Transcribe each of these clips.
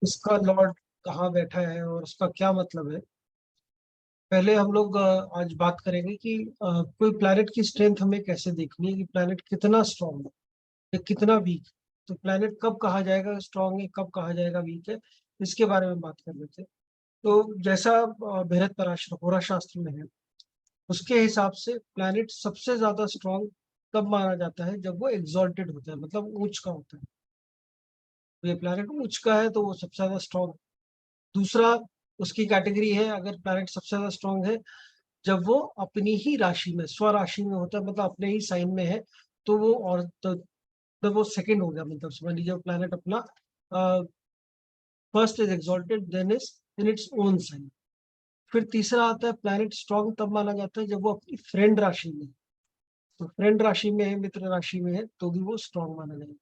इसका लॉर्ड कहाँ बैठा है और उसका क्या मतलब है। पहले हम लोग आज बात करेंगे कि कोई प्लैनेट की स्ट्रेंथ हमें कैसे देखनी है, कि प्लैनेट कितना स्ट्रांग है या कितना वीक है। तो प्लैनेट कब कहा जाएगा स्ट्रांग है, कब कहा जाएगा वीक है, इसके बारे में बात कर लेते हैं। तो जैसा बृहद पराशर होरा शास्त्र में है, उसके हिसाब से प्लैनेट सबसे ज्यादा स्ट्रांग तब माना जाता है जब वो एग्जॉल्टेड होता है, मतलब उच्च का होता है। तो ये प्लैनेट उच्च का है तो वो सबसे ज्यादा स्ट्रांग। दूसरा उसकी कैटेगरी है, अगर प्लैनेट सबसे ज्यादा स्ट्रांग है जब वो अपनी ही राशि में, स्वराशि में होता है, मतलब अपने ही साइन में है, तो वो और तो वो सेकंड हो गया। मतलब समझ लीजिए प्लैनेट अपना first is exalted then is in its own sign. फिर तीसरा आता है प्लैनेट स्ट्रांग तब माना जाता है जब वो अपनी फ्रेंड राशि में है। तो फ्रेंड राशि में है, मित्र राशि में है, तो भी वो स्ट्रांग माना जाएगा।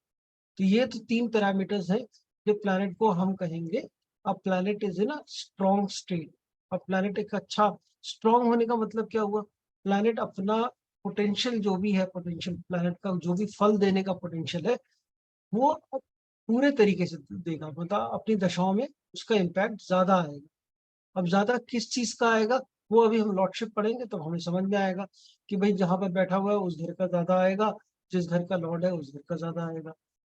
तो ये तो तीन पैरामीटर्स हैं जो प्लैनेट को हम कहेंगे अब planet is in a strong state. अब प्लैनेट एक अच्छा स्ट्रांग होने का मतलब क्या हुआ, प्लैनेट अपना पोटेंशियल जो भी है, पोटेंशियल प्लैनेट का जो भी फल देने का पोटेंशियल है, वो अब पूरे तरीके से देगा। मतलब अपनी दशाओं में उसका इम्पैक्ट ज्यादा आएगा। अब ज्यादा किस चीज का आएगा, वो अभी हम लॉर्डशिप पढ़ेंगे तो हमें समझ में आएगा कि भाई जहां पर बैठा हुआ है उस घर का ज्यादा आएगा, जिस घर का लॉर्ड है उस घर का ज्यादा आएगा।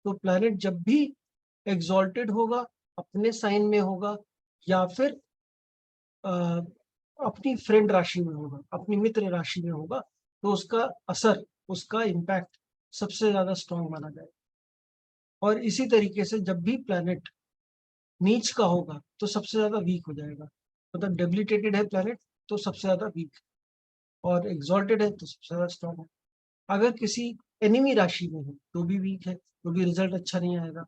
तो प्लैनेट जब भी एग्जॉल्टेड होगा, अपने साइन में होगा, या फिर अ, अपनी फ्रेंड राशि में होगा, अपनी मित्र राशि में होगा, तो उसका असर, उसका इम्पैक्ट सबसे ज्यादा स्ट्रांग माना जाएगा। और इसी तरीके से जब भी प्लैनेट नीच का होगा तो सबसे ज्यादा वीक हो जाएगा। मतलब डेबिलिटेटेड है प्लैनेट तो सबसे ज्यादा वीक, और एग्जॉल्टेड है तो सबसे ज्यादा स्ट्रांग है। अगर किसी एनिमी राशि में है तो भी वीक है, तो भी रिजल्ट अच्छा नहीं आएगा।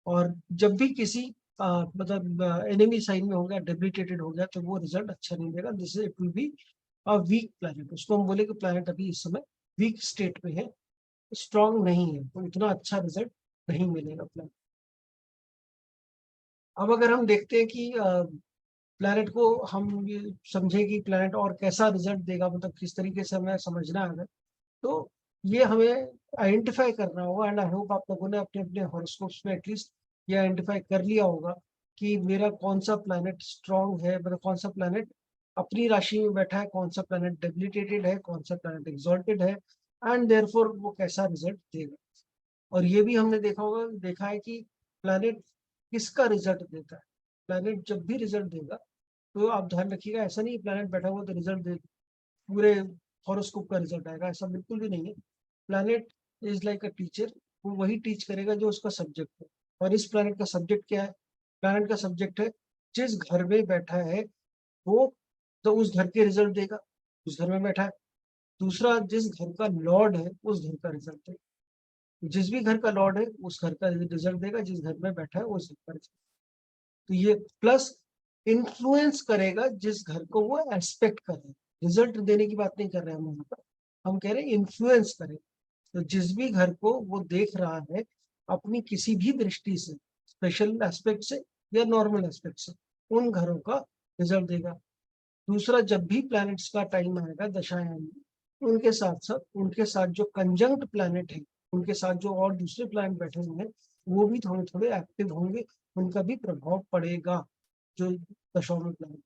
और जब भी किसी मतलब एनिमी साइन में हो गया, डेबिलिटेटेड हो गया, तो वो रिजल्ट अच्छा नहीं देगा। This it will be a weak planet. उसको हम बोले कि प्लैनेट अभी इस समय वीक स्टेट में है, स्ट्रांग नहीं है, तो इतना अच्छा रिजल्ट नहीं मिलेगा प्लैनेट। अब अगर हम देखते हैं कि प्लैनेट को हम ये समझे कि प्लैनेट और कैसा रिजल्ट देगा, मतलब किस तरीके से हमें समझना है, तो ये हमें आइडेंटिफाई करना होगा। एंड आई होप आप लोगों ने अपने अपने हॉरोस्कोप्स में एटलीस्ट ये आइडेंटिफाई कर लिया होगा कि मेरा कौन सा प्लैनेट स्ट्रांग है, मतलब कौन सा प्लैनेट अपनी राशि में बैठा है, कौन सा प्लैनेट डेबिलिटेटेड है, कौन सा प्लैनेट एग्जॉल्टेड है, एंड देयरफॉर वो कैसा रिजल्ट देगा। और ये भी हमने देखा है कि प्लैनेट किसका रिजल्ट देता है। प्लैनेट जब भी रिजल्ट देगा, तो आप ध्यान रखिएगा, ऐसा नहीं प्लैनेट बैठा हुआ तो रिजल्ट दे पूरे हॉरोस्कोप का रिजल्ट आएगा, ऐसा बिल्कुल भी नहीं है। Planet is like a teacher, वो वही टीच करेगा जो उसका सब्जेक्ट है। और इस प्लैनेट का सब्जेक्ट क्या है, प्लैनेट का सब्जेक्ट है जिस घर में बैठा है वो, तो उस घर के रिजल्ट देगा, उस घर में बैठा है। दूसरा, जिस घर का लॉर्ड है उस घर का रिजल्ट देगा। जिस भी घर का लॉर्ड है उस घर का रिजल्ट देगा, जिस घर में बैठा है उस घर का रिजल्ट। तो ये प्लस इन्फ्लुएंस करेगा जिस घर को वो एस्पेक्ट कर रहे हैं। रिजल्ट देने की बात नहीं कर रहे हैं हम यहाँ पर, हम कह रहे हैं इन्फ्लुएंस करें। तो जिस भी घर को वो देख रहा है अपनी किसी भी दृष्टि से, स्पेशल एस्पेक्ट से या नॉर्मल एस्पेक्ट से, उन घरों का रिजल्ट देगा। दूसरा, जब भी प्लैनेट्स का टाइम आएगा, दशाएं आएंगी, उनके साथ साथ उनके साथ जो कंजंक्ट प्लैनेट है, उनके साथ जो और दूसरे प्लैनेट बैठे हुए हैं, वो भी थोड़े थोड़े एक्टिव होंगे, उनका भी प्रभाव पड़ेगा जो दशाओं में प्लैनेट।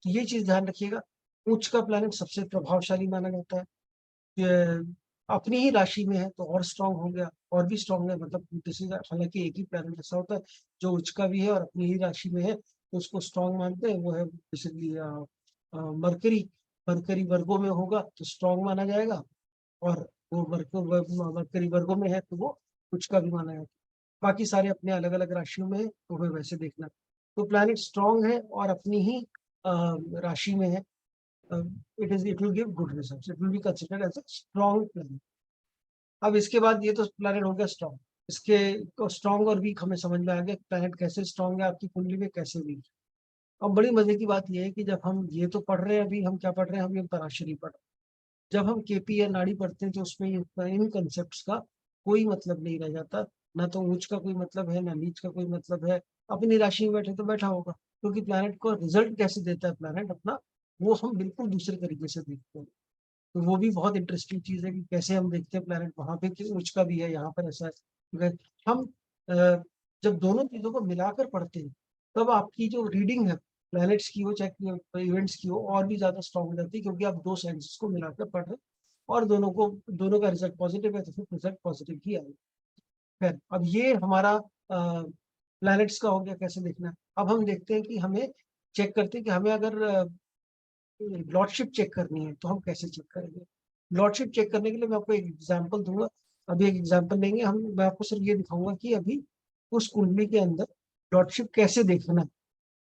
तो ये चीज ध्यान रखिएगा। उच्च का प्लैनेट सबसे प्रभावशाली माना जाता है। ये अपनी ही राशि में है तो और स्ट्रांग हो गया, और भी स्ट्रांग है। मतलब दिस इज, हालांकि एक ही प्लैनेट ऐसा होता है जो उच्च का भी है और अपनी ही राशि में है तो उसको स्ट्रांग मानते हैं। वो है बेसिकली मरकरी। मरकरी वर्गों में होगा तो स्ट्रांग माना जाएगा, और वो मरकरी वर्गों में है तो वो उच्च का भी माना जाएगा। बाकी सारे अपने अलग अलग राशियों में है तो हमें वैसे देखना। तो प्लैनेट स्ट्रांग है और अपनी ही राशि में है, it will give good results, it will be considered as a strong planet। अब इसके बाद ये तो प्लैनेट हो गया स्ट्रांग। इसके स्ट्रांग और वीक हमें समझ में आ गया, प्लैनेट कैसे स्ट्रांग है आपकी कुंडली में, कैसे वीक। अब बड़ी मजे की बात यह है कि जब हम ये तो पढ़ रहे हैं, अभी हम क्या पढ़ रहे हैं, हम ये पराशरी पढ़ रहे हैं। जब हम केपी या नाड़ी पढ़ते हैं तो उसमें इन कंसेप्ट का कोई मतलब नहीं रह जाता। ना तो ऊंच का कोई मतलब है, ना नीच का कोई मतलब है। अपनी राशि में बैठे तो बैठा होगा, क्योंकि प्लैनेट को रिजल्ट कैसे देता है प्लैनेट अपना, वो हम बिल्कुल दूसरे तरीके से देखते हैं। तो वो भी बहुत इंटरेस्टिंग चीज है कि कैसे हम देखते हैं प्लैनेट वहां पे कि उच्च का भी है, यहाँ पर ऐसा है। अगर हम जब दोनों चीजों को मिलाकर पढ़ते हैं तब आपकी जो रीडिंग है प्लैनेट्स की हो चाहे इवेंट्स की हो और भी ज्यादा स्ट्रांग हो जाती है, क्योंकि आप दो साइंसेस को मिलाकर पढ़ रहे हैं और दोनों का रिजल्ट पॉजिटिव है तो फिर रिजल्ट पॉजिटिव ही आएगा। खैर, अब ये हमारा प्लैनेट्स का हो गया कैसे देखना है। अब हम देखते हैं कि हमें चेक करते हैं कि हमें अगर लॉर्डशिप चेक करनी है तो हम कैसे चेक करेंगे। लॉर्डशिप चेक करने के लिए मैं आपको एक एग्जांपल दूंगा। अभी एक एग्जांपल लेंगे हम, मैं आपको सिर्फ ये दिखाऊंगा कि अभी उस कुंडली के अंदर लॉर्डशिप कैसे देखना है,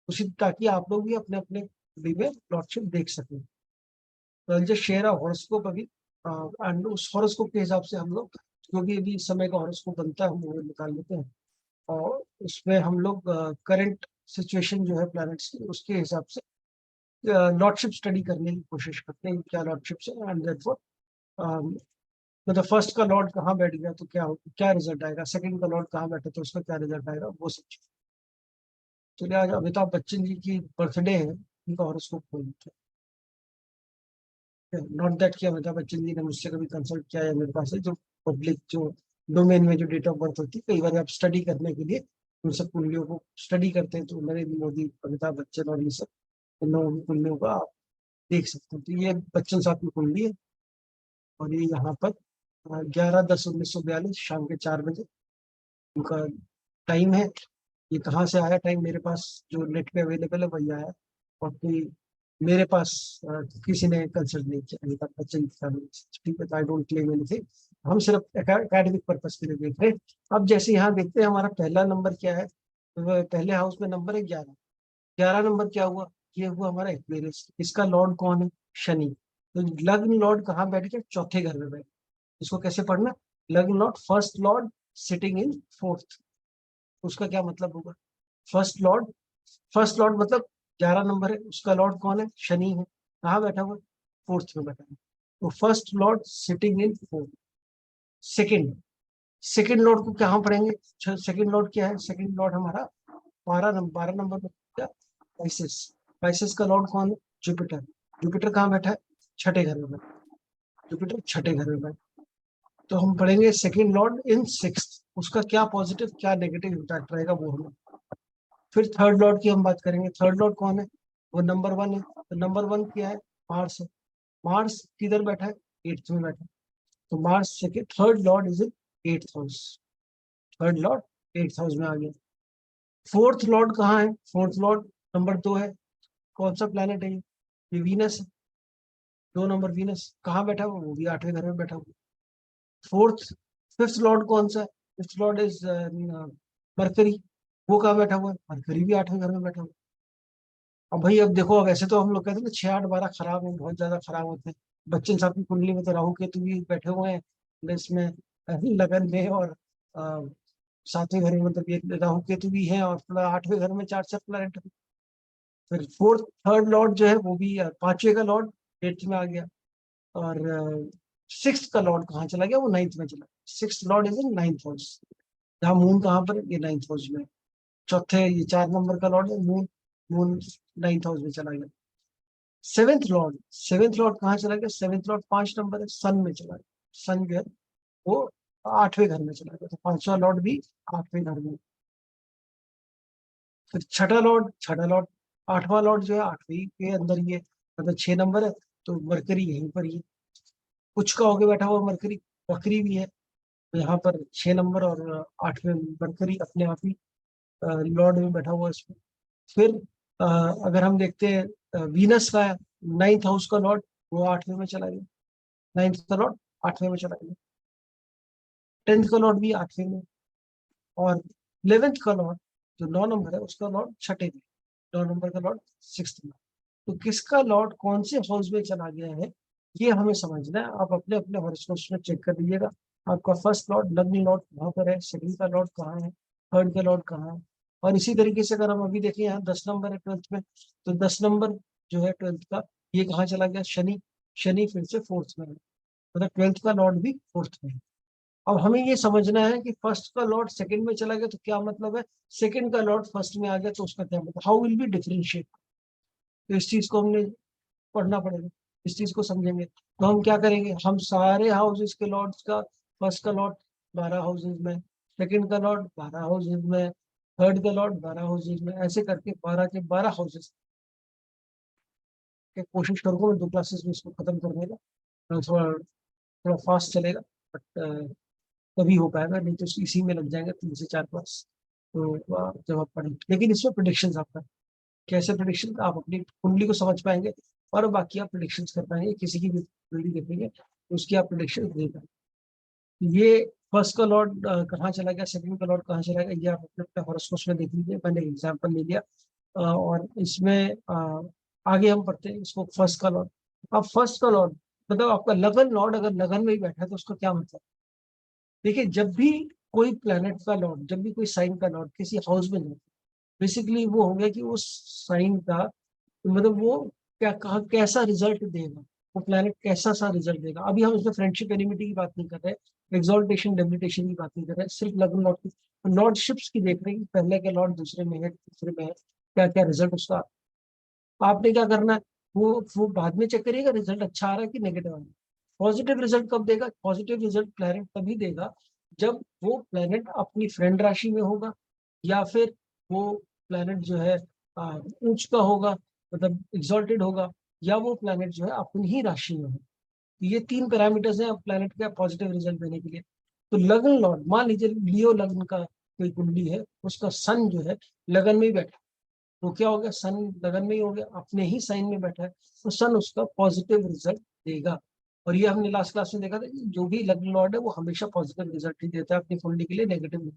उसी ताकि आप लोग भी अपने अपने कुंडली में लॉर्डशिप देख सकें। तो जस्ट शेयर हॉरोस्कोप अभी, एंड उस हॉरोस्कोप के हिसाब से हम लोग, क्योंकि अभी इस समय का हॉरोस्कोप बनता है, हम वो निकाल लेते हैं और उसमें हम लोग करंट सिचुएशन जो है प्लैनेट्स की उसके हिसाब से लॉर्डशिप स्टडी करने की कोशिश करते हैं क्या लॉर्डशिप से, एंड देयरफॉर मतलब फर्स्ट का लॉर्ड कहाँ बैठ गया तो क्या रिजल्ट आएगा, सेकंड का लॉर्ड कहाँ बैठे तो उसका क्या रिजल्ट आएगा, वो सब चीज़। चलिए आज अमिताभ बच्चन जी की बर्थडे है, उनका हॉरोस्कोप खोल लेते हैं। नॉट दैट कि अमिताभ बच्चन जी ने मुझसे कभी कंसल्ट किया है, मेरे पास है जो पब्लिक जो डोमेन में जो डेट ऑफ बर्थ होती है, कई बार आप स्टडी करने के लिए उन सब कुंडलियों को स्टडी करते हैं, तो नरेंद्र मोदी, अमिताभ बच्चन और ये सब इन लोगों की कुंडलियों का आप देख सकते हैं। तो ये बच्चन साहब की कुंडली है और ये यहाँ पर 11/10/1942 शाम के 4 बजे उनका टाइम है। ये कहाँ से आया टाइम, मेरे पास जो नेट पे अवेलेबल है वही आया, और कोई मेरे पास किसी ने कंसल्ट नहीं किया अमिताभ बच्चन की फैमिली से। ठीक है, आई डोंट क्लेम एनीथिंग, हम सिर्फ एकेडमिक पर्पज के लिए देख रहे हैं। अब जैसे यहाँ देखते हैं हमारा पहला नंबर क्या है, तो पहले हाउस में नंबर है 11। 11 नंबर क्या हुआ, ये हुआ हमारा एक्वेरियस। इसका लॉर्ड कौन है, शनि। तो लग्न लॉर्ड कहाँ बैठ गया, चौथे घर में बैठ। इसको कैसे पढ़ना, लग्न Lord first Lord sitting in fourth, उसका क्या मतलब होगा, फर्स्ट लॉर्ड, फर्स्ट लॉर्ड मतलब 11 नंबर है, उसका लॉर्ड कौन है, शनि है, कहाँ बैठा हुआ, फोर्थ में बैठा है। तो first Lord sitting in fourth. Second, second Lord को कहाँ पढ़ेंगे, सेकंड लॉर्ड क्या है, सेकंड लॉर्ड हमारा 12 नंबर में क्या, पाइसेस। पाइसेस का लॉर्ड कौन है, जुपिटर। जुपिटर कहाँ बैठा है, छठे घर में बैठा है। जुपिटर छठे घर में बैठा है। तो हम पढ़ेंगे सेकंड लॉर्ड इन सिक्स्थ, उसका क्या पॉजिटिव क्या नेगेटिव इम्पैक्ट रहेगा वो हमें। फिर थर्ड लॉर्ड की हम बात करेंगे, थर्ड लॉर्ड कौन है, वो नंबर 1 है। तो नंबर 1 क्या है, मार्स है। मार्स किधर बैठा है, एट्थ में बैठा है। तो Mars second, third Lord is in eighth house. Third Lord eighth house में आ गया। फोर्थ लॉर्ड कहाँ है, फोर्थ लॉर्ड नंबर 2 है। कौन सा प्लेनेट है ये वीनस है। 2 नंबर वीनस कहाँ बैठा हुआ, वो भी आठवें घर में बैठा हुआ। फोर्थ, फिफ्थ लॉर्ड कौन सा है, फिफ्थ लॉर्ड इज मरकरी। वो कहाँ बैठा हुआ है, मरकरी भी आठवें घर में बैठा हुआ है। अब भाई अब देखो, अब ऐसे तो हम लोग कहते हैं ना 6 8 12 खराब है, बहुत ज्यादा खराब होते हैं। बच्चन साहब की कुंडली में तो राहु केतु भी बैठे हुए हैं, इसमें लगन में, और अ, सातवें घर में मतलब ये राहु केतु भी है, और थोड़ा आठवें घर में 4 4 प्लैनेट। फिर फोर्थ थर्ड लॉर्ड जो है वो भी पांचवे का लॉर्ड एट्थ में आ गया। और सिक्स का लॉर्ड कहाँ चला गया, वो नाइन्थ में चला गया। Six Lord is in ninth house. जहाँ मून कहाँ पर है? ये नाइन्थ हाउस में है। चौथे, ये 4 नंबर का लॉर्ड है मून। मून नाइन्थ हाउस में चला गया। सेवेंथ लॉर्ड, सेवेंथ लॉर्ड कहाँ चला गया, सेवेंथ लॉर्ड 5 नंबर है, सन में चला गया। सन जो है वो आठवें घर में चला गया, तो पांचवा लॉर्ड भी आठवें घर में। फिर छठा लॉर्ड आठवां लॉर्ड जो है आठवीं के अंदर ही है, मतलब 6 नंबर है, तो मरकरी यहीं पर ही है। कुछ का होके बैठा हुआ मरकरी, बकरी भी है, तो यहाँ पर 6 नंबर और आठवें मरकरी अपने आप ही लॉर्ड में बैठा हुआ है इसमें। फिर अ, अगर हम देखते हैं वीनस का नाइन्थ हाउस का लॉर्ड, वो आठवें में चला गया। नाइन्थ का लॉर्ड आठवें में चला गया। टेंथ का लॉर्ड भी आठवें में, और 11th का लॉर्ड जो 9 नंबर है उसका लॉर्ड छठे में। 9 नंबर का लॉर्ड सिक्स में। तो किसका लॉर्ड कौन से हाउस में चला गया है, ये हमें समझना है। आप अपने अपने हॉरोस्कोप में चेक कर लीजिएगा, आपका फर्स्ट लॉर्ड लग्न लॉर्ड कहाँ पर है, सेकंड का लॉर्ड कहाँ है, थर्ड का लॉर्ड कहाँ है। और इसी तरीके से अगर हम अभी देखें, यहाँ 10 नंबर है ट्वेल्थ में, तो 10 नंबर जो है ट्वेल्थ का, ये कहाँ चला गया, शनि। शनि फिर से फोर्थ में है, मतलब ट्वेल्थ का लॉर्ड भी फोर्थ में है। अब हमें ये समझना है कि फर्स्ट का लॉर्ड सेकंड में चला गया तो क्या मतलब है, सेकंड का लॉर्ड फर्स्ट में आ गया तो उसका क्या मतलब, हाउ विल बी डिफरेंशिएट। तो इस चीज को हमने पढ़ना पड़ेगा, इस चीज को समझेंगे तो हम क्या करेंगे, हम सारे हाउसेस के लॉर्ड्स का, फर्स्ट का लॉर्ड 12 हाउसेस में, सेकंड का लॉर्ड 12 हाउसेज में, थर्ड का लॉर्ड 12 हाउसेज में, ऐसे करके 12 के 12 हाउसेज के कोशिश करूंगा मैं 2 क्लासेस में इसको खत्म करने का। थोड़ा थोड़ा फास्ट चलेगा, बट तभी हो पाएगा, नहीं तो इसी में लग जाएंगे 3 से 4 क्लास। तो जब आप पढ़ें, लेकिन इसमें प्रिडिक्शन आपका कैसे, प्रिडिक्शन आप अपनी कुंडली को समझ पाएंगे और बाकी आप प्रिडिक्शन कर पाएंगे, किसी की भी कुंडली देखेंगे तो उसकी आप प्रिडिक्शन दे पाएंगे। ये फर्स्ट का लॉर्ड कहाँ चला गया, सेकंड का लॉर्ड कहाँ चला गया, ये आप अपने अपने हॉरोस्कोप में देख लीजिए, मैंने एग्जांपल ले लिया। और इसमें आगे हम पढ़ते हैं इसको फर्स्ट का लॉर्ड। अब फर्स्ट का लॉर्ड मतलब आपका लगन लॉर्ड अगर लगन में ही बैठा है तो उसका क्या मतलब। देखिए, जब भी कोई प्लेनेट का लॉर्ड, जब भी कोई साइन का लॉर्ड किसी हाउस में जाता है, बेसिकली वो हो गया कि उस साइन का मतलब वो क्या कहा कैसा रिजल्ट देगा, वो प्लेनेट कैसा सा रिजल्ट देगा। अभी हम इसमें फ्रेंडशिप एनिमिटी की बात नहीं कर रहे, एक्सॉल्टेशन डेबिलिटेशन की बात नहीं कर रहे, सिर्फ लग्न लॉर्ड की लॉर्डशिप्स की देख रहे हैं कि पहले के लॉर्ड दूसरे में है तीसरे में है, क्या क्या रिजल्ट उसका। आपने क्या करना है, वो बाद में चेक करिएगा रिजल्ट अच्छा आ रहा है कि नेगेटिव आ रहा है। पॉजिटिव रिजल्ट कब देगा, पॉजिटिव रिजल्ट प्लेनेट तभी देगा जब वो प्लेनेट अपनी फ्रेंड राशि में होगा, या फिर वो प्लेनेट जो है उच्च का होगा, मतलब एग्जॉल्टेड होगा, या वो प्लेनेट जो है अपनी ही राशि में हो। ये 3 पैरामीटर्स हैं प्लेनेट का पॉजिटिव रिजल्ट देने के लिए। तो लगन लॉर्ड, मान लीजिए लियो लगन का कोई कुंडली है, उसका सन जो है लगन में ही बैठा, तो क्या हो गया, सन लगन में ही हो गया, अपने ही साइन में बैठा है, तो सन उसका पॉजिटिव रिजल्ट देगा। और ये हमने लास्ट क्लास में देखा था कि जो भी लग्न लॉर्ड है वो हमेशा पॉजिटिव रिजल्ट ही देता है अपनी कुंडली के लिए, नेगेटिव नहीं।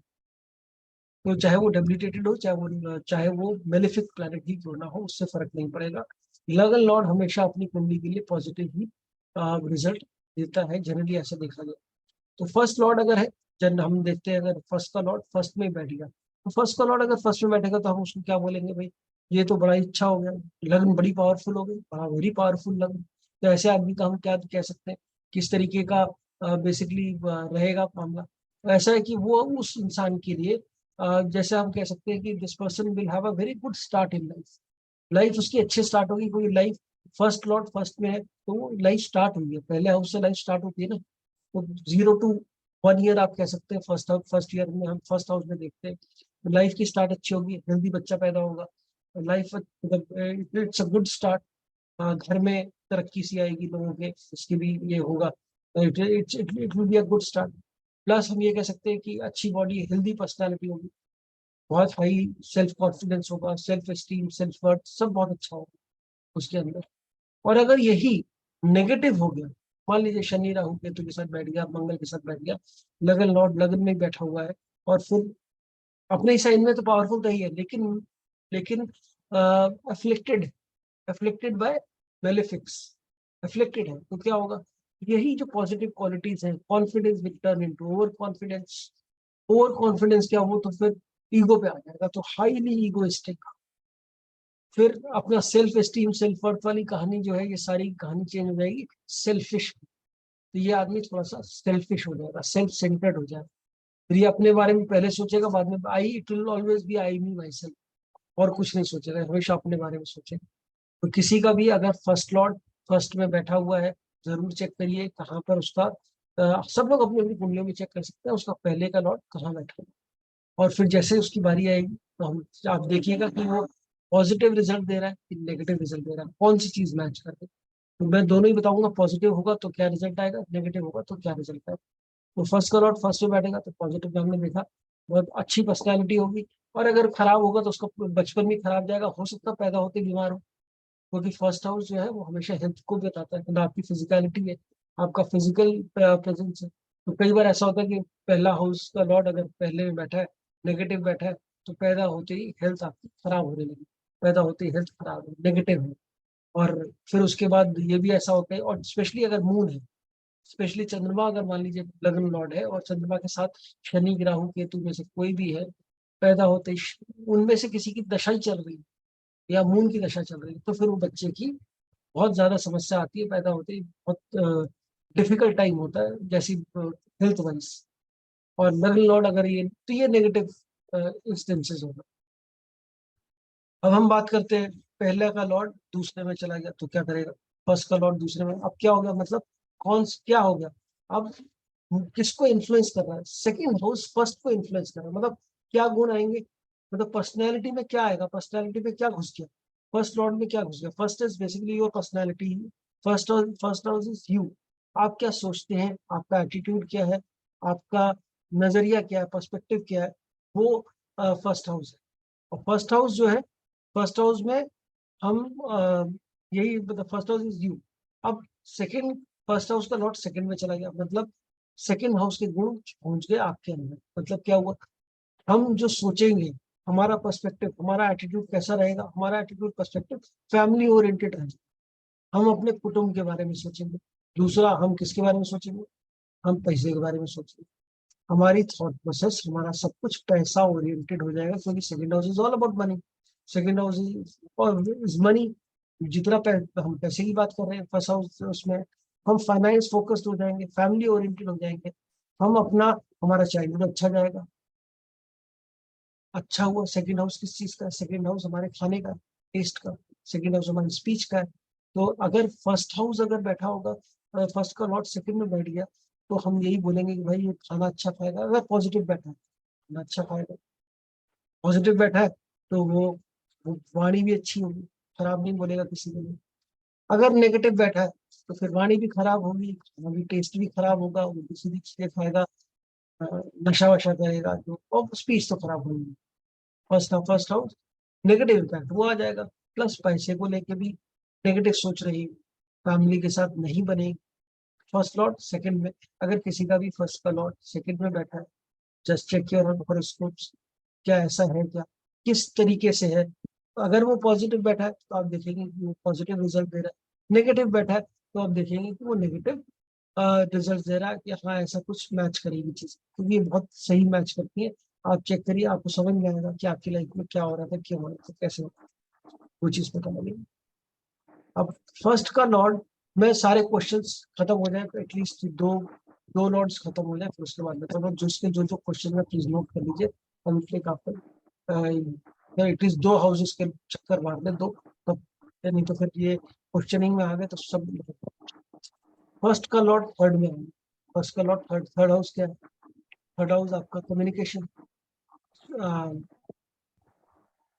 तो चाहे वो डेबिलिटेटेड हो, चाहे वो मेलेफिक प्लैनेट ही क्यों ना हो, उससे फर्क नहीं पड़ेगा। लगन लॉर्ड हमेशा अपनी कुंडली के लिए पॉजिटिव ही रिजल्ट देता है, जनरली ऐसा देखा गया। तो फर्स्ट लॉर्ड अगर है, जन हम देखते हैं अगर फर्स्ट का लॉर्ड फर्स्ट में बैठ गया, तो फर्स्ट का लॉर्ड अगर फर्स्ट में बैठेगा तो हम उसको क्या बोलेंगे भाई, ये तो बड़ा ही अच्छा हो गया, लगन बड़ी पावरफुल हो गई, बड़ा वेरी पावरफुल लगन। तो ऐसे आदमी का हम क्या कह सकते हैं, किस तरीके का बेसिकली रहेगा मामला। तो ऐसा है कि वो उस इंसान के लिए जैसे हम कह सकते हैं कि this person will have a very good start in life, life उसकी अच्छी स्टार्ट होगी। कोई लाइफ फर्स्ट लॉर्ड फर्स्ट में है तो वो लाइफ स्टार्ट हुई है, पहले हाउस से लाइफ स्टार्ट होती है ना। तो 0 to 1 ईयर आप कह सकते हैं, फर्स्ट ईयर में हम फर्स्ट हाउस में देखते हैं, तो लाइफ की स्टार्ट अच्छी होगी, हेल्दी बच्चा पैदा होगा, लाइफ मतलब इट्स अ गुड स्टार्ट। घर में तरक्की सी आएगी लोगों के, इसकी भी ये होगा, it it will be a good start. Plus हम ये कह सकते हैं कि अच्छी बॉडी, हेल्दी पर्सनैलिटी होगी, बहुत हाई सेल्फ कॉन्फिडेंस होगा, सेल्फ एस्टीम, सेल्फ वर्थ सब बहुत अच्छा होगा उसके अंदर। और अगर यही नेगेटिव हो गया, मान लीजिए शनि राहु केतु के साथ बैठ गया, मंगल के साथ बैठ गया, लगन लॉर्ड लगन में बैठा हुआ है, और फिर अपने ही साइन में तो पावरफुल तो ही है, लेकिन अफ्लिक्टेड अफ्लिक्टेड बाय मेलेफिक्स, अफ्लिक्टेड है, तो क्या होगा, यही जो पॉजिटिव क्वालिटीज हैं, confidence will turn into over confidence. Over confidence क्या, वो तो फिर ईगो पे आ जाएगा, तो हाईली ईगोइस्टिक, फिर अपना सेल्फ एस्टीम सेल्फ वर्थ वाली कहानी जो है, ये सारी कहानी चेंज हो जाएगी, सेल्फिश। तो ये आदमी थोड़ा सा सेल्फिश हो जाएगा, सेल्फ सेंटर्ड हो जाएगा, फिर ये अपने बारे में पहले सोचेगा, बाद में I it will always be I me myself, और कुछ नहीं सोचेगा, हमेशा अपने बारे में सोचेगा। तो किसी का भी अगर फर्स्ट लॉर्ड फर्स्ट में बैठा हुआ है, जरूर चेक करिए कहाँ पर उसका सब लोग अपनी अपनी कुंडलियों में चेक कर सकते हैं उसका पहले का लॉर्ड कहाँ बैठा है। और फिर जैसे उसकी बारी आएगी तो हम आप देखिएगा कि वो पॉजिटिव रिजल्ट दे रहा है कि नेगेटिव रिजल्ट दे रहा है, कौन सी चीज मैच कर रही है। तो मैं दोनों ही बताऊंगा, पॉजिटिव होगा तो क्या रिजल्ट आएगा, नेगेटिव होगा तो क्या रिजल्ट आएगा। तो फर्स्ट का लॉर्ड फर्स्ट में बैठेगा तो पॉजिटिव में हमने देखा, बहुत अच्छी पर्सनैलिटी होगी। और अगर खराब होगा तो उसका बचपन भी खराब जाएगा, हो सकता है पैदा होते बीमार हो, क्योंकि फर्स्ट हाउस जो है वो हमेशा हेल्थ को बताता है, ना आपकी फिजिकलिटी है, आपका फिजिकल प्रेजेंस है। तो कई बार ऐसा होता है कि पहला हाउस का लॉर्ड अगर पहले में बैठा है, नेगेटिव बैठा है, तो पैदा होते ही हेल्थ आपकी खराब होने लगी, पैदा होते ही हेल्थ खराब हो नेगेटिव है। और फिर उसके बाद ये भी ऐसा होता है, और स्पेशली अगर मून है, स्पेशली चंद्रमा अगर मान लीजिए लग्न लॉर्ड है और चंद्रमा के साथ शनि राहु केतु में से कोई भी है, पैदा होते ही उनमें से किसी की दशा ही चल रही है या मून की दशा चल रही है, तो फिर वो बच्चे की बहुत ज्यादा समस्या आती है, पैदा होते ही बहुत डिफिकल्ट टाइम होता है, जैसी हेल्थ वाइज। और लर्न लॉर्ड अगर ये तो ये नेगेटिव इंस्टेंसेस होगा। अब हम बात करते हैं, पहले का लॉर्ड दूसरे में चला गया तो क्या करेगा, फर्स्ट का लॉर्ड दूसरे में, अब क्या हो गया, मतलब क्या हो गया अब, किसको इन्फ्लुएंस कर रहा है? सेकंड हाउस फर्स्ट को इन्फ्लुएंस कर रहा है। मतलब क्या गुण आएंगे, मतलब पर्सनैलिटी में क्या आएगा, पर्सनैलिटी में क्या घुस गया, फर्स्ट लॉर्ड में क्या घुस गया? First is basically your personality, first house is you. आप क्या सोचते हैं, आपका एटीट्यूड क्या है, आपका नजरिया क्या है, पर्सपेक्टिव क्या है, वो फर्स्ट हाउस है। और फर्स्ट हाउस जो है, फर्स्ट हाउस में हम यही मतलब फर्स्ट हाउस इज यू। अब सेकंड, फर्स्ट हाउस का लॉर्ड सेकंड में चला गया, मतलब सेकंड हाउस के गुण पहुंच गए आपके अंदर। मतलब क्या हुआ, हम जो सोचेंगे, हमारा पर्सपेक्टिव, हमारा एटीट्यूड कैसा रहेगा, हमारा एटीट्यूड पर्सपेक्टिव फैमिली ओरिएंटेड रहेगा। हम अपने कुटुंब के बारे में सोचेंगे। दूसरा, हम किसके बारे में सोचेंगे, हम पैसे के बारे में सोचेंगे। हमारी थॉट प्रोसेस, हमारा सब कुछ पैसा ओरिएंटेड हो जाएगा, क्योंकि second house is all about money. Second house is money. जितना हम पैसे की बात कर रहे हैं फर्स्ट हाउस, उसमें हम फाइनेंस फोकस्ड हो जाएंगे, फैमिली ओरिएंटेड हो जाएंगे। हम अपना, हमारा चाइल्डहुड अच्छा जाएगा। अच्छा हुआ, सेकंड हाउस किस चीज का है? सेकंड हाउस हमारे खाने का, टेस्ट का। सेकंड हाउस हमारी स्पीच का है। तो अगर फर्स्ट हाउस अगर बैठा होगा, फर्स्ट का लॉर्ड सेकंड में बैठ गया, तो हम यही बोलेंगे कि भाई ये खाना अच्छा खाएगा। अगर पॉजिटिव बैठा है, खाना अच्छा खाएगा। पॉजिटिव बैठा है तो वो वाणी भी अच्छी होगी, खराब नहीं बोलेगा किसी को भी। अगर नेगेटिव बैठा है तो फिर वाणी भी खराब होगी, खाना भी टेस्ट भी खराब होगा, वो किसी भी चीजें खाएगा, नशा वशा करेगा, तो और स्पीच तो खराब होगी। फर्स्ट हाउस नेगेटिव इम्पैक्ट वो आ जाएगा। प्लस पैसे को लेके भी नेगेटिव सोच रही, फैमिली के साथ नहीं बनेगी। फर्स्ट लॉर्ड सेकंड में, अगर किसी का भी फर्स्ट का लॉर्ड सेकंड में बैठा है, जस्ट चेक योर हॉरोस्कोप्स, क्या ऐसा है क्या, किस तरीके से है। तो अगर वो पॉजिटिव बैठा है तो आप देखेंगे कि वो पॉजिटिव रिजल्ट दे रहा है। नेगेटिव बैठा है तो आप देखेंगे कि वो नेगेटिव रिजल्ट दे रहा है, कि हाँ ऐसा कुछ मैच करेगी चीज, क्योंकि ये बहुत सही मैच करती है। आप चेक करिए, आपको समझ में आएगा कि आपकी लाइफ में क्या हो रहा था, क्यों हो रहा था, कैसे हो रहा था, वो चीज पता लगेगी। अब फर्स्ट का लॉर्ड में सारे क्वेश्चंस खत्म हो जाए, एटलीस्ट दो दो लॉर्ड्स खत्म हो जाए, फिर उसके बाद में तो जिसके जो जो क्वेश्चन है प्लीज नोट कर लीजिए। कंप्लीट आपको एटलीस्ट दो हाउसेस के चक्कर मार दे दो, तब नहीं तो फिर ये क्वेश्चनिंग में आ गए तो सब। फर्स्ट का लॉर्ड थर्ड में आएंगे। फर्स्ट का लॉर्ड थर्ड, थर्ड हाउस क्या है? थर्ड हाउस आपका communication.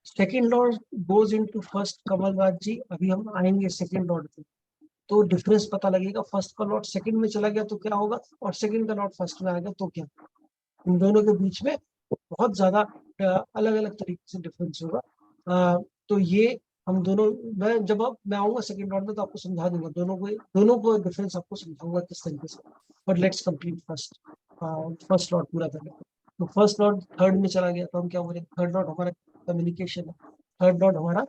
Second lord goes into first, Kamal Raj ji अभी हम आएंगे सेकेंड लॉर्ड पे, तो डिफरेंस पता लगेगा। फर्स्ट का लॉर्ड सेकंड में चला गया तो क्या होगा, और सेकंड का लॉर्ड फर्स्ट में आ गया तो क्या। इन दोनों के बीच में बहुत ज्यादा अलग अलग तरीके से डिफरेंस होगा। तो ये हम दोनों, मैं आऊंगा सेकंड लॉर्ड में तो आपको समझा दूंगा, दोनों को डिफरेंस आपको समझाऊंगा किस तरीके से। But let's complete first, first Lord पूरा करें। तो फर्स्ट लॉर्ड थर्ड में चला गया तो हम क्या बोलेंगे, थर्ड लॉर्ड हमारा कम्युनिकेशन है। थर्ड लॉर्ड हमारा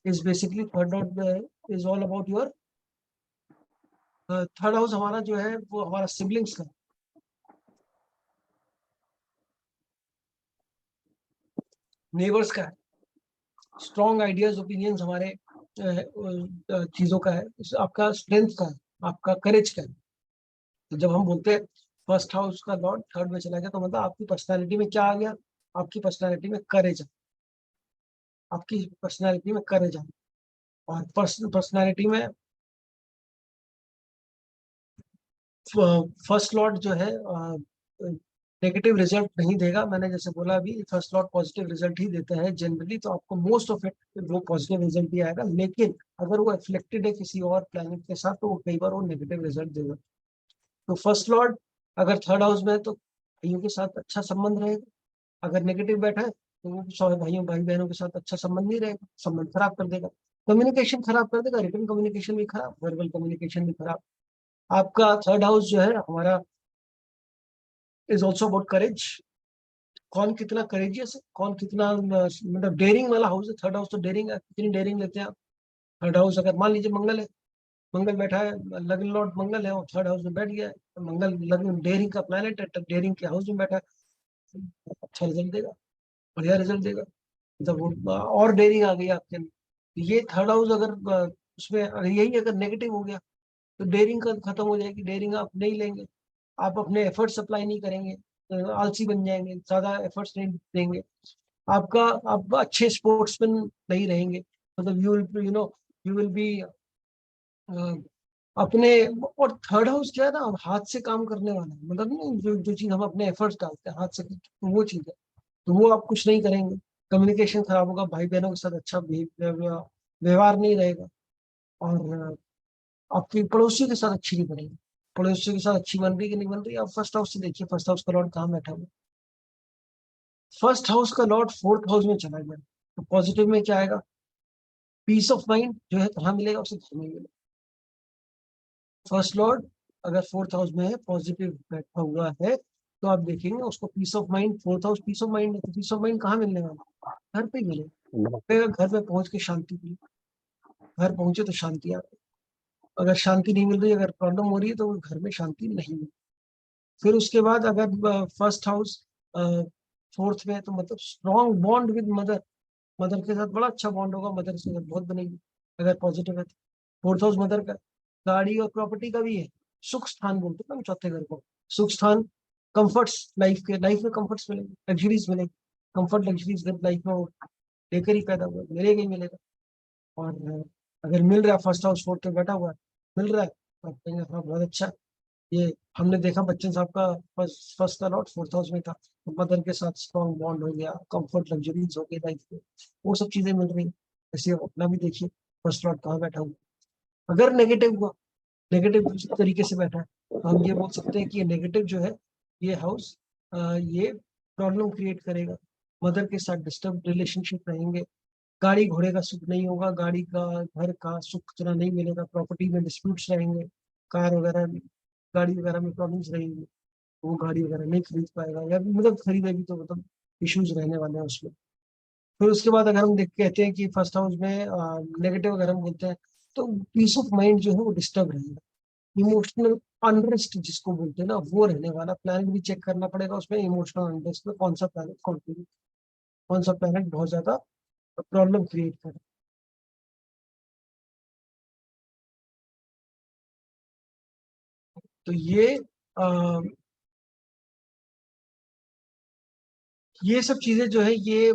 is basically, third Lord is all about your, third house हमारा जो है वो हमारा सिबलिंग्स का, नेबर्स का है। स्ट्रॉन्ग आइडियाज ओपिनियंस हमारे चीजों का है, आपका स्ट्रेंथ का है, आपका करेज का है। तो जब हम बोलते हैं फर्स्ट हाउस का लॉर्ड थर्ड में चला गया, तो मतलब आपकी पर्सनालिटी में क्या आ गया, आपकी पर्सनालिटी में करेज, आपकी पर्सनालिटी में करेज है। और पर्सनालिटी में फर्स्ट लॉर्ड जो है नेगेटिव रिजल्ट नहीं देगा। मैंने जैसे बोला अभी, फर्स्ट लॉर्ड पॉजिटिव रिजल्ट ही देता है जनरली, तो आपको मोस्ट ऑफ इट वो पॉजिटिव रिजल्ट ही आएगा। लेकिन अगर वो एफ्लेक्टेड है किसी और प्लैनेट के साथ, तो वो कई बार वो नेगेटिव रिजल्ट देगा। तो फर्स्ट लॉर्ड अगर थर्ड हाउस में है तो भाइयों के साथ अच्छा संबंध रहेगा। अगर नेगेटिव बैठा है तो वो सौ भाई बहनों के साथ अच्छा संबंध नहीं रहेगा, संबंध खराब कर देगा, कम्युनिकेशन खराब कर देगा, रिटन कम्युनिकेशन भी खराब, वर्बल कम्युनिकेशन भी खराब। आपका थर्ड हाउस जो है हमारा इज ऑल्सो अबाउट करेज। कौन कितना करेजियस है, कौन कितना मतलब डेयरिंग वाला हाउस है। थर्ड हाउस तो डेयरिंग है, कितनी डेयरिंग लेते हैं आप। थर्ड हाउस अगर मान लीजिए मंगल है, मंगल बैठा है, लग्न लॉर्ड मंगल है और थर्ड हाउस में बैठ गया है, तो मंगल लग्न डेयरिंग का प्लैनेट है, तो डेयरिंग के हाउस में बैठा है, अच्छा रिजल्ट देगा, बढ़िया रिजल्ट देगा। मतलब वो और डेयरिंग आ गई आपके अंदर। ये थर्ड हाउस अगर उसमें अगर यही अगर नेगेटिव हो गया, तो डेयरिंग का खत्म हो जाएगी, डेयरिंग आप नहीं लेंगे, आप अपने एफर्ट्स अप्लाई नहीं करेंगे, आलसी बन जाएंगे, ज्यादा एफर्ट्स नहीं देंगे। आपका, आप अच्छे स्पोर्ट्समैन नहीं रहेंगे। मतलब यू विल बी अपने। और थर्ड हाउस क्या है ना, हाथ से काम करने वाला है, मतलब ना जो जो चीज हम अपने एफर्ट्स डालते हैं हाथ से, तो वो चीज है। तो वो आप कुछ नहीं करेंगे, कम्युनिकेशन खराब होगा, भाई बहनों के साथ अच्छा व्यवहार नहीं रहेगा। और आपकी पड़ोसियों के साथ अच्छी नहीं बनेगी। पड़ोसियों के साथ अच्छी बन रही कि नहीं बन रही, आप फर्स्ट हाउस से देखिए, फर्स्ट हाउस का लॉर्ड कहाँ बैठा हुआ है। फर्स्ट हाउस का लॉर्ड फोर्थ हाउस में चला गया, तो पॉजिटिव में क्या आएगा, पीस ऑफ माइंड जो है कहाँ मिलेगा, उसे घर में मिलेगा। फर्स्ट लॉर्ड अगर फोर्थ हाउस में है, पॉजिटिव बैठा हुआ है, तो आप देखेंगे उसको peace of mind, fourth house peace of mind है, तो पीस ऑफ माइंड कहाँ मिलने वाला है? घर पे ही मिलेगा। घर में पहुंच के शांति मिले, घर पहुंचे तो शांति आ गई। अगर शांति नहीं मिल रही, अगर प्रॉब्लम हो रही है, तो वो घर में शांति नहीं मिली। फिर उसके बाद अगर फर्स्ट हाउस फोर्थ में है, तो मतलब strong bond with mother, mother के साथ बड़ा अच्छा बॉन्ड होगा, मदर से बहुत बनेगी अगर पॉजिटिव है तो। फोर्थ हाउस मदर का, गाड़ी और प्रॉपर्टी का भी है। सुख स्थान बोलते हैं ना हम चौथे घर को, सुख स्थान, कंफर्ट्स, लाइफ के, लाइफ में कंफर्ट्स मिलेंगे, लग्जरीज मिलेंगे। कंफर्ट लग्जरीज लाइफ में वो लेकर ही पैदा हुआ, मिलेगा ही मिलेगा। और अगर मिल रहा है, फर्स्ट हाउस फोर्थ में बैठा हुआ है, मिल रहा है, तो आप कहेंगे हाँ बहुत अच्छा है। ये हमने देखा बच्चन साहब का फर्स्ट फर्स्ट का लॉट फोर्थ हाउस में था, तो मदर के साथ स्ट्रॉन्ग बॉन्ड हो गया, कंफर्ट लग्जरीज हो गई लाइफ में, वो सब चीजें मिल रही हैं। ऐसे आप अपना भी देखिए, फर्स्ट लॉट कहाँ बैठा हुआ। अगर नेगेटिव हुआ, नेगेटिव तरीके से बैठा है, तो हम ये बोल सकते हैं कि ये नेगेटिव जो है, ये हाउस ये प्रॉब्लम क्रिएट करेगा। मदर के साथ डिस्टर्ब रिलेशनशिप रहेंगे, गाड़ी घोड़े का सुख नहीं होगा, गाड़ी का घर का सुख उतना नहीं मिलेगा, प्रॉपर्टी में डिस्प्यूट्स रहेंगे, कार वगैरह, गाड़ी वगैरह में प्रॉब्लम्स रहेंगी, वो गाड़ी वगैरह नहीं खरीद पाएगा, या मतलब खरीदेगी तो मतलब इश्यूज रहने वाले हैं उसमें। फिर उसके बाद अगर हम देख कहते हैं कि फर्स्ट हाउस में नेगेटिव अगर हम बोलते हैं, तो पीस ऑफ माइंड जो है वो डिस्टर्ब रहेगा, इमोशनल अनरेस्ट जिसको बोलते हैं ना, वो रहने वाला। प्लैनेट भी चेक करना पड़ेगा उसमें, इमोशनल अनरेस्ट में कौन सा प्लैनेट कौन सा प्लैनेट बहुत ज्यादा प्रॉब्लम क्रिएट करे। तो ये सब चीजें जो है, ये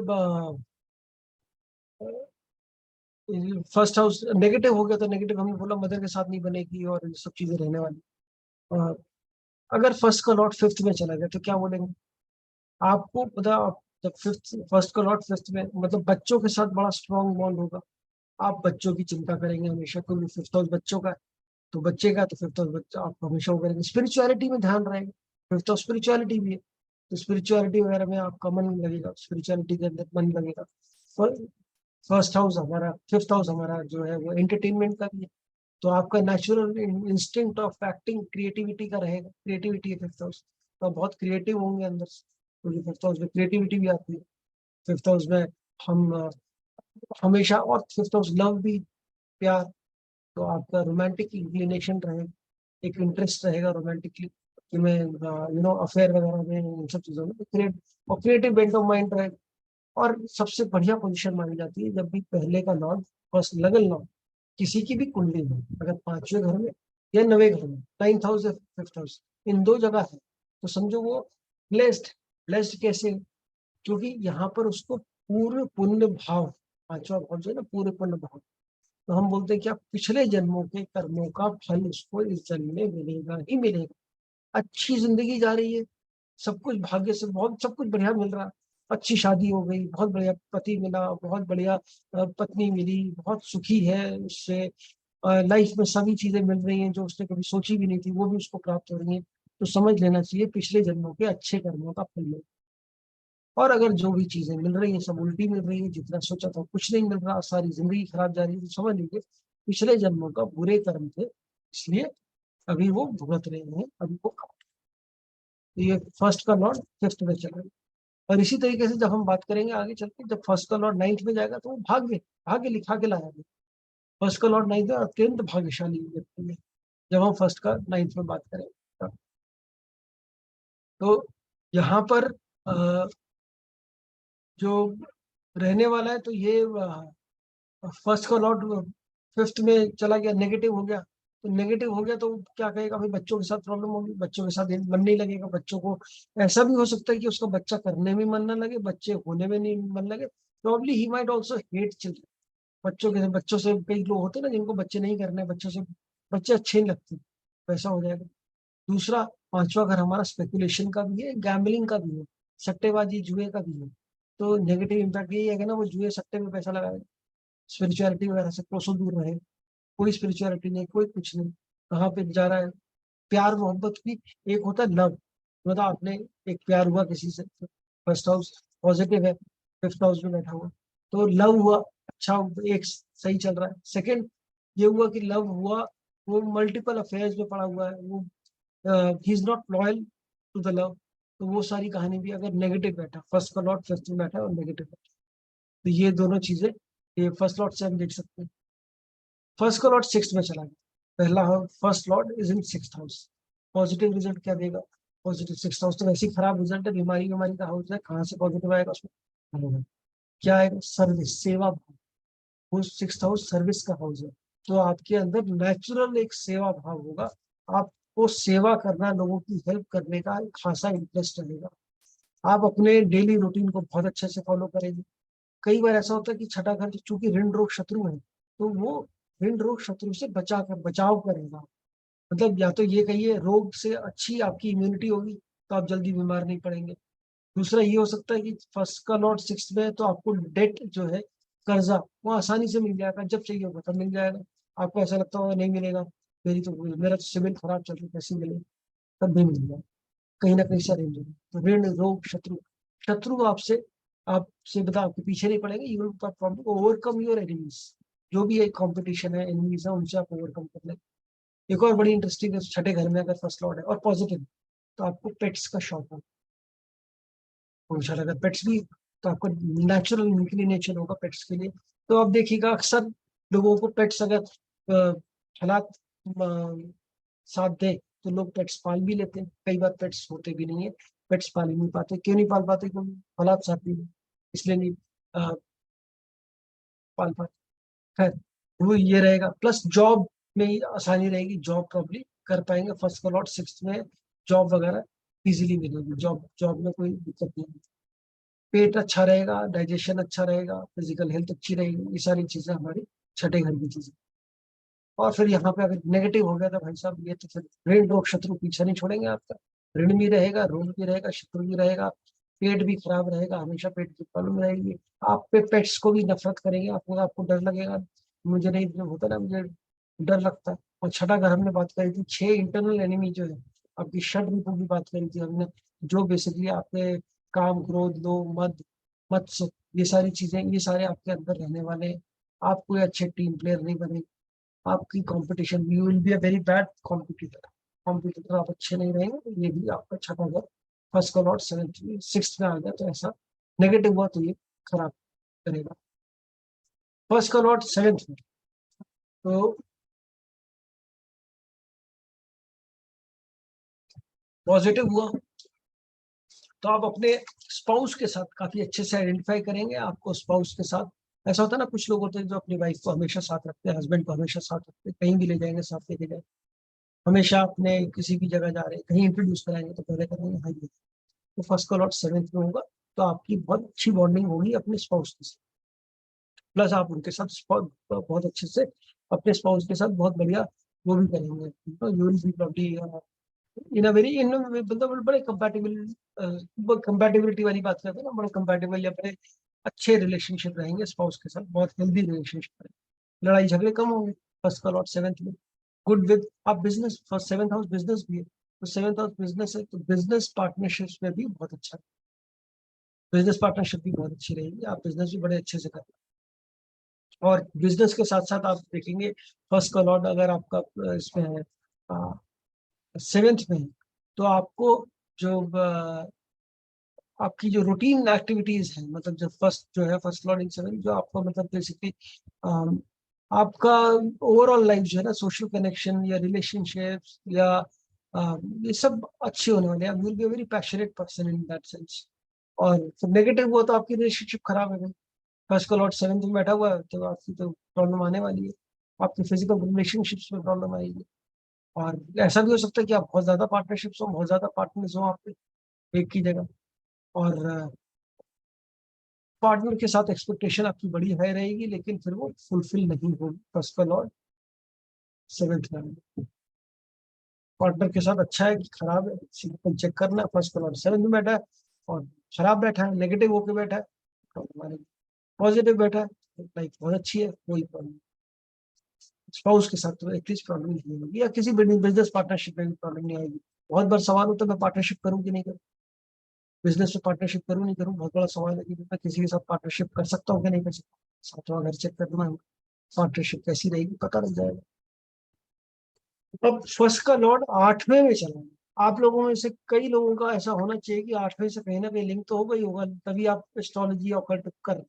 फर्स्ट हाउस नेगेटिव हो गया, तो नेगेटिव हमने बोला मदर के साथ नहीं बनेगी और ये सब चीजें रहने वाली। अ, अगर फर्स्ट का लॉट फिफ्थ में चला गया, तो क्या बोलेंगे आपको पता, आप जब फिफ्थ, फर्स्ट का लॉट फिफ्थ में, मतलब बच्चों के साथ बड़ा स्ट्रॉन्ग बॉन्ड होगा। आप बच्चों की चिंता करेंगे हमेशा, क्योंकि फिफ्थ हाउस बच्चों का है, तो बच्चे का तो फिफ्थ हाउस बच्चा आप हमेशा वो करेंगे। स्पिरिचुअलिटी में ध्यान रहेगा, फिफ्थ हाउस स्पिरिचुअलिटी भी है, तो स्पिरिचुअलिटी वगैरह में आपका मन लगेगा, स्पिरिचुअलिटी के अंदर मन लगेगा। फर्स्ट हाउस हमारा, फिफ्थ हाउस हमारा जो है वो एंटरटेनमेंट का भी है, तो आपका natural instinct of acting, creativity का रहेगा, क्रिएटिविटी है फिफ्थ हाउस, तो आप बहुत क्रिएटिव होंगे अंदर से, क्योंकि फिफ्थ हाउस में क्रिएटिविटी भी आती है। फिफ्थ हाउस में हम हमेशा, और फिफ्थ हाउस लव भी, प्यार, तो आपका रोमांटिक इंक्लिनेशन रहेगा, एक इंटरेस्ट रहेगा रोमांटिकली, कि मैं अफेयर वगैरह में, इन सब चीजों में क्रिएट, और क्रिएटिव बेंट ऑफ माइंड रहेगा। और सबसे बढ़िया पोजीशन मानी जाती है जब भी पहले का लॉर्ड, फर्स्ट लगल लॉर्ड, किसी की भी कुंडली में, अगर पांचवें घर में या नवे घर में, नाइन्थ हाउस या फिफ्थ हाउस, इन दो जगह है, तो समझो वो ब्लेस्ड। ब्लेस्ड कैसे? क्योंकि यहाँ पर उसको पूर्ण पुण्य भाव, पांचवा भाव जो है ना, पूर्ण पुण्य भाव, तो हम बोलते हैं कि आप पिछले जन्मों के कर्मों का फल उसको इस जन्म में मिलेगा ही मिलेगा। अच्छी जिंदगी जा रही है, सब कुछ भाग्य से बहुत, सब कुछ बढ़िया मिल रहा है, अच्छी शादी हो गई, बहुत बढ़िया पति मिला, बहुत बढ़िया पत्नी मिली, बहुत सुखी है उससे, लाइफ में सभी चीजें मिल रही हैं जो उसने कभी सोची भी नहीं थी, वो भी उसको प्राप्त हो रही हैं, तो समझ लेना चाहिए पिछले जन्मों के अच्छे कर्मों का फल मिल। और अगर जो भी चीजें मिल रही है सब उल्टी मिल रही है, जितना सोचा था कुछ नहीं मिल रहा, सारी जिंदगी खराब जा रही है, तो समझ लीजिए पिछले जन्मों का बुरे कर्म थे, इसलिए अभी वो भुगत रहे हैं, अभी वो। तो ये फर्स्ट का लॉर्ड फिफ्थ में चला गया। और इसी तरीके से जब हम बात करेंगे आगे चल के, जब फर्स्ट का लॉर्ड नाइन्थ में जाएगा, तो वो भाग्य, भाग्य लिखा के लाया गया। फर्स्ट का लॉर्ड नाइन्थ में अत्यंत भाग्यशाली व्यक्ति है, जब हम फर्स्ट का नाइन्थ में बात करेंगे। तो यहाँ पर जो रहने वाला है, तो ये फर्स्ट का लॉर्ड फिफ्थ में चला गया, नेगेटिव हो गया, तो नेगेटिव हो गया तो क्या कहेगा भाई, बच्चों के साथ प्रॉब्लम होगी, बच्चों के साथ मन नहीं लगेगा बच्चों को। ऐसा भी हो सकता है कि उसका बच्चा करने में मन ना लगे, बच्चे होने में नहीं मन लगे, probably he might also hate children. बच्चों से कई लोग होते हैं ना जिनको बच्चे नहीं करने, बच्चों से बच्चे अच्छे नहीं लगते, वैसा हो जाएगा। दूसरा, पांचवा घर हमारा स्पेकुलेशन का भी है, गैम्बलिंग का भी है, सट्टेबाजी जुए का भी है। तो नेगेटिव इम्पैक्ट यही है कि ना वो जुए सट्टे में पैसा लगाए, स्पिरिचुअलिटी वगैरह से कोसों दूर रहे। कोई स्पिरिचुअलिटी नहीं, कोई कुछ नहीं, कहाँ पे जा रहा है। प्यार मोहब्बत भी एक होता है लव, मतलब आपने एक प्यार हुआ किसी से, फर्स्ट हाउस पॉजिटिव है, फिफ्थ हाउस में बैठा हुआ, तो लव हुआ, अच्छा एक सही चल रहा है। सेकंड ये हुआ कि लव हुआ, वो मल्टीपल अफेयर्स में पड़ा हुआ है, वो ही is not loyal to the love. तो वो सारी कहानी भी अगर नेगेटिव बैठा, फर्स्ट का लॉर्ड फिफ्थ में बैठा है और नेगेटिव बैठा, तो ये दोनों चीजें, ये फर्स्ट लॉर्ड से हम देख सकते हैं। फर्स्ट का लॉर्ड सिक्स में चला गया, पहला first Lord is in six house, positive result क्या देगा? पॉजिटिव सिक्स हाउस तो वैसे ही खराब रिजल्ट है, बीमारी बीमारी का हाउस है, कहाँ से पॉजिटिव आएगा उसमें? आएगा। क्या आएगा? सर्विस, सेवा भाव। वो सिक्स हाउस सर्विस का हाउस है, तो आपके अंदर नेचुरल एक सेवा भाव होगा, आपको सेवा करना, लोगों की हेल्प करने का एक खासा इंटरेस्ट रहेगा। आप अपने डेली रूटीन को बहुत अच्छे से फॉलो करेंगे। कई बार ऐसा होता है कि छठा घर चूंकि ऋण रोग शत्रु है, तो वो ऋण रोग शत्रु से बचाव करेगा। मतलब या तो ये कहिए रोग से अच्छी आपकी इम्यूनिटी होगी, तो आप जल्दी बीमार नहीं पड़ेंगे। दूसरा ये हो सकता है कि फर्स्ट का लॉर्ड सिक्स में है, तो आपको डेट जो है, कर्जा, वो आसानी से मिल जाएगा, जब चाहिए होगा तब मिल जाएगा। आपको ऐसा लगता होगा नहीं मिलेगा, मेरा तो सिविल खराब चल रहा है, कैसे मिलेगा? तब भी मिल जाएगा, कहीं ना कहीं से अरेंज होगा। तो ऋण रोग शत्रु, शत्रु आपसे आपसे बता आपके पीछे नहीं पड़ेंगे, you will overcome your enemies. जो भी एक कंपटीशन है, एनिमीज है, उनसे आप ओवरकम कर लेंगे। एक और बड़ी इंटरेस्टिंग है, छठे घर में अगर फर्स्ट लॉर्ड है और पॉजिटिव, तो आपको पेट्स का शौक होगा। और छठा अगर पेट्स भी, तो आपको नेचुरल इंक्लिनेशन होगा पेट्स के लिए। तो आप देखिएगा अक्सर लोगों को पेट्स अगर हालात साथ दे, तो लोग पेट्स पाल भी लेते हैं। कई बार पेट्स होते भी नहीं है, पेट्स पाल ही नहीं पाते। क्यों नहीं पाल पाते? क्योंकि हालात साथ नहीं है, इसलिए नहीं अ, पाल पाते। खैर, वो ये रहेगा, प्लस जॉब में ही आसानी रहेगी, जॉब प्रॉब्ली कर पाएंगे। फर्स्ट का लॉट सिक्स में, जॉब वगैरह इजीली मिलेगी, जॉब जॉब में कोई दिक्कत नहीं है। पेट अच्छा रहेगा, डाइजेशन अच्छा रहेगा, फिजिकल हेल्थ अच्छी रहेगी, ये सारी चीजें हमारी छठे घर की चीजें। और फिर यहाँ पे अगर नेगेटिव हो गया तो भाई साहब, ये तो फिर ऋण रोग शत्रु पीछा नहीं छोड़ेंगे आपका। ऋण भी रहेगा, रोग भी रहेगा, शत्रु भी रहेगा, पेट भी खराब रहेगा, हमेशा पेट की प्रॉब्लम रहेगी। आप पे पेट्स को भी नफरत करेंगे, आपको आपको डर लगेगा। मुझे नहीं, जो होता ना, मुझे डर लगता है। और छठा घर हमने बात करी थी, छह इंटरनल एनिमी जो है, आपकी षड रिपु की बात करी थी हमने, जो बेसिकली आपके काम, क्रोध, लोभ, मद, मत्स्य, ये सारी चीजें, ये सारे आपके अंदर रहने वाले हैं। आप कोई अच्छे टीम प्लेयर नहीं बने, आपकी competition, you will be a very bad competitor, competitor आप अच्छे नहीं रहेंगे। तो ये भी आपका छठा घर फर्स्ट का लॉर्ड सेवेंथ सिक्स में आ गया, तो ऐसा नेगेटिव हुआ तो ये खराब करेगा। फर्स्ट का लॉर्ड सेवेंथ में, तो पॉजिटिव हुआ, तो आप अपने स्पाउस के साथ काफी अच्छे से आइडेंटिफाई करेंगे। आपको स्पाउस के साथ, ऐसा होता है ना, कुछ लोग होते हैं जो अपनी वाइफ को हमेशा साथ रखते हैं, हस्बैंड को हमेशा साथ रखते हैं, कहीं भी ले जाएंगे साथ लेके जाए, हमेशा अपने किसी भी जगह जा रहे हैं, कहीं इंट्रोड्यूस कराएंगे तो पहले करेंगे हाई। तो फर्स्ट का लॉट सेवेंथ में होगा, तो आपकी बहुत अच्छी बॉन्डिंग होगी अपने स्पाउस के साथ। प्लस आप उनके साथ बहुत अच्छे से अपने स्पाउस के साथ बहुत बढ़िया वो भी करेंगे। You will be probably in a very, इन मतलब बड़े कंपैटिबल, कंपैटिबिलिटी वाली बात करते हैं ना, बड़े कंपैटिबल या बड़े अच्छे रिलेशनशिप रहेंगे स्पाउस के साथ, बहुत हेल्दी रिलेशनशिप रहेंगे, लड़ाई झगड़े कम होंगे। फर्स्ट का लॉट सेवेंथ में गुड विद, आप business, first seventh house business भी है, तो सेवेंथ हाउस बिजनेस है, तो बिजनेस पार्टनरशिप्स में भी बहुत अच्छा, बिजनेस पार्टनरशिप भी बहुत अच्छी रहेगी, आप बिजनेस भी बड़े अच्छे से कर। और बिजनेस के साथ साथ आप देखेंगे, फर्स्ट का लॉर्ड अगर आपका इसमें है, सेवेंथ में है, तो आपको जो आपकी जो रूटीन एक्टिविटीज है, मतलब जो फर्स्ट जो है फर्स्ट लॉर्ड इन सेवन, जो आपको मतलब बेसिकली आपका ओवरऑल लाइफ जो है ना, सोशल कनेक्शन या रिलेशनशिप्स या ये सब अच्छे होने वाले हैं। You will be a very passionate person in that sense. और नेगेटिव हुआ तो आपकी रिलेशनशिप खराब है। फर्स्ट का लॉर्ड सेवन में बैठा हुआ है, तो आपकी तो प्रॉब्लम आने वाली है, आपकी फिजिकल रिलेशनशिप्स में प्रॉब्लम आएगी। और ऐसा भी हो सकता है कि आप बहुत ज्यादा पार्टनरशिप्स हो, बहुत ज्यादा पार्टनर्स हो आपके एक की जगह, और पार्टनर के साथ एक्सपेक्टेशन आपकी बड़ी हाई रहेगी, लेकिन फिर वो फुलफिल नहीं होगी। फर्स्ट का लॉर्ड 7th में पार्टनर के साथ अच्छा है कि खराब है, सिंपल चेक करना। फर्स्ट का लॉर्ड 7th में बैठा है और खराब बैठा है, नेगेटिव होके बैठा है, तो हमारे पॉजिटिव बैठा है, लाइफ बहुत अच्छी है, कोई प्रॉब्लम। स्पाउस के साथ तो एटलीस्ट प्रॉब्लम नहीं होगी, या किसी बिजनेस पार्टनरशिप में भी प्रॉब्लम नहीं आएगी। बहुत बार सवाल होता है मैं पार्टनरशिप करूँ कि नहीं करूँ, बिजनेस में पार्टनरशिप करूँ नहीं करूँ, बहुत बड़ा सवाल है कि मैं किसी के साथ पार्टनरशिप कर सकता हूँ कि नहीं कर सकता। सातवां घर चेक करना है, पार्टनरशिप कैसी रहेगी पता लग जाएगा। अब फर्स्ट का लॉर्ड 8वें में चला गया। आप लोगों में से कई लोगों का ऐसा होना चाहिए कि 8वें से कहीं ना कहीं लिंक तो होगा ही होगा, तभी आप एस्ट्रोलॉजी और ऑकल्ट कर।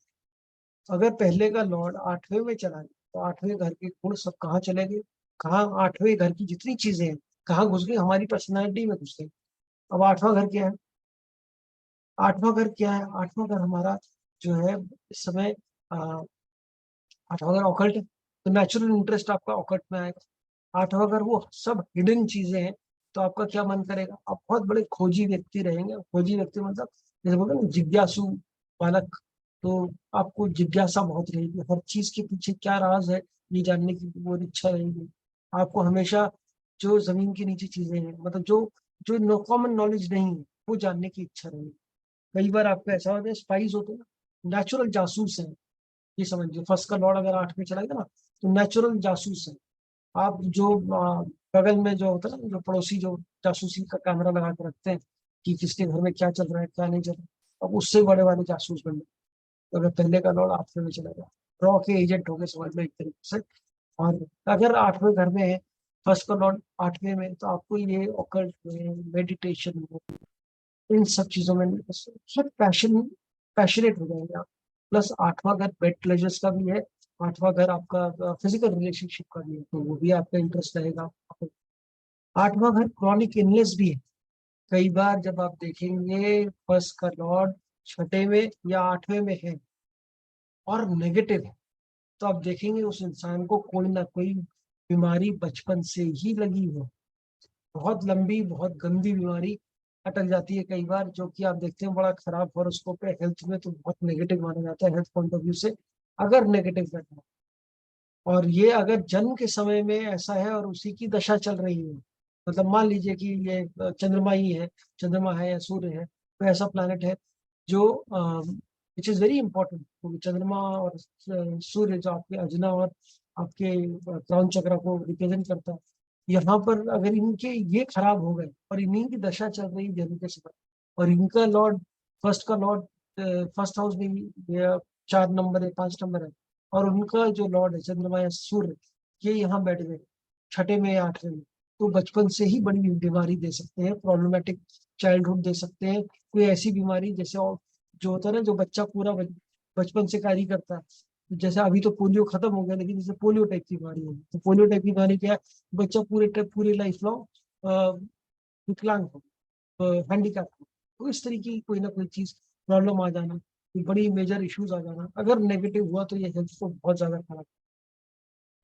अगर पहले का लॉर्ड 8वें में चला गया तो 8वें घर के गुण सब कहाँ चले गए, कहाँ 8वें घर की जितनी चीजें हैं कहाँ घुस गई, हमारी पर्सनैलिटी में घुस गई। अब 8वां घर क्या है, 8वां घर क्या है, 8वां घर हमारा जो है इस समय 8वां घर ऑकल्ट है, तो नेचुरल इंटरेस्ट आपका ऑकल्ट में आएगा। 8वां घर वो सब हिडन चीजें हैं, तो आपका क्या मन करेगा, आप बहुत बड़े खोजी व्यक्ति रहेंगे। खोजी व्यक्ति मतलब जैसे बोलते हैं ना, जिज्ञासु बालक। तो आपको जिज्ञासा बहुत रहेगी, हर चीज के पीछे क्या राज है ये जानने की वो इच्छा रहेगी। आपको हमेशा जो जमीन के नीचे चीजें हैं, मतलब जो जो नो कॉमन नॉलेज नहीं है वो जानने की इच्छा रहेगी। कई बार आपको ऐसा होता है, स्पाइस होते हैं ना, नेचुरल जासूस है। ये समझिए फर्स्ट का लॉर्ड अगर 8 में चला गया ना, तो नेचुरल जासूस है। आप जो बगल में जो होता है ना, जो पड़ोसी जो जासूसी का कैमरा लगा के रखते हैं कि किसके घर में क्या चल रहा है क्या नहीं चल रहा है, अब उससे बड़े वाले जासूस बन गए। तो अगर पहले का लॉर्ड 8वें में चला गया, रॉ के एजेंट हो गए समझ लो एक तरीके से। और अगर 8वें घर में है फर्स्ट का लॉर्ड 8वें में, तो आपको ये ऑकल्ट में, मेडिटेशन में, इन सब चीजों में बहुत पैशनेट हो जाएंगे आप। प्लस 8वां घर बेड प्लेजर्स का भी है, 8वां घर आपका फिजिकल रिलेशनशिप का भी है, तो वो भी आपका इंटरेस्ट रहेगा। 8वां घर क्रॉनिक इलनेस भी है। कई बार जब आप देखेंगे फर्स्ट का लॉर्ड 6ठे में या 8वें में है और नेगेटिव है, तो आप देखेंगे उस इंसान को कोई ना कोई बीमारी बचपन से ही लगी हो, बहुत लंबी बहुत गंदी बीमारी अटक जाती है कई बार, जो कि आप देखते हैं बड़ा खराब हॉरोस्कोप है। हेल्थ में तो बहुत नेगेटिव माना जाता है, हेल्थ पॉइंट ऑफ व्यू से अगर नेगेटिव बैठा। और ये अगर जन्म के समय में ऐसा है और उसी की दशा चल रही है, मतलब मान लीजिए कि ये चंद्रमा ही है, चंद्रमा है या सूर्य है, तो ऐसा प्लैनेट है जो विच इज वेरी इंपॉर्टेंट, क्योंकि चंद्रमा और सूर्य जो आपके अजना और आपके क्राउन चक्र को रिप्रेजेंट करता है। यहाँ पर अगर इनके ये खराब हो गए और इन्हीं की दशा चल रही जन्म के समय, और इनका लॉर्ड फर्स्ट का लॉर्ड फर्स्ट हाउस में ये 4 नंबर है 5 नंबर है, और उनका जो लॉर्ड है चंद्रमा या सूर्य, ये यहाँ बैठ गए 6ठे में या 8वें में, तो बचपन से ही बड़ी बीमारी दे सकते हैं, प्रॉब्लमेटिक चाइल्डहुड दे सकते हैं। कोई ऐसी बीमारी जैसे और जो होता है ना, जो बच्चा पूरा बचपन से कार्य करता है, जैसे अभी तो पोलियो खत्म हो गया, लेकिन जैसे पोलियो टाइप की बीमारी होगी, तो पोलियो टाइप की बीमारी क्या है, बच्चा पूरी लाइफ लॉन्ग विकलांग हो, हैंडीकैप हो। तो इस तरीके की कोई ना कोई चीज प्रॉब्लम आ जाना, कोई बड़ी मेजर इश्यूज आ जाना, अगर नेगेटिव हुआ तो ये हेल्थ को बहुत ज्यादा खराब।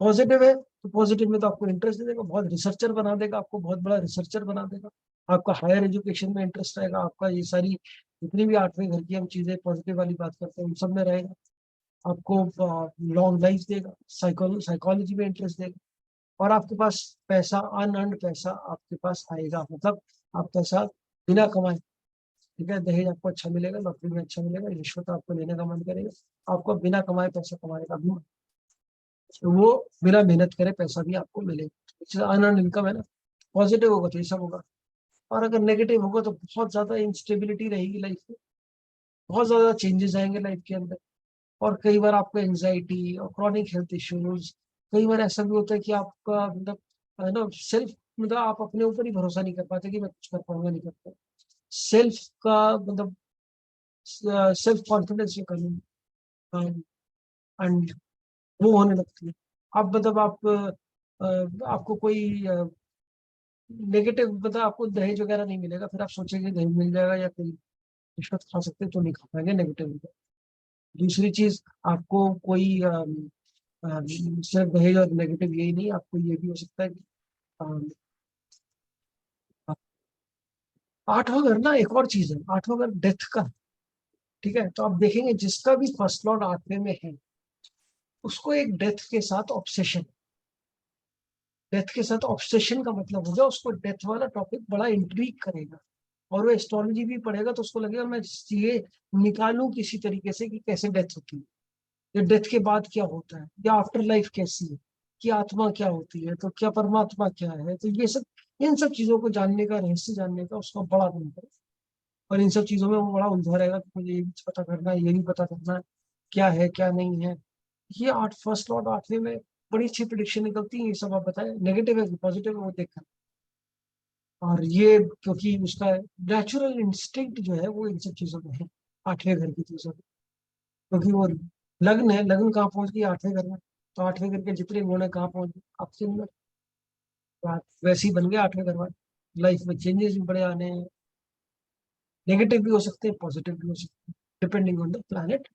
पॉजिटिव है तो पॉजिटिव में तो आपको इंटरेस्ट दे देगा, बहुत रिसर्चर बना देगा, आपको बहुत बड़ा रिसर्चर बना देगा। आपका हायर एजुकेशन में इंटरेस्ट रहेगा, आपका ये सारी जितनी भी 8वें घर की हम चीजें पॉजिटिव वाली बात करते हैं उन सब में रहेगा। आपको लॉन्ग लाइफ देगा, साइकोलॉजी में इंटरेस्ट देगा, और आपके पास पैसा, अनअर्न्ड पैसा आपके पास आएगा, मतलब आप पैसा बिना कमाए, ठीक है, दहेज आपको अच्छा मिलेगा, नौकरी में अच्छा मिलेगा, रिश्वत आपको लेने का मन करेगा, आपको बिना कमाए पैसा कमाने का भी मन, तो वो बिना मेहनत करे पैसा भी आपको मिलेगा। अनअर्न्ड इनकम है ना, पॉजिटिव होगा तो ये सब होगा। और अगर नेगेटिव होगा तो बहुत ज्यादा इंस्टेबिलिटी रहेगी लाइफ में, बहुत ज्यादा चेंजेस आएंगे लाइफ के अंदर। और कई बार आपको एंजाइटी और क्रॉनिक हेल्थ इश्यूज, कई बार ऐसा भी होता है कि आपका मतलब है ना सेल्फ, मतलब आप अपने ऊपर ही भरोसा नहीं कर पाते कि मैं कुछ कर पाऊंगा नहीं कर पाऊंगा, सेल्फ का मतलब सेल्फ कॉन्फिडेंस में कमी, एंड वो होने लगती है। आप मतलब आपको कोई नेगेटिव, मतलब आपको दहेज वगैरह नहीं मिलेगा, फिर आप सोचेंगे दहेज मिल जाएगा या कोई रिश्वत खा सकते हैं, तो नहीं खा पाएंगे, नेगेटिव। दूसरी चीज, आपको कोई सिर्फ दहेज और नेगेटिव यही नहीं, आपको ये भी हो सकता है कि अम, 8वां घर ना एक और चीज है, 8वां घर डेथ का। ठीक है, तो आप देखेंगे जिसका भी फर्स्ट लॉर्ड 8वें में है, उसको एक डेथ के साथ ऑब्सेशन, डेथ के साथ ऑब्सेशन का मतलब हो गया, उसको डेथ वाला टॉपिक बड़ा इंट्रीग करेगा, और वो एस्ट्रोलॉजी भी पढ़ेगा तो उसको लगेगा मैं ये निकालूं किसी तरीके से कि कैसे डेथ होती है, या डेथ के बाद क्या होता है, या आफ्टर लाइफ कैसी है, कि आत्मा क्या होती है, तो क्या परमात्मा क्या है, तो ये सब, इन सब चीजों को जानने का, रहस्य जानने का उसका बड़ा मन है। और इन सब चीजों में वो बड़ा उलझा रहेगा कि मुझे ये भी पता करना है, ये भी पता करना है, क्या है क्या नहीं है। ये आठ फर्स्ट लॉट 8वें में बड़ी अच्छी प्रिडिक्शन निकलती है, ये सब आप बताएं, नेगेटिव है पॉजिटिव है वो देखकर। और ये क्योंकि उसका नेचुरल इंस्टिंक्ट जो है वो इन सब चीजों में है, 8वें घर की चीजों में, क्योंकि वो लग्न है, लग्न कहाँ पहुंच गई, 8वें घर में, तो 8वें घर के जितने गुण है कहाँ पहुंच गए आपके अंदर, तो आप वैसे ही बन गए 8वें घर वाले। लाइफ में चेंजेस भी बड़े आने हैं, नेगेटिव भी हो सकते हैं, पॉजिटिव भी हो सकते हैं, डिपेंडिंग ऑन द प्लैनेट,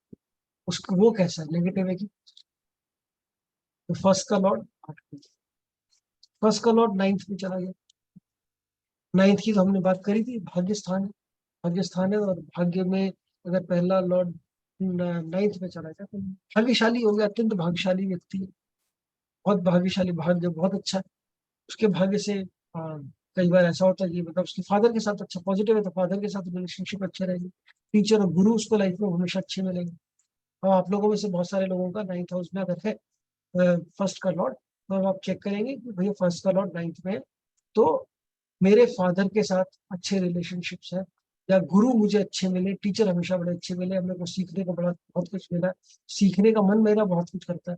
उसको वो कैसा है, नेगेटिव है कि। तो फर्स्ट का लॉर्ड 8वें, फर्स्ट का लॉर्ड 9th में चला गया। 9th की तो हमने बात करी थी, भाग्य स्थान है, भाग्य स्थान है, और भाग्य में अगर पहला लॉर्ड 9th में चला गया तो भाग्यशाली हो गया, अत्यंत भाग्यशाली व्यक्ति है, बहुत भाग्यशाली, भाग्य बहुत अच्छा है उसके भाग्य से। कई बार ऐसा होता है कि मतलब उसके फादर के साथ अच्छा पॉजिटिव है तो फादर के साथ रिलेशनशिप अच्छे रहेंगे, टीचर और गुरु उसको लाइफ में हमेशा अच्छे मिलेंगे। और आप लोगों में से बहुत सारे लोगों का 9th हाउस में अगर है फर्स्ट का लॉर्ड, तो अब आप चेक करेंगे कि भैया फर्स्ट का लॉर्ड 9th में है, तो मेरे फादर के साथ अच्छे रिलेशनशिप्स है, या गुरु मुझे अच्छे मिले, टीचर हमेशा बड़े अच्छे मिले, हमें को सीखने को बड़ा बहुत कुछ मिला, सीखने का मन मेरा बहुत कुछ करता है,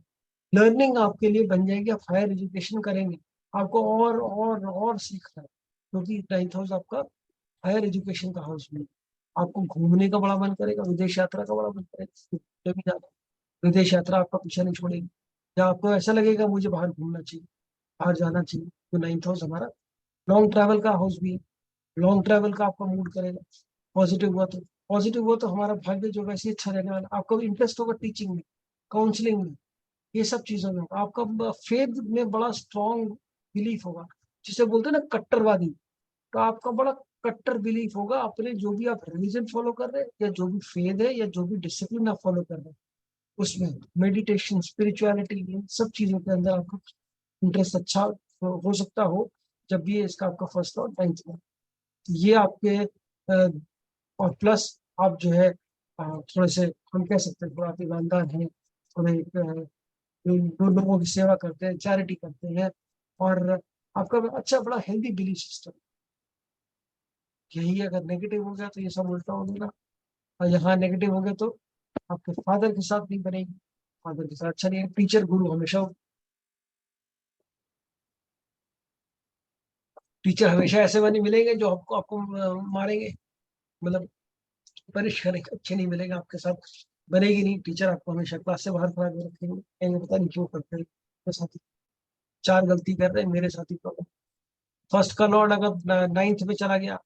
लर्निंग आपके लिए बन जाएगी, आप हायर एजुकेशन करेंगे, आपको और सीखना है, क्योंकि 9th हाउस आपका हायर एजुकेशन का हाउस भी है। आपको घूमने का बड़ा मन करेगा, विदेश यात्रा का बड़ा मन करेगा, कभी जाना, विदेश यात्रा आपका पीछा नहीं छोड़ेगी, या आपको ऐसा लगेगा मुझे बाहर घूमना चाहिए, बाहर जाना चाहिए, तो 9th हाउस हमारा लॉन्ग ट्रैवल का हाउस भी है, लॉन्ग ट्रैवल का आपका मूड करेगा, पॉजिटिव हुआ तो। पॉजिटिव हुआ तो हमारा भाग्य जो वैसे ही अच्छा रहने वाला, आपका भी इंटरेस्ट होगा टीचिंग में, काउंसलिंग में, ये सब चीजों में होगा, आपका फेथ में बड़ा स्ट्रॉन्ग बिलीफ होगा, जिसे बोलते हैं ना कट्टरवादी, तो आपका बड़ा कट्टर बिलीफ होगा अपने, जो भी आप रिलीजन फॉलो कर रहे हैं, या जो भी फेथ है, या जो भी डिसिप्लिन आप फॉलो कर रहे हैं, उसमें मेडिटेशन, स्पिरिचुअलिटी, इन सब चीजों के अंदर आपका इंटरेस्ट अच्छा हो सकता हो, जब भी इसका आपका फर्स्ट और 9th में, ये आपके और प्लस आप जो है थोड़े से, हम कह सकते हैं थोड़ा आप ईमानदार हैं, थोड़े जो लोगों की सेवा करते हैं, चैरिटी करते हैं, और आपका अच्छा बड़ा हेल्दी बिलीफ सिस्टम। यही अगर नेगेटिव हो गया तो ये सब उल्टा हो गया, और यहाँ नेगेटिव हो गया तो आपके फादर के साथ नहीं बनेगी, फादर के साथ अच्छा नहीं है, टीचर गुरु हमेशा, टीचर हमेशा ऐसे बने मिलेंगे जो आपको आपको मारेंगे, मतलब पनिश करेंगे, अच्छे नहीं मिलेंगे आपके साथ, बनेगी नहीं टीचर, आपको हमेशा क्लास से बाहर खड़ा कर रखेंगे, कहेंगे पता नहीं क्यों करते हैं मेरे साथ, चार गलती कर रहे हैं मेरे साथ ही प्रॉब्लम। फर्स्ट का लॉर्ड अगर 9th में चला गया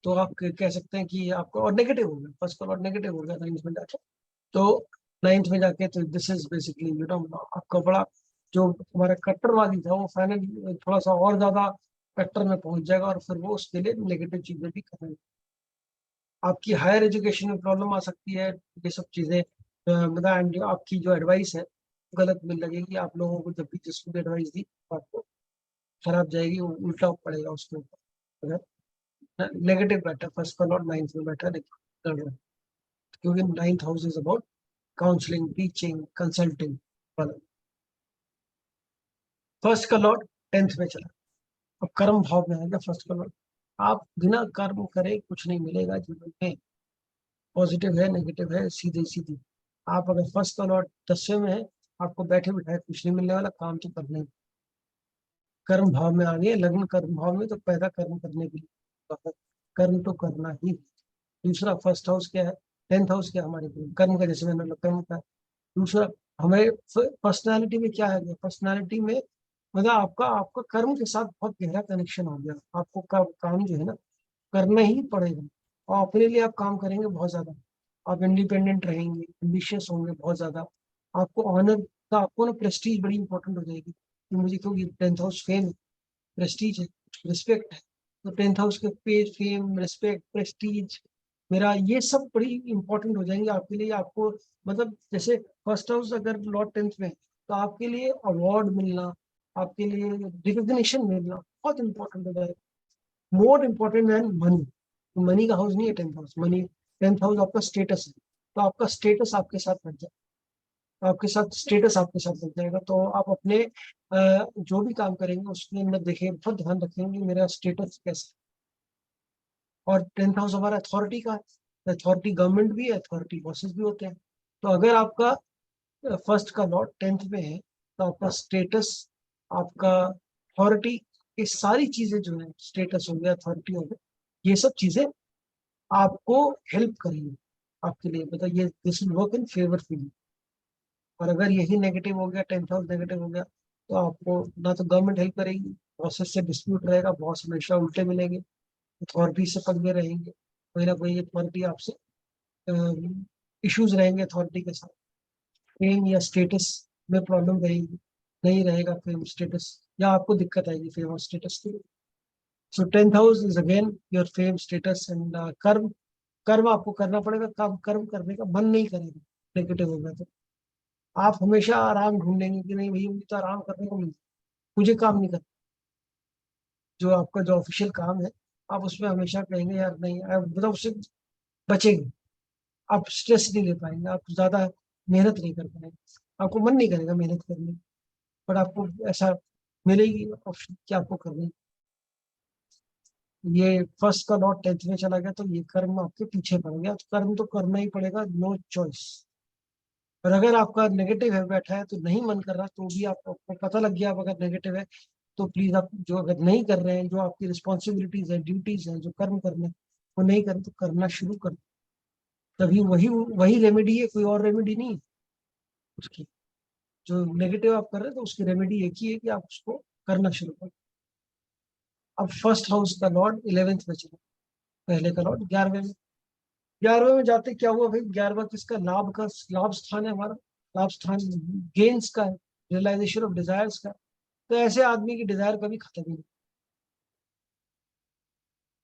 तो आप कह सकते हैं कि आपको, और नेगेटिव हो गया, फर्स्ट का लॉर्ड नेगेटिव हो गया 9th में जाके, तो 9th में जाके तो दिस इज बेसिकली आपका बड़ा, जो हमारा कट्टरवादी था वो फाइनल थोड़ा सा और ज्यादा कट्टर में पहुंच जाएगा, और फिर वो उसके लिए नेगेटिव चीजें भी करेंगे, आपकी हायर एजुकेशन में प्रॉब्लम आ सकती है, ये सब चीजें मतलब आपकी जो एडवाइस है गलत मिल लगेगी आप लोगों को, जब भी जिसको भी एडवाइस दी तो आपको खराब जाएगी, वो उल्टा पड़ेगा उसके ऊपर, अगर नेगेटिव बैठा फर्स्ट का लॉर्ड 9th में बैठा, लेकिन क्योंकि 9th house is about counselling, teaching, consulting वाला। फर्स्ट का लॉर्ड 10th में चला, अब कर्म भाव में आएगा फर्स्ट का लॉर्ड, आप बिना कर्म करे कुछ नहीं मिलेगा जीवन में, पॉजिटिव है नेगेटिव है सीधे सीधी। आप अगर फर्स्ट का लॉर्ड 10वें में है, आपको बैठे बिठाए कुछ नहीं मिलने वाला, काम तो करना ही, कर्म भाव में आ गए, लग्न कर्म भाव में, तो पैदा कर्म करने के लिए तो कर्म तो करना ही। दूसरा फर्स्ट हाउस क्या है, 10th हाउस क्या है, हमारे कर्म का, जैसे मैंने बोला, कर्म का। दूसरा हमें पर्सनालिटी में क्या है, पर्सनालिटी में मतलब आपका आपका कर्म के साथ बहुत गहरा कनेक्शन हो गया, आपको काम जो है ना करना ही पड़ेगा, और अपने लिए आप काम करेंगे बहुत ज्यादा, आप इंडिपेंडेंट रहेंगे, एम्बिशियस होंगे बहुत ज्यादा, आपको ऑनर का, आपको ना प्रेस्टीज बड़ी इंपॉर्टेंट हो जाएगी, कि मुझे क्योंकि 10th हाउस फेम है, प्रेस्टीज है, रिस्पेक्ट है, तो 10th हाउस के पे फेम रिस्पेक्ट प्रेस्टीज, मेरा ये सब बड़ी इंपॉर्टेंट हो जाएंगे आपके लिए, आपको मतलब जैसे फर्स्ट हाउस अगर लॉर्ड 10th में है, तो आपके लिए अवार्ड मिलना, आपके लिए रिकग्निशन मिलना बहुत इंपॉर्टेंट होता है, more important then money. Money का हाउस नहीं है tenth house, money, tenth house आपका स्टेटस है। तो आपका स्टेटस आपके साथ बढ़ जाए, आपके साथ स्टेटस आपके साथ बढ़ जाएगा, तो आप अपने जो भी काम करेंगे उसके अंदर देखें, बहुत ध्यान रखेंगे मेरा स्टेटस कैसा है। और टेंथ हाउस हमारा अथॉरिटी का है, अथॉरिटी गवर्नमेंट भी है, अथॉरिटी बॉसेस भी होते हैं। तो अगर आपका फर्स्ट का लॉर्ड टेंथ में है तो आपका स्टेटस, आपका अथॉरिटी, ये सारी चीजें जो है, स्टेटस हो गया, अथॉरिटी हो गया, ये सब चीजें आपको हेल्प करेंगी, आपके लिए मतलब ये this will work in favour for you. और अगर यही नेगेटिव हो गया, टेंथ हाउस नेगेटिव हो गया, तो आपको ना तो गवर्नमेंट हेल्प करेगी, बॉसेस से डिस्प्यूट रहेगा, बॉस हमेशा उल्टे मिलेंगे, अथॉरिटी से पंगे रहेंगे, कोई ना कोई अथॉरिटी आपसे इश्यूज रहेंगे अथॉरिटी के साथ, फेम या स्टेटस में प्रॉब्लम रहेगी, नहीं रहेगा फेम स्टेटस, या आपको दिक्कत आएगी फेम और स्टेटस के लिए। So tenth house is again your fame status and कर्म। कर्म आपको करना पड़ेगा, काम कर्म करने का मन नहीं करेगा नेगेटिव होगा तो। आप हमेशा आराम ढूंढेंगे कि नहीं भैया मुझे तो आराम करने को मिलता है, मुझे काम नहीं करना। जो आपका जो ऑफिशियल काम है, आप उसमें हमेशा कहेंगे यार नहीं, आप मतलब उससे बचेंगे, आप स्ट्रेस नहीं ले पाएंगे, आप ज्यादा मेहनत नहीं कर पाएंगे, आपको मन नहीं करेगा मेहनत करने, बट आपको ऐसा मिलेगी ऑप्शन कि आपको करनी। ये फर्स्ट का लॉट टेंथ में चला गया तो ये कर्म आपके पीछे पड़ गया, तो कर्म तो करना ही पड़ेगा, नो चॉइस। और अगर आपका नेगेटिव है बैठा है तो नहीं मन कर रहा, तो भी आपको पता लग गया, आप अगर नेगेटिव है तो प्लीज आप जो अगर नहीं कर रहे हैं, जो आपकी रिस्पॉन्सिबिलिटीज है, ड्यूटीज हैं, जो कर्म करने हैं, वो नहीं करें तो करना शुरू कर। तभी वही वही रेमेडी है, कोई और रेमेडी नहीं है उसकी। जो नेगेटिव आप कर रहे हैं तो उसकी रेमेडी एक ही है कि आप उसको करना शुरू करें। अब फर्स्ट हाउस का लॉर्ड 11th में चला, पहले का लॉर्ड 11वें में। 11वें में जाते क्या हुआ भाई, 11वां किसका, लाभ का, लाभ स्थान है हमारा, लाभ स्थान गेन्स का है, रियलाइजेशन ऑफ डिजायर्स का। तो ऐसे आदमी की डिजायर कभी खत्म ही नहीं,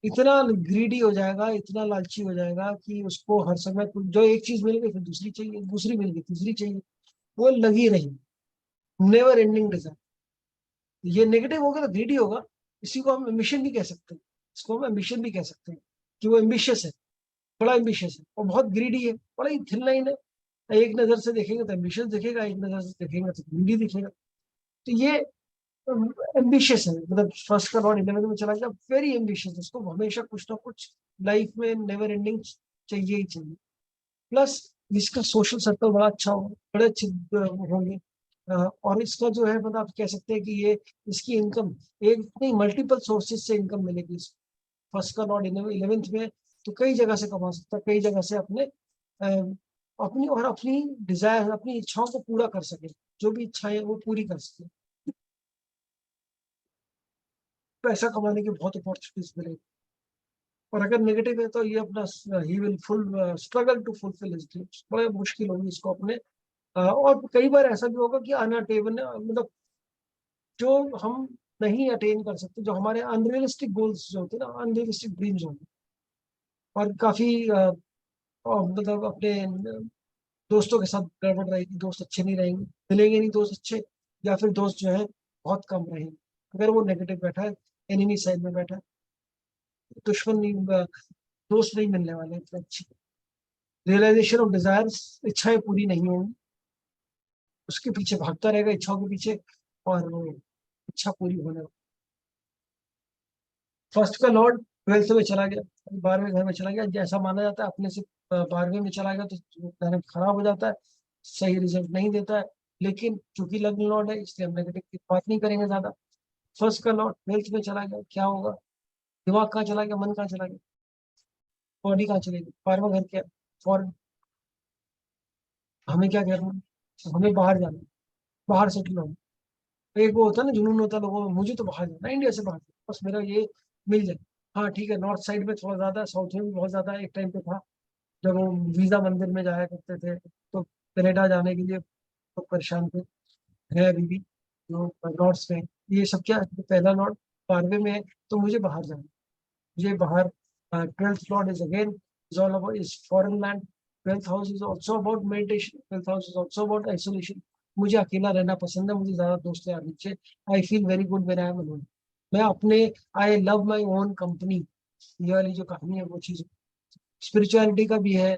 इतना ग्रीडी हो जाएगा, इतना लालची हो जाएगा कि उसको हर समय जो एक चीज मिल गई फिर दूसरी चाहिए, दूसरी मिल गई तीसरी चाहिए, वो लगी रही, नेवर एंडिंग डिजायर। ये नेगेटिव होगा तो ग्रीडी होगा, इसी को हम एम्बिशन भी कह सकते हैं, इसको हम एम्बिशन भी कह सकते हैं कि वो एम्बिशियस है, बड़ा एम्बिशियस है और बहुत ग्रीडी है, बड़ा ही थिन लाइन है। एक नजर से देखेंगे तो एम्बिशियस दिखेगा, एक नजर से देखेंगे तो ग्रीडी दिखेगा। तो ये एम्बिशियस है, मतलब फर्स्ट का लॉर्ड 11 में चला गया, वेरी एम्बिशियस, उसको हमेशा कुछ ना कुछ लाइफ में नेवर एंडिंग चाहिए ही चाहिए। प्लस इसका सोशल सर्कल बड़ा अच्छा होगा, बड़े अच्छे होंगे। और इसका जो है मतलब आप कह सकते हैं कि ये इसकी इनकम एक नहीं, मल्टीपल सोर्सेज से इनकम मिलेगी इसको। फर्स्ट का लॉर्ड 11th में, तो कई जगह से कमा सकता है, कई जगह से अपने अपनी और अपनी डिजायर, अपनी इच्छाओं को पूरा कर सके, जो भी इच्छाएं हैं, वो पूरी कर सके, पैसा कमाने की बहुत अपॉर्चुनिटीज मिलेगी। और अगर नेगेटिव है तो ये अपना ही will full struggle to fulfil his dreams, बड़े मुश्किल होगी इसको अपने और कई बार ऐसा भी होगा कि अनअटेबल, मतलब जो हम नहीं अटेन कर सकते, जो हमारे अनरियलिस्टिक गोल्स जो होते हैं ना, अनरियलिस्टिक ड्रीम्स होंगे, और काफी मतलब अपने दोस्तों के साथ गड़बड़ रहेगी, दोस्त अच्छे नहीं रहेंगे, मिलेंगे नहीं दोस्त अच्छे, या फिर दोस्त जो है बहुत कम रहेंगे। अगर वो नेगेटिव बैठा है, एनिमी साइड में बैठा है, दुश्मन नहीं, दोस्त नहीं मिलने वाले इतने अच्छे। रियलाइजेशन ऑफ डिजायर्स, इच्छाएं पूरी नहीं होंगी, उसके पीछे भागता रहेगा इच्छाओं के पीछे, और वो इच्छा पूरी होने। फर्स्ट का लॉर्ड 12th में चला गया, 12वें घर में चला गया, जैसा माना जाता है अपने से 12वें में चला गया तो प्लानट खराब हो जाता है, सही रिजल्ट नहीं देता है। लेकिन चूंकि लग्न लॉर्ड है इसलिए हम नेगेटिव की बात नहीं करेंगे ज्यादा। फर्स्ट का लॉर्ड 12th में चला गया, क्या होगा, दिमाग कहाँ चला गया, मन कहाँ चला गया, बॉडी कहाँ चलेगी, 12वां घर क्या, फॉर हमें क्या करना है, हमें बाहर जाना है, बाहर सेटल होना। एक वो होता है ना, जुनून होता है लोगों में, मुझे तो बाहर जाना है, इंडिया से बाहर जाना, बस मेरा ये मिल जाए। हाँ ठीक है, नॉर्थ साइड में थोड़ा ज्यादा, साउथ में भी बहुत ज्यादा एक टाइम पे था, जब वो वीजा मंदिर में जाया करते थे, तो कनाडा जाने के लिए तो परेशान थे, है अभी भी जो नॉर्थ में। ये सब क्या है, पहला नॉर्थ 12वें में है, तो मुझे बाहर जाना है, मुझे बाहर। 12th lord is again is all about is foreign land. 12th house is also about meditation. 12th house is also about isolation. मुझे अकेला रहना पसंद है, मुझे ज्यादा दोस्त यार नहीं चाहिए। I feel very good when I am alone. मैं अपने, I love my own company, ये वाली जो कहानी है वो चीज। स्पिरिचुअलिटी का भी है,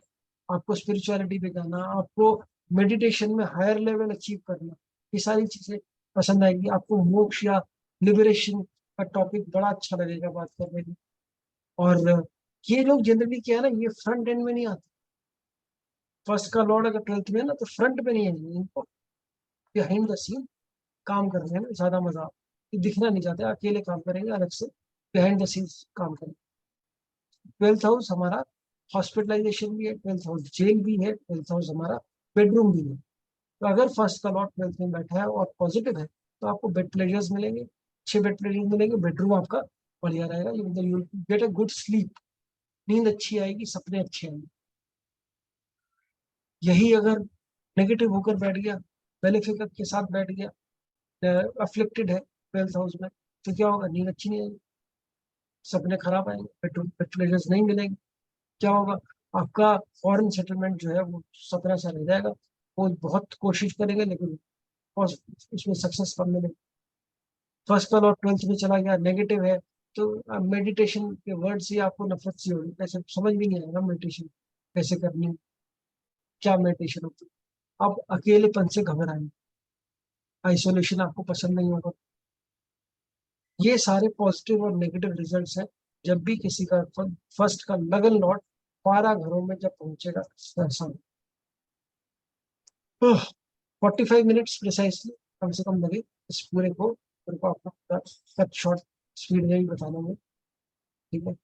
आपको स्पिरिचुअलिटी पे जाना, आपको मेडिटेशन में हायर लेवल अचीव करना, ये सारी चीजें पसंद आएगी आपको। मोक्ष या लिबरेशन का टॉपिक बड़ा अच्छा लगेगा बात करने में। और ये लोग जनरली क्या है ना, ये फ्रंट एंड में नहीं आते। फर्स्ट का लॉर्ड अगर 12th में है ना, तो फ्रंट पे नहीं आएंगे, इनको बिहाइंड द सीन काम करने में ज्यादा मजा आता है। ये दिखना नहीं चाहते, अकेले काम करेंगे अलग से, बिहाइंड द सीन्स काम करेंगे। 12th हाउस हमारा हॉस्पिटलाइजेशन भी है, 12th हाउस जेल भी है, 12th हाउस हमारा बेडरूम भी है। तो अगर फर्स्ट का लॉर्ड 12th में बैठा है और पॉजिटिव है, तो आपको बेड प्लेजर्स मिलेंगे, अच्छे बेड प्लेजर्स मिलेंगे, बेडरूम आपका बढ़िया रहेगा, you get a good sleep, नींद अच्छी आएगी, सपने अच्छे आएंगे। यही अगर नेगेटिव होकर बैठ गया, बेनिफिक के साथ बैठ गया, अफ्लिक्टेड है 12th हाउस में, तो क्या होगा, नींद अच्छी नहीं आएगी, सपने खराब आएंगे, बेड प्लेजर्स नहीं मिलेंगे। क्या होगा, आपका फॉरेन सेटलमेंट जो है वो सपना सा रह जाएगा। वो बहुत कोशिश करेंगे लेकिन उसमें सक्सेस कम मिलेगी। फर्स्ट कल और 12th में चला गया, नेगेटिव है, तो मेडिटेशन के वर्ड से आपको नफरत सी होगी, कैसे समझ भी नहीं आएगा मेडिटेशन कैसे करनी है, क्या मेडिटेशन होती है। आप अकेलेपन से घबराएंगे, आइसोलेशन आपको पसंद नहीं होगा। ये सारे पॉजिटिव और नेगेटिव रिजल्ट्स हैं जब भी किसी का फर्स्ट का लगन लॉट 12 घरों में जब पहुंचेगा। ऐसा 45 मिनट्स प्रिसाइसली कम से कम लगे इस पूरे को, पूरे को आपको कट शॉर्ट स्पीड में भी बताना है। ठीक है,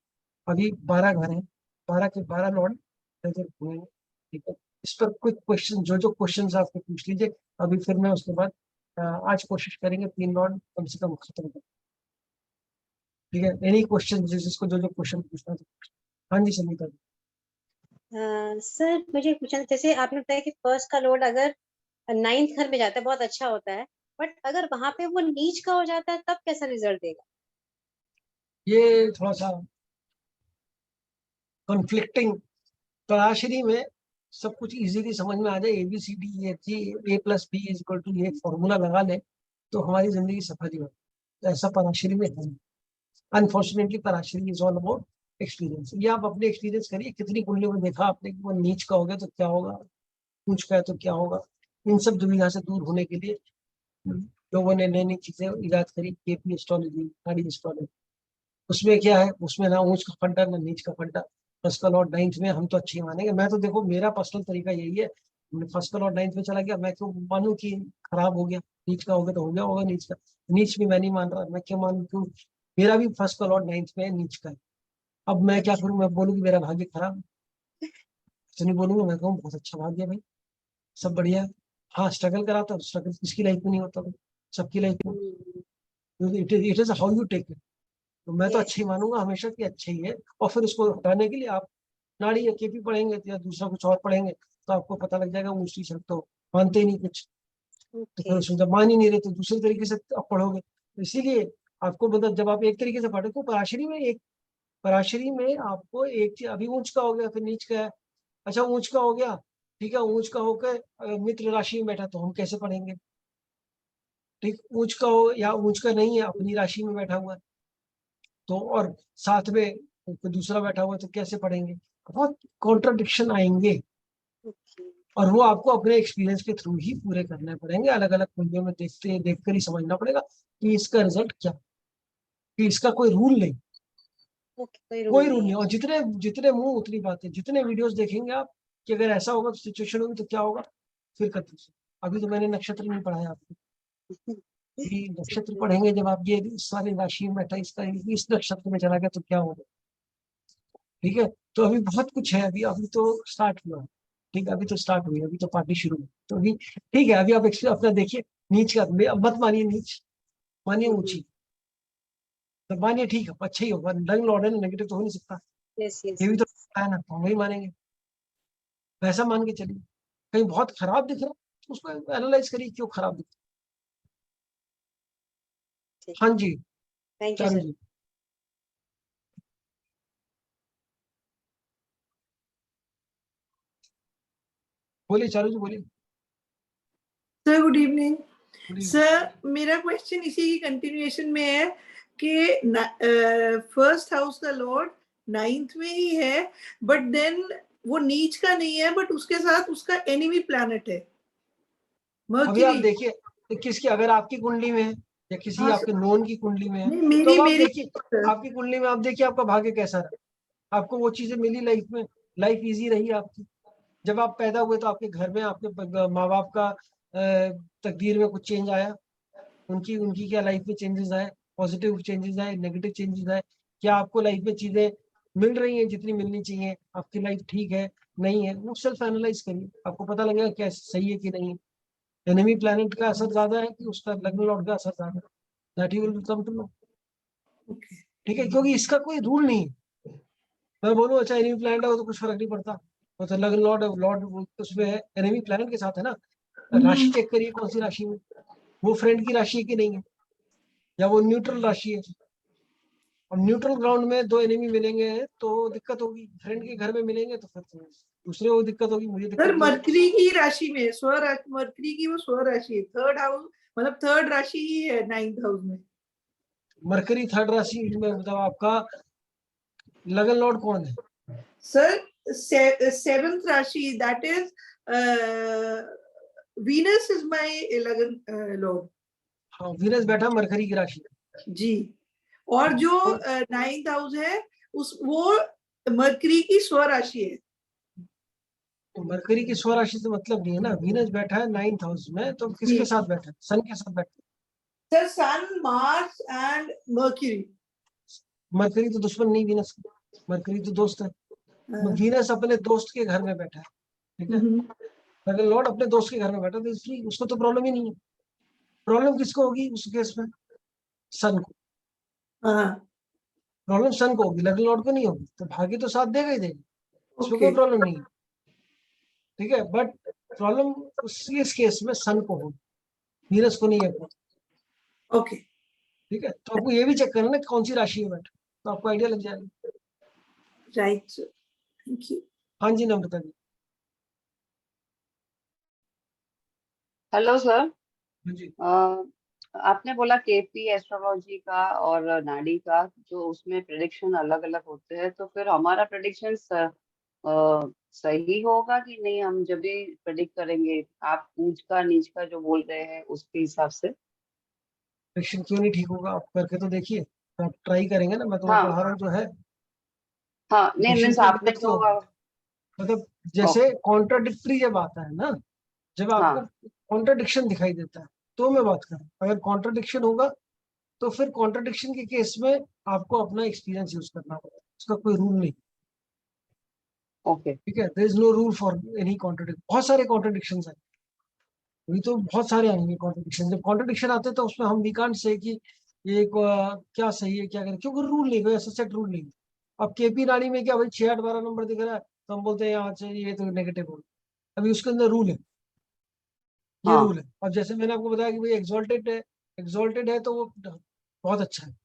अभी 12 घर हैं, 12 के 12 लॉर्ड नजर हुए हैं। ठीक है, इस पर क्विक क्वेश्चन, जो जो क्वेश्चन आपको पूछ लीजिए अभी, फिर मैं उसके बाद आज कोशिश करेंगे 3 लॉर्ड कम से कम खत्म कर। ठीक है, एनी क्वेश्चन जिसको जो जो क्वेश्चन पूछना था। हाँ जी संगीता जी। सर मुझे पूछना था, जैसे आपने बताया कि फर्स्ट का लॉर्ड अगर 9th घर में जाता है बहुत अच्छा होता है, बट अगर वहां पे वो नीच का हो जाता है तब कैसा रिजल्ट देगा? ये थोड़ा सा कॉन्फ्लिक्टिंग, तलाशरी में सब कुछ इजीली समझ में आ जाए, ABCD A+B=, ये फॉर्मूला लगा ले तो हमारी जिंदगी सफल ही हो। तो ऐसा पराशरी में है। Unfortunately Parashari is all about experience. ये आप अपने एक्सपीरियंस करिए, कितनी कुंडलियों में देखा आपने कि वो नीच का हो गया तो क्या होगा, ऊंच का है तो क्या होगा। इन सब दुविधा से दूर होने के लिए लोगों ने नई नई चीजें इजाद करी, KP एस्ट्रोलॉजी, नाड़ी एस्ट्रोलॉजी। उसमें क्या है, उसमें ना ऊंच का फंडा ना नीच का फंडा। फर्स्ट कल और 9th में हम तो अच्छे ही मानेंगे। मैं तो देखो, मेरा पर्सनल तरीका यही है, फर्स्ट कल और 9th में चला गया, मैं क्यों मानूं कि खराब हो गया, नीच का हो गया तो हो गया होगा नीच का। नीच भी मैं नहीं मान रहा, मैं क्यों मानूं, क्यों, मेरा भी फर्स्ट कल और 9th में है, नीच का है। अब मैं क्या अच्छा। करूं, मैं बोलूं कि मेरा भाग्य खराब है? तो नहीं बोलूंगा, मैं कहूँ बहुत अच्छा भाग्य है भाई, सब बढ़िया है। हाँ स्ट्रगल कराता है, स्ट्रगल किसकी लाइफ में नहीं होता भाई, सबकी लाइफ में। It is how you take it. तो मैं तो यस। अच्छा ही मानूंगा हमेशा कि अच्छा ही है। और फिर उसको हटाने के लिए आप नाड़ी या KP पढ़ेंगे या दूसरा कुछ और पढ़ेंगे, तो आपको पता लग जाएगा ऊंची शब्द तो मानते ही नहीं कुछ। तो ओके। फिर उसमें जब मान ही नहीं रहे तो दूसरे तरीके से आप पढ़ोगे, तो इसीलिए आपको मतलब जब आप एक तरीके से पढ़ो तो पराशरी में आपको एक चीज, अभी ऊंच का हो गया फिर नीच का है। अच्छा ऊंच का हो गया, ठीक है, ऊंच का होकर मित्र राशि में बैठा तो हम कैसे पढ़ेंगे। ठीक, ऊंच का हो या ऊंच का नहीं है, अपनी राशि में बैठा हुआ है, तो और साथ में कोई दूसरा बैठा हुआ है तो कैसे पढ़ेंगे। बहुत कॉन्ट्रडिक्शन आएंगे, ओके। और वो आपको अपने एक्सपीरियंस के थ्रू ही पूरे करने पड़ेंगे। अलग अलग कुंडलियों में देखते देखकर ही समझना पड़ेगा कि इसका रिजल्ट क्या, कि इसका कोई रूल नहीं। ओके, कोई रूल कोई रूल नहीं नहीं, है। और जितने जितने मुंह उतनी बातें, जितने वीडियोस देखेंगे आप कि अगर ऐसा होगा तो सिचुएशन होगी तो क्या होगा, फिर कर दीजिए। अभी तो मैंने नक्षत्र नहीं पढ़ाया आपको, कि ठीक नक्षत्र है। पढ़ेंगे जब आप, ये सारे राशि में बैठा इसका इस नक्षत्र में चला गया तो क्या होगा। ठीक है, तो अभी बहुत कुछ है, अभी अभी तो स्टार्ट हुआ है। ठीक है, अभी तो स्टार्ट हुई, अभी तो पार्टी शुरू हुई, तो अभी ठीक है, अभी आप अपना देखिए। नीच का मत मानिए नीच, मानिए ऊंची। तो मानिए ठीक है, अच्छा ही होगा, रंग लौटे नेगेटिव तो हो नहीं सकता। यस यस ये भी तो यस। है ना, तो वही मानेंगे, वैसा मान के चलिए। कहीं बहुत खराब दिख रहा है तो उसको एनालाइज करिए क्यों खराब दिख ठीक। रहा है। हाँ जी थैंक यू चारू सर। जी, बोलिए चारू जी बोलिए। Sir good evening. Good evening. Sir मेरा क्वेश्चन इसी की कंटिन्यूएशन में है कि फर्स्ट हाउस का लॉर्ड 9th में ही है, बट देन वो नीच का नहीं है, बट उसके साथ उसका एनिमी प्लैनेट है अभी आप मर्क्यूरी। देखिए तो किसकी, अगर आपकी कुंडली में है या किसी हाँ आपके नोन की कुंडली में है, नहीं, तो मेरी अब आप मेरी देखिए आपकी कुंडली में, आप देखिए आपका भाग्य कैसा रहा, आपको वो चीजें मिली लाइफ में, लाइफ इजी रही आपकी। जब आप पैदा हुए तो आपके घर में आपके माँ बाप का तकदीर में कुछ चेंज आया, उनकी उनकी क्या लाइफ में चेंजेस आए, पॉजिटिव चेंजेस आए, नेगेटिव चेंजेस आए, क्या आपको लाइफ में चीजें मिल रही हैं जितनी मिलनी चाहिए, आपकी लाइफ ठीक है नहीं है, वो सेल्फ एनालाइज करिए, आपको पता लगेगा क्या सही है कि नहीं है। एनिमी प्लैनेट का असर ज्यादा है कि उसका लग्न लॉर्ड का असर ज्यादा है, that you will come to know. ठीक है, क्योंकि इसका कोई रूल नहीं है। मैं बोलूँ अच्छा एनिमी प्लैनेट है, वो तो कुछ फर्क नहीं पड़ता, वो तो लग्न लॉर्ड लॉर्ड उसमें है, एनिमी प्लैनेट के साथ है ना। राशि चेक करिए कौन सी राशि में, वो फ्रेंड की राशि है कि नहीं है, या वो न्यूट्रल राशि है। अब न्यूट्रल ग्राउंड में दो एनिमी मिलेंगे तो दिक्कत होगी, फ्रेंड के घर में मिलेंगे तो फिर तो दूसरे को दिक्कत होगी, मुझे दिक्कत सर नहीं होगी। मर्क्यूरी की राशि में मर्क्यूरी की वो स्व राशि है, थर्ड हाउस मतलब थर्ड राशि ही है 9th हाउस में। मरकरी थर्ड राशि में, मतलब आपका लगन लॉर्ड कौन है? सर 7th राशि, that is Venus is my 11th Lord. हाँ, वीनस बैठा मरकरी की राशि में। जी, और जो 9th हाउस है उस वो मरकरी की स्व राशि है। तो मरकरी की स्व राशि से मतलब नहीं है ना, वीनस बैठा है 9th हाउस में, तो किसके जी साथ बैठा है? सन के साथ बैठा sir, sun Mars and Mercury. है। मरकरी तो दुश्मन नहीं वीनस का, मरकरी तो दोस्त है। वीनस अपने दोस्त के घर में बैठा है, ठीक है, अगर लॉर्ड अपने दोस्त के घर में बैठा तो इसलिए उसको तो प्रॉब्लम ही नहीं है। प्रॉब्लम किसको होगी उस केस में? सन को। प्रॉब्लम सन को होगी, लग्न लॉर्ड को नहीं होगी, तो भाग्य तो साथ देगा ही देगा, इसमें ओके कोई प्रॉब्लम नहीं है। ठीक है, बट प्रॉब्लम इस केस में सन को होगी, वीनस को नहीं है। ओके ठीक है, तो आपको ये भी चेक करना है कौन सी राशि में बैठा, तो आपको आइडिया लग जाएगा। Right sir, thank you. हाँ जी, नम्रता जी। Hello sir. हाँ जी। आपने बोला केपी एस्ट्रोलॉजी का और नाडी का, जो उसमें प्रेडिक्शन अलग अलग होते हैं, तो फिर हमारा प्रेडिक्शन सही होगा कि नहीं? हम जब भी प्रेडिक्ट करेंगे, आप ऊंच का नीच का जो बोल रहे हैं उसके हिसाब से। प्रेडिक्शन क्यों नहीं ठीक होगा, आप करके तो देखिए, तो आप ट्राई करेंगे ना, मैं तो हाँ पढ़ा रहा हूँ जो है। हाँ, नहीं प्रेडिक्शन मीन्स में आपने दिक्कत क्यों तो होगी? मतलब जैसे ओके। कॉन्ट्राडिक्टरी जब आता है ना, जब आपको हाँ कॉन्ट्राडिक्शन दिखाई देता है, तो मैं बात कर रहा हूँ। अगर कॉन्ट्राडिक्शन होगा तो फिर कॉन्ट्राडिक्शन के केस में आपको अपना एक्सपीरियंस यूज करना पड़ेगा, उसका कोई रूल नहीं। ओके। ठीक है, there is no rule for any contradiction. बहुत सारे कॉन्ट्राडिक्शन है, अभी तो बहुत सारे आएंगे कॉन्ट्रडिक्शन। जब कॉन्ट्रडिक्शन आते हैं तो उसमें हम वी कांट से कि ये क्या सही है क्या करें, क्योंकि रूल नहीं, कोई ऐसा सेट रूल नहीं। अब केपी रानी में क्या भाई 6 8 12 नंबर दिख रहा है तो हम बोलते हैं यहाँ से ये तो नेगेटिव हो, अभी उसके अंदर रूल है, ये हाँ रूल है। अब जैसे मैंने आपको बताया कि भाई एक्सॉल्टेड है तो वो बहुत अच्छा है।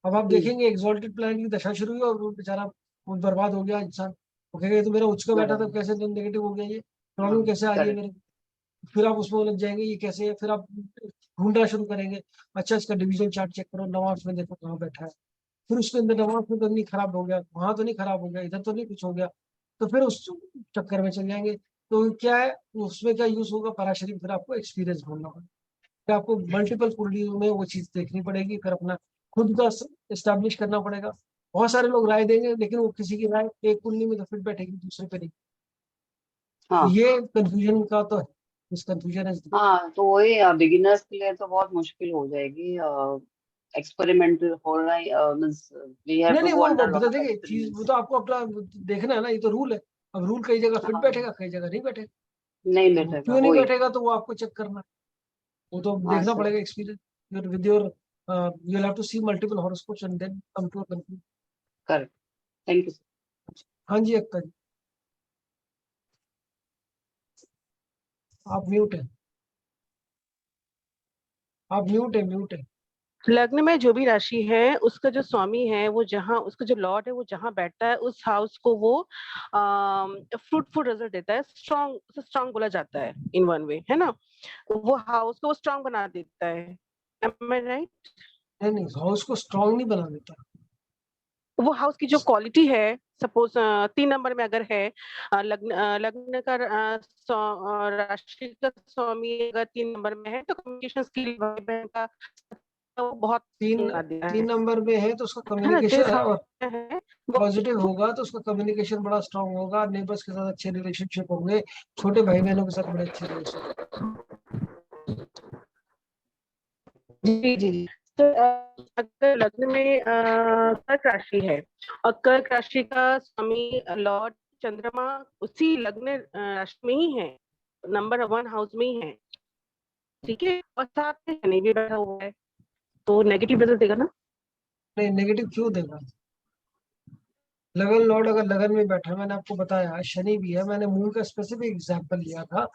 अब आप देखेंगे एक्सॉल्टेड प्लैनेट की दशा शुरू हुई और वो बेचारा वो बर्बाद हो गया इंसान, वो कहेगा ये तो मेरा उच्च का बैठा था, बराबर। कैसे तो नेगेटिव हो गया, ये हाँ प्रॉब्लम कैसे आ रही है करेक्ट। मेरे को? फिर आप उसमें उलझ जाएंगे, ये कैसे है, फिर आप ढूंढना शुरू करेंगे। अच्छा इसका डिविजन चार्ट चेक करो, नवांश में देखो कहाँ बैठा है, फिर उसके अंदर नवांश में तो नहीं खराब हो गया, वहां तो नहीं खराब हो गया, इधर तो नहीं कुछ हो गया, तो फिर उस चक्कर में चल जाएंगे। तो क्या है उसमें क्या यूज होगा, पराशरी, फिर आपको एक्सपीरियंस ढूंढना होगा, फिर आपको मल्टीपल कुंडलियों में वो चीज देखनी पड़ेगी, फिर अपना खुद का एस्टेब्लिश करना पड़ेगा। बहुत सारे लोग राय देंगे लेकिन वो किसी की राय एक कुंडली में तो फिट बैठेगी, दूसरे पे नहीं। तो हाँ ये कंफ्यूजन का तो है, इस कंफ्यूजन है। हाँ, तो वही बिगिनर्स के लिए तो बहुत मुश्किल हो जाएगी। एक्सपेरिमेंटल हो रहा है, मींस वी हैव नहीं टू नहीं, गो वो अंडर लॉट बता ऑफ देखिए चीज, वो एक्सपेरिमेंट्स। तो आपको अपना देखना है ना, ये तो रूल है। अब रूल कई जगह फिट हाँ, बैठेगा, कई जगह नहीं बैठेगा, नहीं वो बैठेगा क्यों नहीं वही। बैठेगा तो वो आपको चेक करना है, वो तो हाँ देखना सर। पड़ेगा experience with your, you have to see multiple horoscopes and then come to a conclusion. Correct. Thank you sir. हाँ जी अक्का जी, आप म्यूट है, आप म्यूट है, म्यूट है। लग्न में जो भी राशि है उसका जो स्वामी है वो जहाँ उसका जो लॉर्ड है वो जहाँ बैठता है उस हाउस को वो फ्रूटफुल रिजल्ट देता है, स्ट्रॉन्ग बोला जाता है इन वन वे, है ना। वो हाउस को वो स्ट्रॉन्ग बना देता है। Am I right? नहीं, हाउस को स्ट्रांग नहीं बना देता। वो हाउस की जो क्वालिटी है, सपोज 3 नंबर में अगर है लग्न का राशि का स्वामी अगर 3 नंबर में है तो कम्युनिकेशन स्किल भाई बहन का वो बहुत बना दिया तीन नंबर में है तो उसका है ना। जिस कम्युनिकेशन हाउस में है वो पॉजिटिव होगा तो उसका कम्युनिकेशन बड़ा स्ट्रांग होगा, नेबर्स के साथ अच्छे रिलेशनशिप होंगे, छोटे भाई बहनों के साथ बड़े अच्छे रिलेशन। जी जी जी। तो अगर लग्न में कर्क राशि है और कर्क राशि का स्वामी लॉर्ड चंद्रमा उसी लग्न राशि में ही है, नंबर 1 हाउस में ही है, ठीक है, और साथ में शनि भी बैठा हुआ है, तो नेगेटिव रिजल्ट देगा ना। नहीं, नेगेटिव क्यों देगा? लगन लॉर्ड अगर लगन में बैठा, मैंने आपको बताया शनि भी है, मैंने मून का स्पेसिफिक एग्जांपल लिया था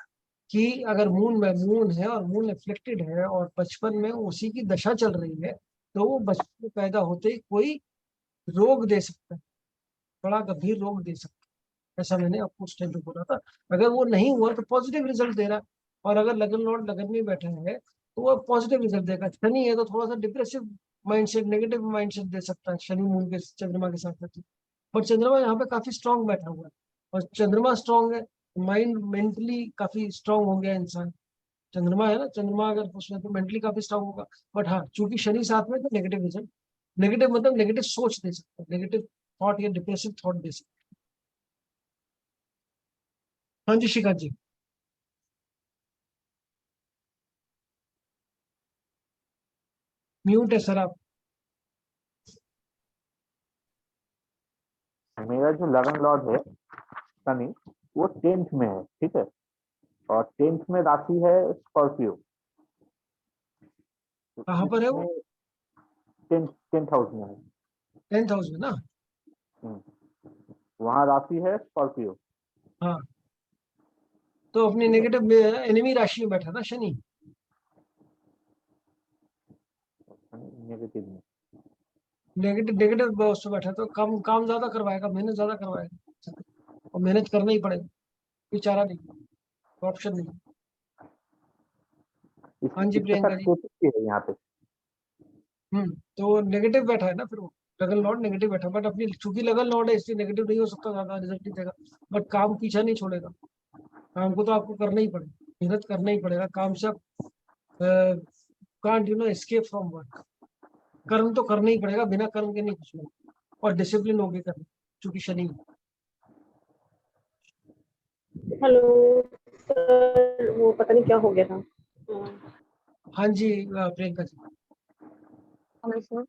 कि अगर मून में मून है और मून एफ्लिक्टेड है और बचपन में उसी की दशा चल रही है तो वो बचपन में पैदा होते ही कोई रोग दे सकता है, बड़ा गंभीर रोग दे सकता है। ऐसा मैंने आपको उस टाइम पे बोला था। अगर वो नहीं हुआ तो पॉजिटिव रिजल्ट दे रहा है, और अगर लगन लॉर्ड लगन में बैठा है तो वो पॉजिटिव रिजल्ट देगा। शनि है तो थोड़ा सा डिप्रेसिव माइंडसेट, नेगेटिव माइंडसेट दे सकता है शनि मून के चंद्रमा के साथ साथ। पर चंद्रमा यहाँ पे काफी स्ट्रांग बैठा हुआ है, और चंद्रमा स्ट्रांग है, माइंड मेंटली काफी स्ट्रांग हो गया इंसान। चंद्रमा है ना, चंद्रमा अगर उसमें तो मेंटली काफी स्ट्रांग होगा। बट हाँ, चूंकि शनि साथ में तो नेगेटिव रिजल्ट, नेगेटिव मतलब नेगेटिव सोच दे सकता है, नेगेटिव थॉट या डिप्रेसिव थॉट दे सकता है। हाँ जी श्रीकांत जी। म्यूट है सर आप। मेरा जो लगन लॉर्ड है शनि, वो 10th में है, ठीक है, और 10th में राशि है स्कॉर्पियो। कहाँ पर है वो? 10th हाउस में है। 10th हाउस में ना। वहाँ राशि है स्कॉर्पियो। हाँ, तो अपनी नेगेटिव एनिमी राशि में बैठा था शनि। नेगेटिव में नेगेटिव नेगेटिव उसमें बैठा तो काम काम ज्यादा करवाएगा, मेहनत ज्यादा करवाएगा, और मेहनत करना ही पड़ेगा, बेचारा नहीं, ऑप्शन नहीं। हाँ जी इसके प्रियंका साथ जी। केतु भी है यहाँ पे। तो नेगेटिव बैठा है ना, फिर वो लगन लॉर्ड नेगेटिव बैठा, बट अपनी चूंकि लगन लॉर्ड है इसलिए नेगेटिव नहीं हो सकता, ज्यादा रिजल्ट नहीं देगा। बट काम पीछा नहीं छोड़ेगा, काम को तो आपको करना ही पड़ेगा, मेहनत करना ही पड़ेगा, काम से आप कांट एस्केप फ्रॉम वर्क। कर्म तो करना ही पड़ेगा, बिना कर्म के नहीं कुछ नहीं, और डिसिप्लिन होगी करना, चूंकि शनि। हेलो सर, वो पता नहीं क्या हो गया था। हाँ जी Priyanka ji. Hello sir.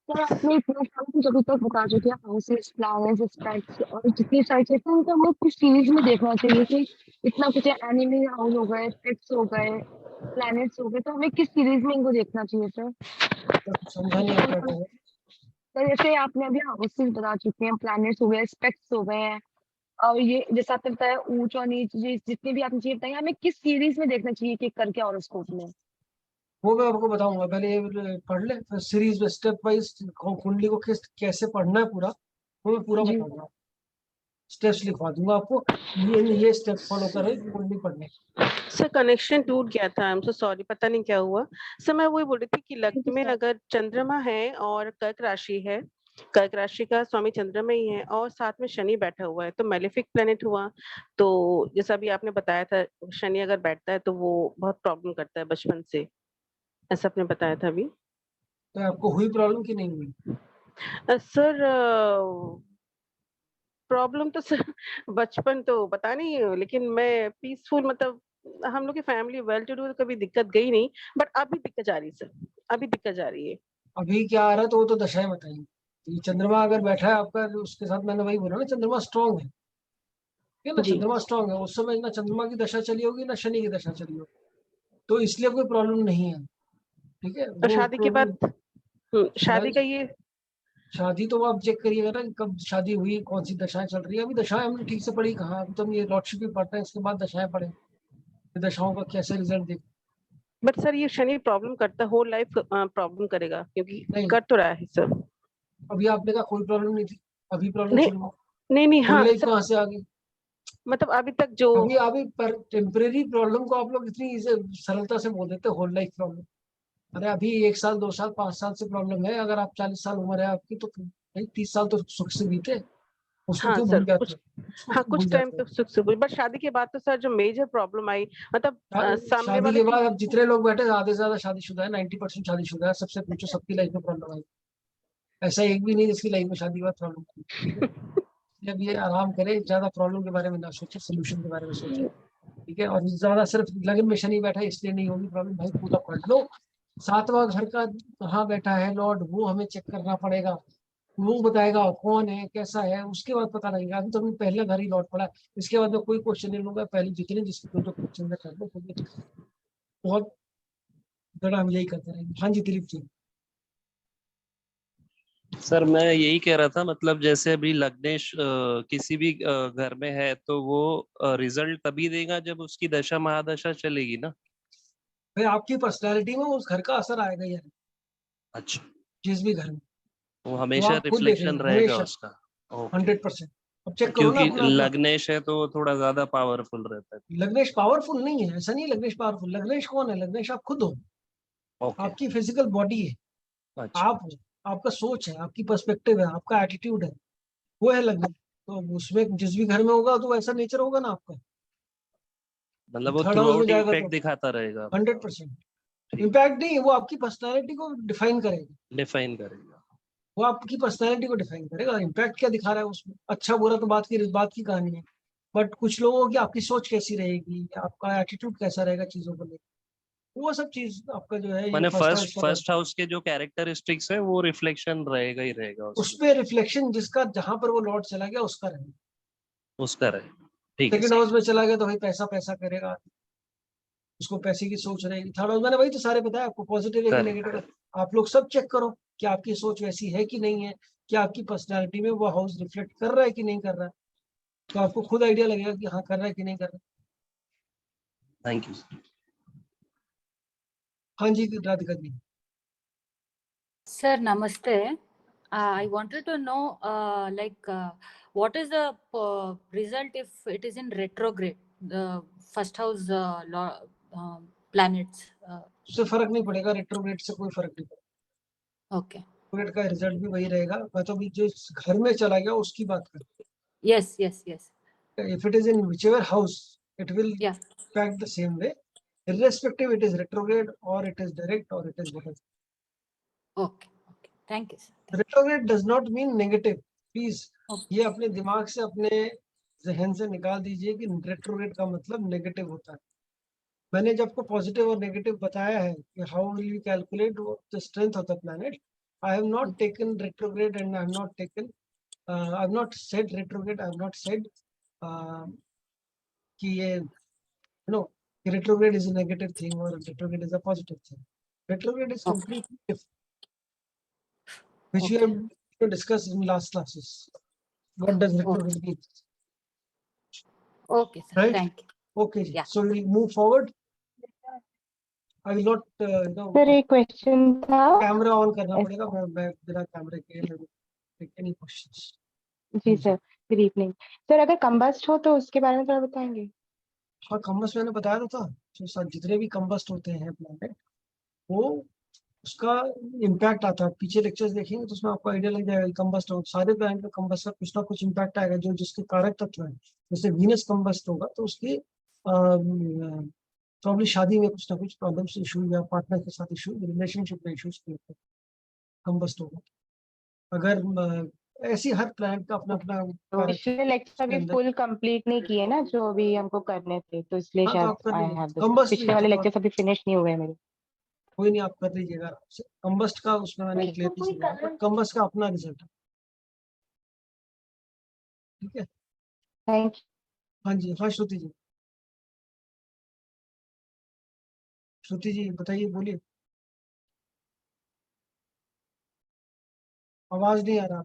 Sir आपने इतना सारा कुछ अभी तक बता चुके हैं, हाउसेस, प्लैनेट्स, एस्पेक्ट्स और जितनी सारी चीजें, उनको हमें कुछ सीरीज में देखना चाहिए कि इतना कुछ है, एनिमी हाउस हो गए, एस्पेक्ट्स हो गए, प्लैनेट्स हो गए, तो हमें किस सीरीज में इनको देखना चाहिए सर? तो समझा नहीं जैसे आप क्या कह रहे हैं। सर जैसे आपने अभी हाउसेस बता चुके हैं, प्लैनेट्स हो गए, एस्पेक्ट्स हो गए हैं, और ये जैसे आपने बताया ऊंच और नीच, जितने भी आपने चीजें बताई, हमें किस सीरीज में देखना चाहिए कि करके हॉरोस्कोप में? वो मैं आपको बताऊंगा, पहले ये पढ़ ले, फिर सीरीज में स्टेप वाइज कुंडली को किस कैसे पढ़ना है पूरा, वो मैं पूरा जी बताऊंगा, स्टेप्स लिखवा दूंगा आपको, ये स्टेप फॉलो करें कुंडली पढ़ने। सर कनेक्शन टूट गया था, आई एम सो सॉरी, पता नहीं क्या हुआ। सर मैं वही बोल रही थी कि थैंक लग्न यू में सर। अगर चंद्रमा है और कर्क राशि है, कर्क राशि का स्वामी चंद्रमा ही है और साथ में शनि बैठा हुआ है तो मेलेफिक प्लेनेट हुआ। तो जैसा भी आपने बताया था, शनि अगर बैठता है तो वो बहुत प्रॉब्लम करता है बचपन से, ऐसा आपने बताया था अभी। तो आपको हुई प्रॉब्लम कि नहीं हुई? सर प्रॉब्लम तो सर बचपन तो पता नहीं, लेकिन मैं पीसफुल, मतलब हम लोग की फैमिली वेल टू डू, कभी दिक्कत गई नहीं, बट अभी दिक्कत जा रही है सर, अभी दिक्कत जा रही है। अभी क्या आ रहा है तो वो तो दशाएं बताएंगे। ये चंद्रमा अगर बैठा है आपका, उसके साथ मैंने वही बोला ना, चंद्रमा स्ट्रांग है, ठीक है ना, जी। चंद्रमा स्ट्रांग है, उस समय ना चंद्रमा की दशा चली होगी ना शनि की दशा चली होगी, तो इसलिए कोई प्रॉब्लम नहीं है, ठीक है। और वो शादी के प्रॉब्लम, बाद शादी का ये शादी तो आप चेक करिएगा ना कि कब शादी हुई, कौन सी दशाएं चल रही है। अभी दशाएं हमने ठीक से पढ़ी कहाँ, अभी तो हम ये लॉर्डशिप भी पढ़ते हैं, इसके बाद दशाएं पढ़े, दशाओं का कैसे रिजल्ट देख। बट सर ये शनि प्रॉब्लम करता है, होल लाइफ प्रॉब्लम करेगा, क्योंकि नहीं कर तो रहा है सर। अभी आपने कहा कोई प्रॉब्लम नहीं थी, अभी प्रॉब्लम नहीं शुरू हुई। नहीं नहीं, होल हाँ लाइफ सर, कहाँ से आ गई? मतलब अभी तक जो अभी अभी पर टेम्परेरी प्रॉब्लम को आप लोग इतनी सरलता से बोल देते होल लाइफ प्रॉब्लम। अरे अभी 1 साल 2 साल 5 साल से प्रॉब्लम है, अगर आप 40 साल उम्र है आपकी तो भाई 30 साल तो सुख से बीते, उसको हाँ क्यों सर भूल जाते कुछ, हो? उसको हाँ क्यों भूल कुछ टाइम जाते तो हो? सुख से, बट शादी के बाद तो सर जो मेजर प्रॉब्लम आई, मतलब सामने शादी वाले के की, बाद अब जितने लोग बैठे आधे से ज्यादा शादीशुदा है, 90% शादीशुदा है, सबसे पूछो सबकी लाइफ में प्रॉब्लम आई। ऐसा एक भी नहीं जिसकी लाइफ में शादी के बाद प्रॉब्लम आई। ठीक है, इसलिए अब ये आराम करें, ज्यादा प्रॉब्लम के बारे में ना सोचे, सोल्यूशन के बारे में सोचे। ठीक है, और ज्यादा सिर्फ लगन में शनि बैठा है इसलिए नहीं होगी प्रॉब्लम, भाई पूरा पढ़ लो। 7वां घर का कहाँ बैठा है लॉर्ड, वो हमें चेक करना पड़ेगा। वो बताएगा कौन है कैसा है, उसके बाद पता लगेगा। अभी तो हमने पहला घर ही लौट पड़ा है, इसके बाद मैं कोई क्वेश्चन नहीं लूंगा, पहले जितने जिसके जो क्वेश्चन है कर लो, क्योंकि बहुत बड़ा हम यही करते रहेंगे। हाँ जी दिलीप जी। सर मैं यही कह रहा था, मतलब जैसे अभी लग्नेश किसी भी घर में है तो वो रिजल्ट तभी देगा जब उसकी दशा महादशा चलेगी ना। भाई आपकी पर्सनैलिटी में उस घर का असर आएगा ही आएगा, अच्छा, जिस भी घर में। वो वो हमेशा आप खुद रिफ्लेक्शन देखेंगे रहेगा हमेशा उसका। ओके। 100%। अब चेक करो ना क्योंकि अपना अपना। लग्नेश है तो वो थोड़ा ज्यादा पावरफुल रहता है। लग्नेश पावरफुल नहीं है, ऐसा नहीं है लग्नेश पावरफुल। लग्नेश कौन है? लग्नेश आप खुद हो, ओके। आपकी फिजिकल बॉडी है, अच्छा, आप हो, आपका सोच है, आपकी पर्सपेक्टिव है, आपका एटीट्यूड है, वो है लग्नेश। तो उसमें जिस भी घर में होगा तो वैसा नेचर होगा ना आपका। मतलब वो थर्ड थ्रू हाउस में आउट जाएगा इम्पैक्ट तो दिखाता रहेगा। 100%। ठीक, इम्पैक्ट नहीं, वो आपकी पर्सनैलिटी को डिफाइन करेगा। डिफाइन करेगा। वो आपकी पर्सनैलिटी को डिफाइन करेगा। इम्पैक्ट क्या दिखा रहा है उसमें, अच्छा बुरा तो बात की कहानी है। बट कुछ लोगों की आपकी सोच कैसी रहेगी, आपका एटीट्यूड कैसा रहेगा चीजों को लेकर, वो सब चीज आपका जो है ये माने फर्स्ट हाउस फर्स्ट पर। फर्स्ट हाउस के जो कैरेक्टरिस्टिक्स है वो रिफ्लेक्शन रहेगा ही रहेगा उस उसमें। पे रिफ्लेक्शन जिसका जहां पर वो लौट चला गया उसका रहेगा। उसका रहेगा। ठीक है सेकंड सर। हाउस में चला गया तो भाई पैसा पैसा करेगा, उसको पैसे की सोच रहेगी। थर्ड हाउस मैंने वही तो सारे बताया आपको, पॉजिटिव है कि करेक्ट नेगेटिव है। करेक्ट। आप लोग सब चेक करो कि आपकी सोच वैसी है कि नहीं है, कि आपकी पर्सनैलिटी में वो हाउस रिफ्लेक्ट कर रहा है कि नहीं कर रहा है। तो आपको खुद आइडिया लगेगा कि हाँ कर रहा है कि नहीं कर रहा है। Thank you sir. हाँ जी Radhika ji. Sir, namaste. I wanted to know, what is the result if it is in retrograde, the first house planets? उससे फर्क नहीं पड़ेगा, रेट्रोग्रेड से कोई फर्क नहीं पड़ेगा। Okay. रेट्रोग्रेड का रिजल्ट भी वही रहेगा। मैं तो अभी जो घर में चला गया उसकी बात कर, Yes, yes, yes. if it is in whichever house it will Yeah. impact the same way, irrespective it is retrograde or it is direct or it is whatever. Okay. Okay. Thank you, sir. Thank retrograde does not mean negative, please you. ये अपने दिमाग से अपने जहन से निकाल दीजिए कि रेट्रोग्रेड का मतलब नेगेटिव होता है। मैंने जब आपको पॉजिटिव और नेगेटिव बताया है कि how will you calculate the strength of the planet, I have not taken retrograde and I have not taken I have not said retrograde, I have not said कि ये no retrograde is a negative thing or retrograde is a positive thing. Retrograde is Okay. completely different, which we Okay. have discussed in last classes. What does Okay. retrograde mean? Okay, sir. Right? Thank you. Okay. Yeah. So we'll move forward. I will not, sir एक question था। camera on करना पड़ेगा। मैं बिना कैमरे के take any questions. जी sir, good evening. Sir अगर combust हो तो उसके बारे में थोड़ा बताएंगे? हाँ कंबस्ट मैंने बताया तो था, जो जितने भी कंबस्ट होते हैं प्लैनेट, वो उसका इम्पैक्ट आता है। पीछे लेक्चर्स देखेंगे तो उसमें आपको आइडिया लग जाएगा। कंबस्ट हो सारे प्लैनेट में, कंबस्ट का कुछ ना कुछ इम्पैक्ट आएगा, जो जिसके कारक तत्व है। जैसे वीनस कंबस्ट होगा तो उसकी प्रॉब्लम शादी में कुछ ना कुछ प्रॉब्लम्स, इशू या पार्टनर के साथ इशू, रिलेशनशिप में इश्यूज कंबस्ट होगा। अगर ऐसी हर प्लैनेट का अपना अपना तो पिछले लेक्चर अभी अंदर। फुल कंप्लीट नहीं किए ना, जो अभी हमको करने थे, तो इसलिए हाँ तो आप शायद कर आई लीजिए हैव दिस। कंबस्ट पिछले वाले लेक्चर्स अभी फिनिश नहीं हुए मेरे। कोई नहीं, आप कर लीजिएगा आराम से। कंबस्ट का उसमें मैंने क्लियरली समझाया, बट कंबस्ट का अपना रिजल्ट है। ठीक है। Thank you. हाँ जी, हाँ श्रुति जी। श्रुति जी बताइए, बोलिए, आवाज नहीं आ रहा।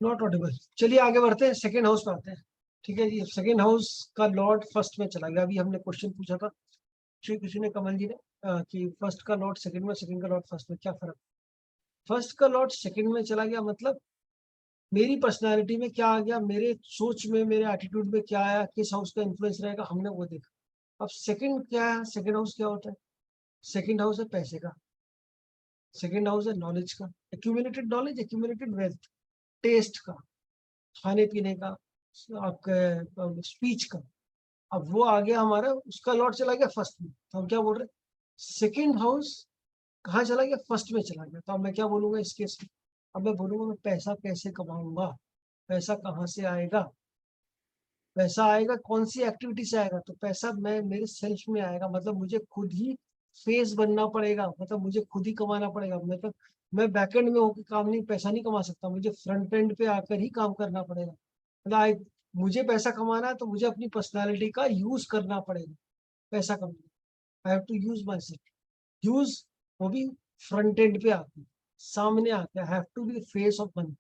Not Audible. चलिए आगे बढ़ते हैं, सेकेंड हाउस पे आते हैं। ठीक है जी, सेकेंड हाउस का लॉर्ड फर्स्ट में चला गया। अभी हमने क्वेश्चन पूछा था श्री किसी ने, कमल जी ने, कि फर्स्ट का लॉर्ड सेकंड में, सेकंड का लॉर्ड फर्स्ट में, क्या फर्क। फर्स्ट का लॉर्ड सेकंड में चला गया मतलब मेरी पर्सनालिटी में क्या आ गया, मेरे सोच में, मेरे एटीट्यूड में क्या आया, किस हाउस का इन्फ्लुएंस रहेगा, हमने वो देखा। अब सेकंड क्या है, सेकंड हाउस क्या होता है? सेकंड हाउस है पैसे का, सेकंड हाउस है नॉलेज का, accumulated knowledge, accumulated wealth, taste का, खाने पीने का, आपके स्पीच का। अब वो आ गया हमारा, उसका लॉर्ड चला गया फर्स्ट में, तो हम क्या बोल रहे हैं, सेकंड हाउस कहाँ चला गया, फर्स्ट में चला गया। तो अब मैं क्या बोलूंगा इस केस में, अब मैं बोलूंगा मैं पैसा कैसे कमाऊंगा, पैसा कहाँ से आएगा, पैसा आएगा कौन सी एक्टिविटी से आएगा, तो पैसा मैं मेरे सेल्फ में आएगा, मतलब मुझे खुद ही फेस बनना पड़ेगा, मतलब मुझे खुद ही कमाना पड़ेगा। मतलब मैं बैकएंड में होकर काम नहीं, पैसा नहीं कमा सकता, मुझे फ्रंट एंड पे आकर ही काम करना पड़ेगा। मतलब मुझे पैसा कमाना है तो मुझे अपनी पर्सनालिटी का यूज करना पड़ेगा पैसा कमाना। I have to use my self, use वो भी फ्रंट एंड पे आके, सामने आके। I have to be face of money,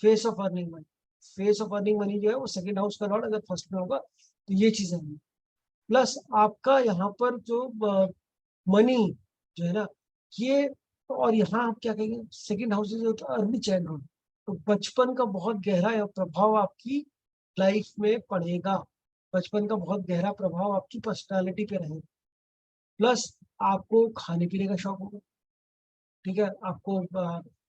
face of earning money. Face of earning money जो है वो सेकंड हाउस का लॉर्ड अगर फर्स्ट में होगा तो ये चीजें हैं। प्लस आपका यहाँ पर जो मनी जो है ना, ये, और यहाँ आप क्या कहेंगे, सेकंड हाउस जो होता है अर्ली चाइल्डहुड, तो बचपन का बहुत गहरा प्रभाव आपकी लाइफ में पड़ेगा, बचपन का बहुत गहरा प्रभाव आपकी पर्सनालिटी पे रहेगा। प्लस आपको खाने पीने का शौक होगा, ठीक है, आपको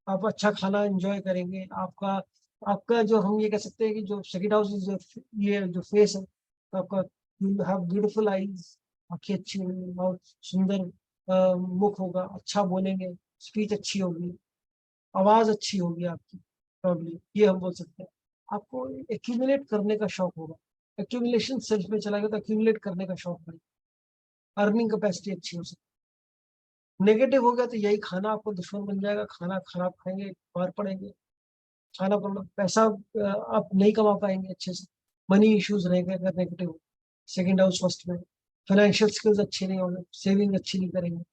आप अच्छा खाना एंजॉय करेंगे। आपका आपका जो हम ये कह सकते हैं कि जो सेकंड हाउस जो ये जो फेस है, तो आपका यू हैव ब्यूटीफुल आईज, आंखें अच्छी होंगी, बहुत सुंदर मुख होगा, अच्छा बोलेंगे, स्पीच अच्छी होगी, आवाज अच्छी होगी आपकी, प्रॉब्ली ये हम बोल सकते हैं। आपको एक्यूमुलेट करने का शौक होगा, एक्यूमुलेशन सेल्फ में चला गया तो एक्यूमुलेट करने का शौक पड़ेगा, अर्निंग कैपेसिटी अच्छी हो सकती है। नेगेटिव हो गया तो यही खाना आपको दुश्मन बन जाएगा, खाना खराब खाएंगे, बीमार पड़ेंगे, खाना प्रॉब्लम, पैसा आप नहीं कमा पाएंगे अच्छे से, मनी इश्यूज रहेंगे अगर नेगेटिव हो। सेकंड हाउस फर्स्ट में फाइनेंशियल स्किल्स अच्छे नहीं होंगे, सेविंग अच्छी नहीं करेंगे,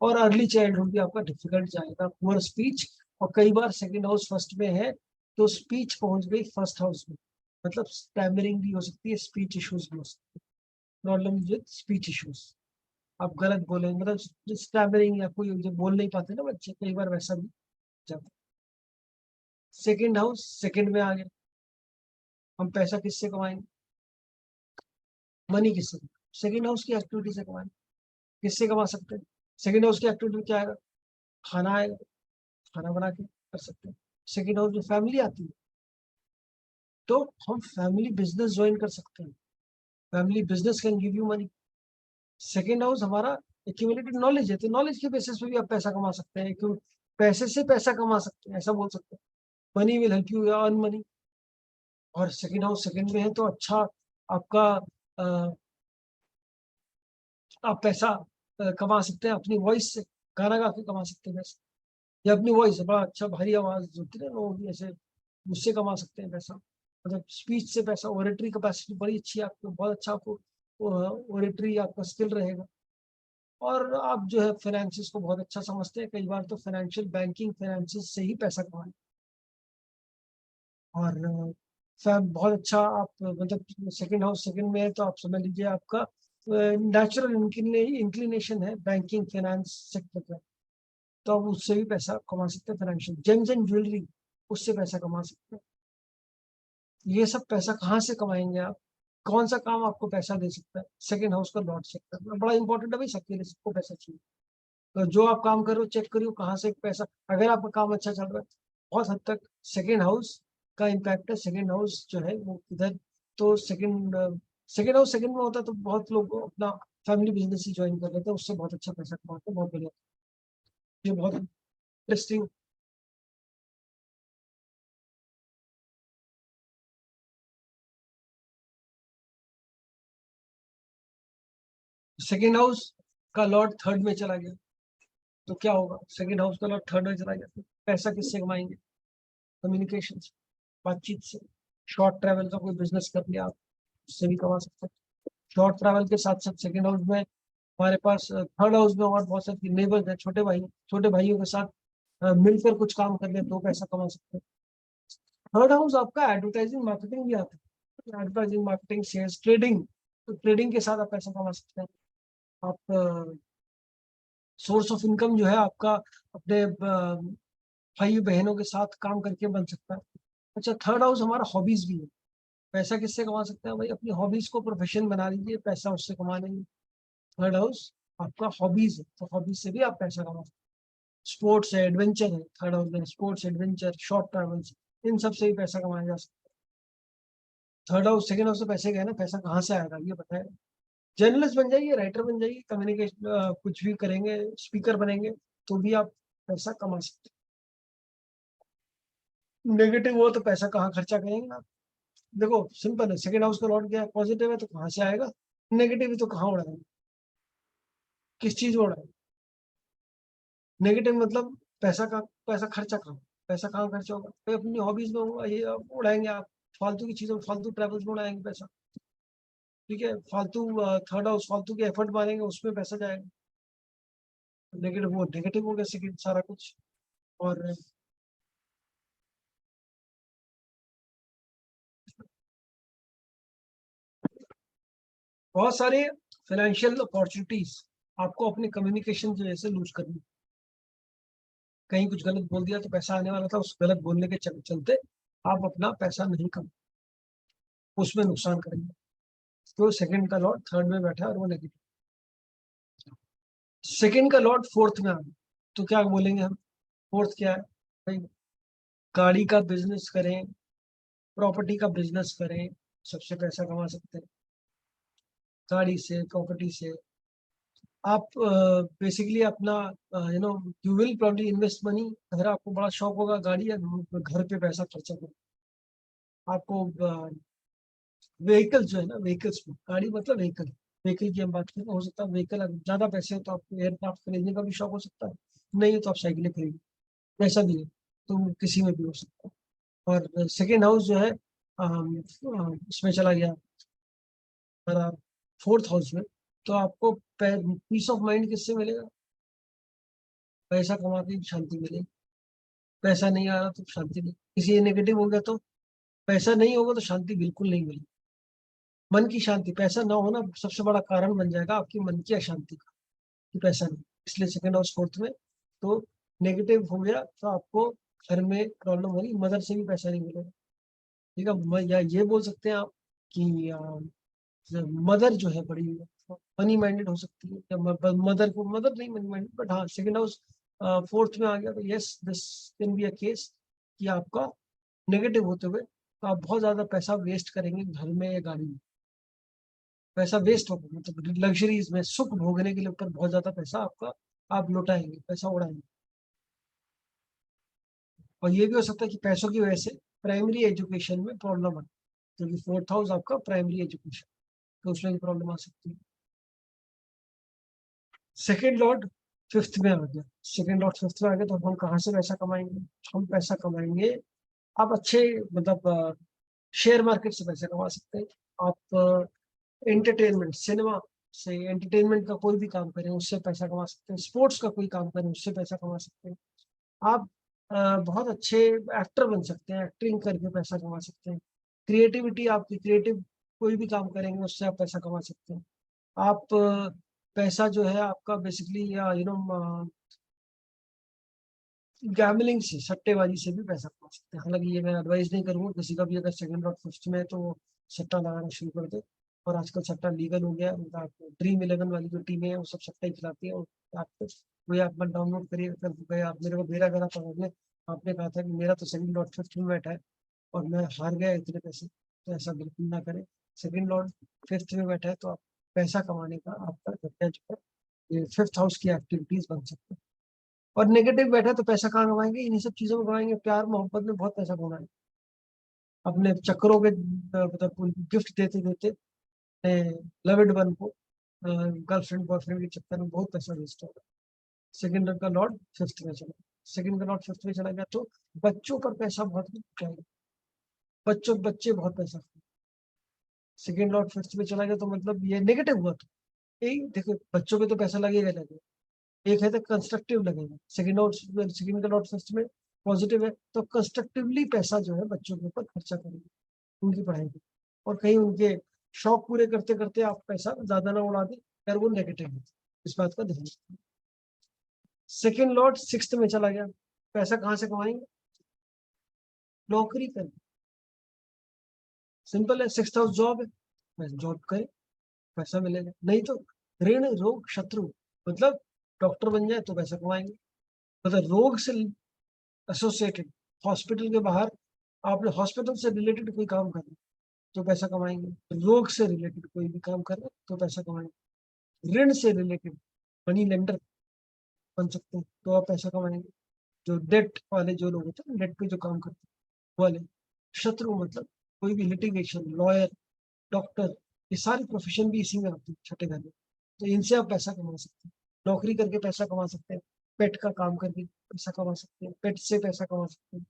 और अर्ली चाइल्डहुड भी आपका डिफिकल्ट जाएगा, पुअर स्पीच। और कई बार सेकंड हाउस फर्स्ट में है तो स्पीच पहुंच गई फर्स्ट हाउस में, मतलब स्टैमरिंग भी हो सकती है, स्पीच इश्यूज भी हो सकती है, प्रॉब्लम विद स्पीच इश्यूज, आप गलत बोले, मतलब स्टैमरिंग या कोई जो बोल नहीं पाते ना बच्चे, कई बार वैसा भी जाता है। सेकंड हाउस सेकंड में आ गया, हम पैसा किससे कमाएंगे, मनी किससे, सेकंड हाउस की एक्टिविटी से कमाएंगे, किससे कमा सकते हैं, सेकंड हाउस की एक्टिविटी में क्या आएगा, खाना आएगा, खाना बना के कर सकते हैं। सेकंड हाउस में फैमिली आती है तो हम फैमिली बिजनेस ज्वाइन कर सकते हैं, family business can give you money. Second house हमारा एक्यूमुलेटेड नॉलेज है, तो नॉलेज के बेसिस पे भी आप पैसा कमा सकते हैं, क्यों पैसे से पैसा कमा सकते हैं, ऐसा बोल सकते हैं, money will help you earn money. और सेकेंड हाउस सेकेंड में है तो अच्छा आपका आप पैसा कमा सकते हैं अपनी वॉइस से, गाना गा के कमा सकते हैं पैसा, या अपनी वॉइस है बड़ा अच्छा भारी आवाज होती है लोगों की, ऐसे उससे कमा सकते हैं पैसा, मतलब स्पीच से पैसा, ओरेटरी कैपेसिटी बड़ी अच्छी है आपको, बहुत अच्छा आपको ओरेटरी आपका स्किल रहेगा। और आप जो है फाइनेंसिस को बहुत अच्छा समझते हैं, कई बार तो फाइनेंशियल बैंकिंग फाइनेंसिस से ही पैसा कमाएं, और बहुत अच्छा आप, मतलब सेकंड हाउस सेकंड में है तो आप समझ लीजिए आपका नेचुरल इंक्लिनेशन है बैंकिंग फाइनेंस सेक्टर का, तो आप उससे भी पैसा कमा सकते हैं, फाइनेंशियल जेम्स एंड ज्वेलरी उससे पैसा कमा सकते हैं। ये सब पैसा कहाँ से कमाएंगे आप, कौन सा काम आपको पैसा दे सकता है, सेकंड हाउस का लॉर्ड सेक्टर बड़ा इंपॉर्टेंट है भाई, सबके लिए सबको पैसा चाहिए। तो जो आप काम कर रहे हो चेक करियो कहाँ से पैसा, अगर आपका काम अच्छा चल रहा है बहुत हद तक सेकेंड हाउस का इम्पैक्ट है, सेकेंड हाउस जो है वो इधर, तो सेकेंड हाउस सेकेंड में होता है तो बहुत लोग अपना फैमिली बिजनेस ही ज्वाइन कर लेते हैं, उससे बहुत अच्छा पैसा कमाते हैं, बहुत बढ़िया, ये बहुत इंटरेस्टिंग। सेकेंड हाउस का लॉर्ड थर्ड में चला गया तो क्या होगा, सेकेंड हाउस का लॉर्ड थर्ड में चला गया तो पैसा किससे कमाएंगे, कम्युनिकेशन से, बातचीत से। शॉर्ट ट्रैवल का कोई बिजनेस कर लिया आप, उससे भी कमा सकते हैं। शॉर्ट ट्रैवल के साथ साथ सेकेंड हाउस में हमारे पास, थर्ड हाउस में और बहुत सारे नेबर्स हैं, छोटे भाइयों के साथ मिलकर कुछ काम कर ले तो पैसा कमा सकते हैं। थर्ड हाउस आपका एडवर्टाइजिंग मार्केटिंग भी आता है, एडवर्टाइजिंग मार्केटिंग, शेयर्स, ट्रेडिंग। तो ट्रेडिंग के साथ आप पैसा कमा सकते हैं। आप सोर्स ऑफ इनकम जो है आपका अपने भाई बहनों के साथ काम करके बन सकता है। अच्छा, थर्ड हाउस हमारा हॉबीज भी है। पैसा किससे कमा सकते हैं भाई? अपनी हॉबीज को प्रोफेशन बना लीजिए, पैसा उससे कमा लेंगे। थर्ड हाउस आपका हॉबीज है, तो हॉबीज से भी आप पैसा कमा सकते हैं। स्पोर्ट्स है, एडवेंचर है, थर्ड हाउस में स्पोर्ट्स, एडवेंचर, शॉर्ट ट्रैवल्स, इन सब से भी पैसा कमाया जा सकता है। थर्ड हाउस, सेकंड हाउस से पैसे गए ना, पैसा कहाँ से आएगा ये बताए? जर्नलिस्ट बन जाइए, राइटर बन जाइए, कम्युनिकेशन कुछ भी करेंगे, स्पीकर बनेंगे, तो भी आप पैसा कमा सकते हैं। नेगेटिव हो तो पैसा कहाँ खर्चा करेंगे आप? देखो सिंपल है, सेकंड हाउस का लॉट गया, पॉजिटिव है तो कहाँ से आएगा? नेगेटिव है तो कहाँ उड़ाएंगे? किस चीज में उड़ाएंगे? नेगेटिव मतलब पैसा खर्चा कहाँ? पैसा कहाँ खर्चा होगा? तो अपनी हॉबीज में ये आप उड़ाएंगे, आप फालतू की चीजों, फालतू ट्रैवल्स में उड़ाएंगे पैसा। ठीक है, फालतू थर्ड हाउस, फालतू के एफर्ट मारेंगे, उसमें पैसा जाएगा। नेगेटिव, वो नेगेटिव हो गया सेकंड सारा कुछ। और बहुत सारे फाइनेंशियल अपॉर्चुनिटीज आपको अपने कम्युनिकेशन की वजह से लूज करनी। कहीं कुछ गलत बोल दिया तो पैसा आने वाला था, उस गलत बोलने के चलते आप अपना पैसा नहीं कमा, उसमें नुकसान करेंगे। तो सेकंड का लॉर्ड थर्ड में बैठा है और वो नेगेटिव। सेकंड का लॉर्ड फोर्थ में आ गया, तो क्या बोलेंगे हम? फोर्थ क्या है भाई? गाड़ी का बिजनेस करें, प्रॉपर्टी का बिजनेस करें, सबसे पैसा कमा सकते हैं। गाड़ी से, प्रॉपर्टी से आप बेसिकली अपना you will probably invest money. अगर आपको बड़ा शौक होगा गाड़ी या घर पे पैसा खर्चा करो। आपको व्हीकल जो है ना, व्हीकल्स में, गाड़ी मतलब व्हीकल, व्हीकल की हम बात करें, हो सकता है व्हीकल ज्यादा पैसे हो तो आपको एयरक्राफ्ट खरीदने का भी शौक हो सकता है, नहीं है तो आप साइकिलें खरीदो, ऐसा भी है, तो किसी में भी हो सकता है। और सेकेंड हाउस जो है इसमें चला गया हमारा फोर्थ हाउस में, तो आपको पीस ऑफ माइंड किससे मिलेगा? पैसा कमा के शांति मिलेगी। पैसा नहीं आ रहा तो शांति नहीं, किसी नेगेटिव हो गया तो पैसा नहीं होगा तो शांति बिल्कुल नहीं मिलेगी। मन की शांति, पैसा ना होना सबसे बड़ा कारण बन जाएगा आपकी मन की अशांति का, कि पैसा नहीं। इसलिए सेकंड हाउस फोर्थ में, तो नेगेटिव हो गया तो आपको घर में प्रॉब्लम होगी, मदर से भी पैसा नहीं मिलेगा। ठीक है, या ये बोल सकते हैं आप कि मदर जो है बड़ी मनी माइंडेड हो सकती है, या मदर को, मदर नहीं मनी माइंडेड, बट हाँ सेकंड हाउस फोर्थ में आ गया तो yes, this can be a case कि आपका नेगेटिव होते हुए तो आप बहुत ज्यादा पैसा वेस्ट करेंगे घर में या गाड़ी में। पैसा वेस्ट होगा मतलब लग्जरीज में सुख भोगने के लिए ऊपर बहुत ज्यादा पैसा आपका आप लुटाएंगे, पैसा उड़ाएंगे। और ये भी हो सकता है कि पैसों की वजह से प्राइमरी एजुकेशन में प्रॉब्लम आए, क्योंकि फोर्थ हाउस आपका प्राइमरी एजुकेशन, तो उसमें भी प्रॉब्लम आ सकती है। सेकेंड लॉर्ड फिफ्थ में आ गया, सेकेंड लॉर्ड फिफ्थ में आ गया तो हम कहाँ से पैसा कमाएंगे? हम पैसा कमाएंगे, आप अच्छे मतलब शेयर मार्केट से पैसा कमा सकते हैं। आप एंटरटेनमेंट, सिनेमा से, एंटरटेनमेंट का कोई भी काम करें उससे पैसा कमा सकते हैं। स्पोर्ट्स का कोई काम करें उससे पैसा कमा सकते हैं। आप बहुत अच्छे एक्टर बन सकते हैं, एक्टिंग करके पैसा कमा सकते हैं। क्रिएटिविटी, आपकी क्रिएटिव कोई भी काम करेंगे उससे आप पैसा कमा सकते हैं। आप पैसा जो है आपका बेसिकली गैमलिंग से, सट्टेबाजी से भी पैसा कमा सकते हैं। हालांकि ये मैं एडवाइस नहीं करूंगा किसी का भी, अगर सेकंड और फर्स्ट में है तो वो सट्टा लगाना शुरू कर दे। और आजकल सट्टा लीगल हो गया है, उनका ड्रीम 11 वाली जो टीमें हैं वो सब सट्टा ही खिलाती है। और आपको वही आप डाउनलोड करिए, कर गए आप मेरे को मेरा गला पकड़ने, आपने कहा था कि मेरा तो सेकंड लॉट फिफ्थ में बैठा है और मैं हार गया इतने पैसे, तो ऐसा बिल्कुल ना करें। सेकंड लॉट फिफ्थ में बैठा है तो आप पैसा कमाने का आपका जरिया जो है ये फिफ्थ हाउस की एक्टिविटीज बन सकते हैं। और नेगेटिव बैठा तो पैसा कहाँ कमाएंगे? इन्हीं सब चीजों में कमाएंगे, प्यार मोहब्बत में बहुत पैसा कमाएंगे, अपने चक्करों के मतलब गिफ्ट देते देते लवेड वन को, गर्लफ्रेंड बॉयफ्रेंड के चक्कर में बहुत पैसा वेस्ट होगा। सेकंड का लॉर्ड फिफ्थ में चला, सेकंड का लॉर्ड फिफ्थ में चला गया तो बच्चों पर पैसा बहुत जाएगा, बच्चे बहुत पैसा। सेकंड लॉर्ड फिफ्थ में चला गया तो मतलब ये नेगेटिव हुआ, तो यही देखो बच्चों पे तो पैसा लगेगा लगेगा। एक है तो कंस्ट्रक्टिव लगेगा, सेकंड का लॉर्ड फिफ्थ में पॉजिटिव है तो कंस्ट्रक्टिवली पैसा जो है बच्चों के ऊपर खर्चा करेंगे उनकी पढ़ाई पे, और कहीं उनके शौक पूरे करते करते आप पैसा ज्यादा ना उड़ा दें, अगर वो नेगेटिव है, इस बात का ध्यान रखें। सेकेंड लॉर्ड सिक्स्थ में चला गया, पैसा कहाँ से कमाएंगे? नौकरी करें, सिंपल है। सिक्स्थ हाउस जॉब है, जॉब करें पैसा मिलेगा, नहीं तो ऋण रोग शत्रु, मतलब डॉक्टर बन जाए तो पैसा कमाएंगे, मतलब रोग से एसोसिएटेड, हॉस्पिटल के बाहर आपने हॉस्पिटल से रिलेटेड कोई काम करना तो पैसा कमाएंगे, रोग से रिलेटेड कोई भी काम करना तो पैसा कमाएंगे, ऋण से रिलेटेड मनी लेंडर बन सकते हैं तो आप पैसा कमाएंगे, जो डेट वाले जो लोग होते हैं डेट पे जो काम करते हैं वाले, शत्रु मतलब कोई भी लिटिगेशन, लॉयर, डॉक्टर, ये सारे प्रोफेशन भी इसी में आते हैं छठे घर में, तो इनसे आप पैसा कमा सकते हैं, नौकरी करके पैसा कमा सकते हैं, पेट का काम करके पैसा कमा सकते हैं, पेट से पैसा कमा सकते हैं,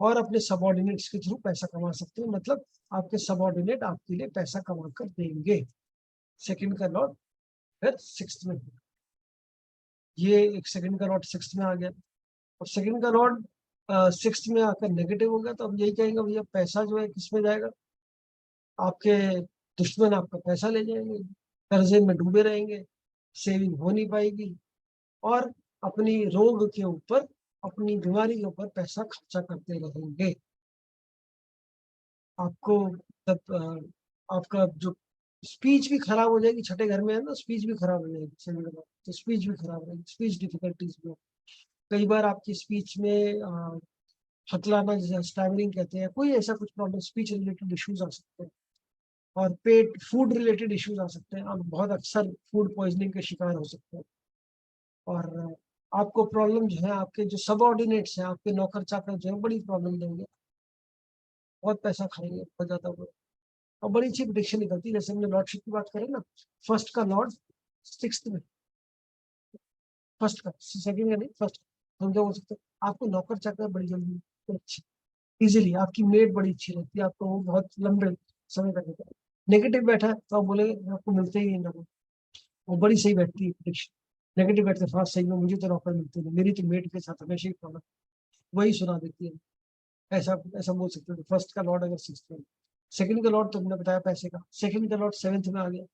और अपने सबऑर्डिनेट्स के थ्रू पैसा कमा सकते हैं, मतलब आपके सबऑर्डिनेट आपके लिए पैसा कमा कर देंगे। सेकंड का लॉर्ड फिर सिक्स्थ में, ये एक सेकंड का लॉर्ड सिक्स्थ में आ गया, और सेकंड का लॉर्ड सिक्स्थ में आकर नेगेटिव हो गया, तो अब यही कहेंगे भैया पैसा जो है किस में जाएगा, आपके दुश्मन आपका पैसा ले जाएंगे, कर्जे में डूबे रहेंगे, सेविंग हो नहीं पाएगी, और अपनी रोग के ऊपर, अपनी बीमारी के ऊपर पैसा खर्चा करते रहेंगे। आपको तब आपका जो स्पीच भी खराब हो जाएगी, छठे घर में है ना, स्पीच भी खराब हो जाएगी, तो स्पीच भी खराब हो जाएगी, स्पीच डिफिकल्टीज में कई बार आपकी स्पीच में हकलाना, जैसे स्टैमरिंग कहते हैं, कोई ऐसा कुछ प्रॉब्लम, स्पीच रिलेटेड इश्यूज आ सकते हैं, और पेट फूड रिलेटेड इश्यूज आ सकते हैं, आप बहुत अक्सर फूड पॉइजनिंग के शिकार हो सकते हैं, और आपको प्रॉब्लम जो है, आपके जो सबऑर्डिनेट्स हैं, आपके नौकर चाकर जो है बड़ी प्रॉब्लम देंगे, बहुत पैसा खाएंगे, बहुत ज्यादा, और बड़ी अच्छी प्रेडिक्शन निकलती है। जैसे हमने लॉर्डशिप की बात करें ना, फर्स्ट का लॉर्ड सिक्स्थ में, फर्स्ट का, सेकंड का नहीं, फर्स्ट, हम क्या बोल सकते हैं, आपको नौकर चाकर बड़ी जल्दी अच्छी, इजीली, आपकी मेड बड़ी अच्छी रहती है, आपको वो बहुत लंबे समय तक रहता है। नेगेटिव बैठा है तो आप बोलेंगे आपको मिलते ही नहीं, वो बड़ी सही बैठती है प्रेडिक्शन, नेगेटिव बैठते हैं, हाँ सही में मुझे तो नौकर मिलते नहीं, मेरी तो मेड के साथ हमेशा ही प्रॉब्लम, वही सुना देती है, ऐसा ऐसा बोल सकते हैं। फर्स्ट का लॉर्ड अगर सिक्स्थ में, सेकंड का लॉर्ड तो हमने बताया पैसे का, सेकंड का लॉर्ड सेवेंथ में आ गया,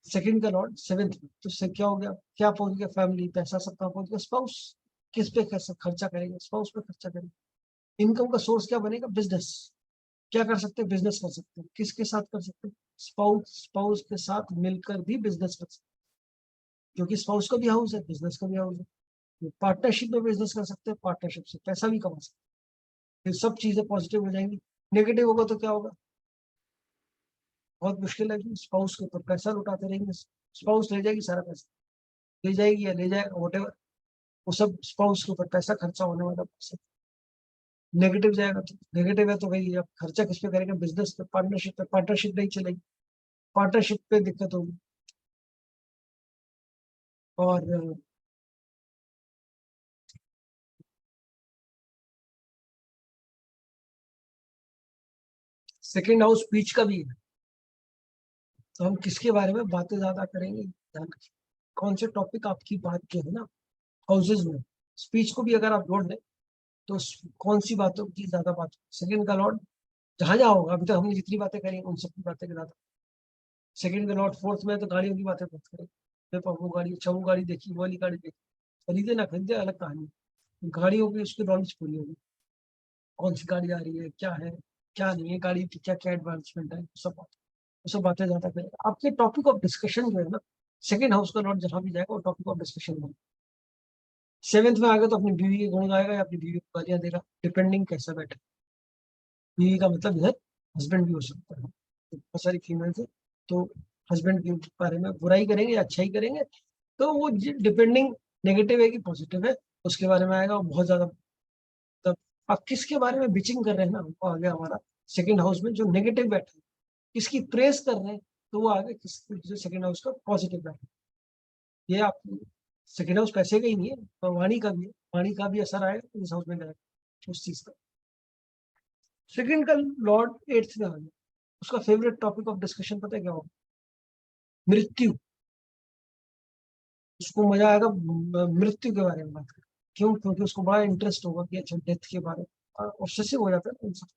सेकंड का लॉर्ड सेवेंथ में, तो उससे क्या हो गया, क्या पहुंच गया, फैमिली, पैसा सब कहाँ पहुंच गया, स्पाउस, किस पे खर्चा करेंगे, स्पाउस पे खर्चा करेंगे। इनकम का सोर्स क्या बनेगा, बिजनेस, क्या कर सकते हैं, बिजनेस कर सकते हैं, किसके साथ कर सकते हैं, स्पाउस के साथ मिलकर भी बिजनेस कर सकते हैं, क्योंकि स्पाउस का भी हाउस है, बिजनेस का भी हाउस है, पार्टनरशिप में बिजनेस कर सकते हैं, पार्टनरशिप से पैसा भी कमा सकते हैं, ये सब चीजें पॉजिटिव हो जाएंगी। नेगेटिव होगा तो क्या होगा, बहुत मुश्किल है कि स्पाउस के ऊपर पैसा लुटाते रहेंगे, स्पाउस ले जाएगी सारा पैसा, ले जाएगी या ले जाएगा वोटेवर, वो सब स्पाउस के ऊपर पैसा खर्चा होने वाला पैसा। नेगेटिव जाएगा तो, नेगेटिव है तो भाई आप खर्चा किस पे करेंगे, बिजनेस पे, पार्टनरशिप पे, पार्टनरशिप नहीं चलेगी, पार्टनरशिप पे दिक्कत होगी। और सेकेंड हाउस स्पीच का भी है, तो हम किसके बारे में बातें ज्यादा करेंगे, ध्यान रखिए कौन से टॉपिक आपकी बात जो है ना हाउसेज में, स्पीच को भी अगर आप जोड़ लें तो कौन सी बातों की ज्यादा बात, सेकंड का लॉर्ड जहां जहां होगा, अभी तक हमने जितनी बातें करी उन सब की बातें ज्यादा, सेकंड का लॉर्ड फोर्थ में तो गाड़ियों की बातें बहुत करें, वो गाड़ी, अच्छा वो गाड़ी देखी, वो वाली गाड़ी देखी, खरीदे ना खरीदे अलग कहानी, गाड़ियों की उसकी नॉलेज पूरी होगी, कौन सी गाड़ी आ रही है, क्या है क्या नहीं है, गाड़ी की क्या क्या एडवांसमेंट है, सब बातें ज्यादा करें। आपके टॉपिक ऑफ डिस्कशन जो है ना, सेकंड हाउस का लॉर्ड जहां भी जाएगा वो टॉपिक ऑफ डिस्कशन में, सेवेंथ में आ गया तो अपनी बीवी के गुण गाएगा या अपनी बीवी को गालियां देगा, डिपेंडिंग कैसा बैठे, बीवी का मतलब इधर हस्बैंड भी हो सकता है, बहुत सारी फीमेल्स है तो हस्बैंड के बारे में बुराई करेंगे या अच्छाई करेंगे, तो वो डिपेंडिंग नेगेटिव है कि पॉजिटिव है, उसके बारे में आएगा, बहुत ज्यादा। तब आप किसके बारे में बिचिंग कर रहे हैं ना, वो आ गया हमारा सेकंड हाउस में, जो नेगेटिव बैठे हैं किसकी प्रेस कर रहे हैं, तो वो आ गया किस सेकंड हाउस का पॉजिटिव बैठे, ये आप सेकंड हाउस पैसे का ही नहीं है, तो वाणी का भी है, वाणी का भी असर आएगा इस हाउस में जाएगा उस चीज का। सेकंड का लॉर्ड एट्थ में आ गया, उसका फेवरेट टॉपिक ऑफ डिस्कशन पता है क्या होगा, मृत्यु, उसको मजा आएगा मृत्यु के बारे में बात करें, क्यों? क्योंकि उसको बड़ा इंटरेस्ट होगा कि अच्छा डेथ के बारे में, ऑब्सेसिव हो जाता है ना इंसान।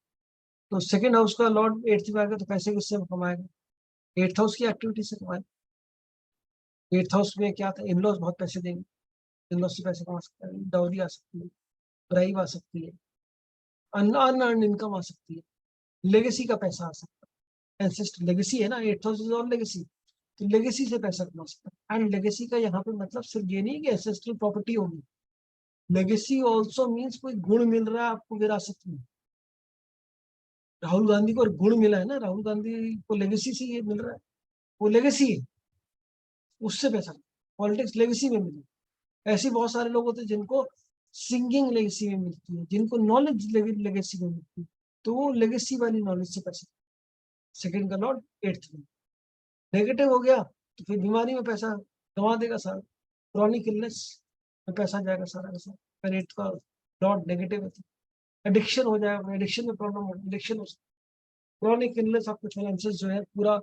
तो सेकंड हाउस का लॉर्ड 8th में आएगा तो पैसे किससे कमाएगा? 8th हाउस की एक्टिविटी से कमाएगा। 8th हाउस में क्या था? इन-लॉज बहुत पैसे देंगे, इन-लॉज से पैसे कमा सकता है, डाउरी आ सकती है, ब्राइब आ सकती है, अनअर्न्ड इनकम आ सकती है, लेगेसी का पैसा आ सकता है। एंसेस्टर लेगेसी है ना, 8th house is all legacy, तो लेगेसी से पैसा कमा सकता है। एंड लेगेसी का यहाँ पे मतलब सिर्फ ये नहीं कि एंसेस्ट्रल प्रॉपर्टी होगी, लेगेसी ऑल्सो मीन्स कोई गुण मिल रहा है आपको विरासत में। राहुल गांधी को गुण मिला है ना, राहुल गांधी को लेगेसी से ये मिल रहा है, वो लेगेसी है, उससे पैसा। पॉलिटिक्स लेगेसी में मिली। ऐसे बहुत सारे लोग होते हैं जिनको सिंगिंग लेगेसी में मिलती है, जिनको नॉलेज लेगेसी में मिलती है, तो वो लेगेसी वाली नॉलेज से पैसा। सेकंड का लॉर्ड 8th में। नेगेटिव हो गया तो फिर बीमारी में पैसा गंवा देगा सारा, क्रॉनिक इलनेस में पैसा जाएगा सारा का सारा। अगर 8th का लॉर्ड नेगेटिव है तो एडिक्शन हो जाएगा, एडिक्शन में प्रॉब्लम हो, एडिक्शन हो, क्रॉनिक इलनेस आपके फाइनेंसेस जो है पूरा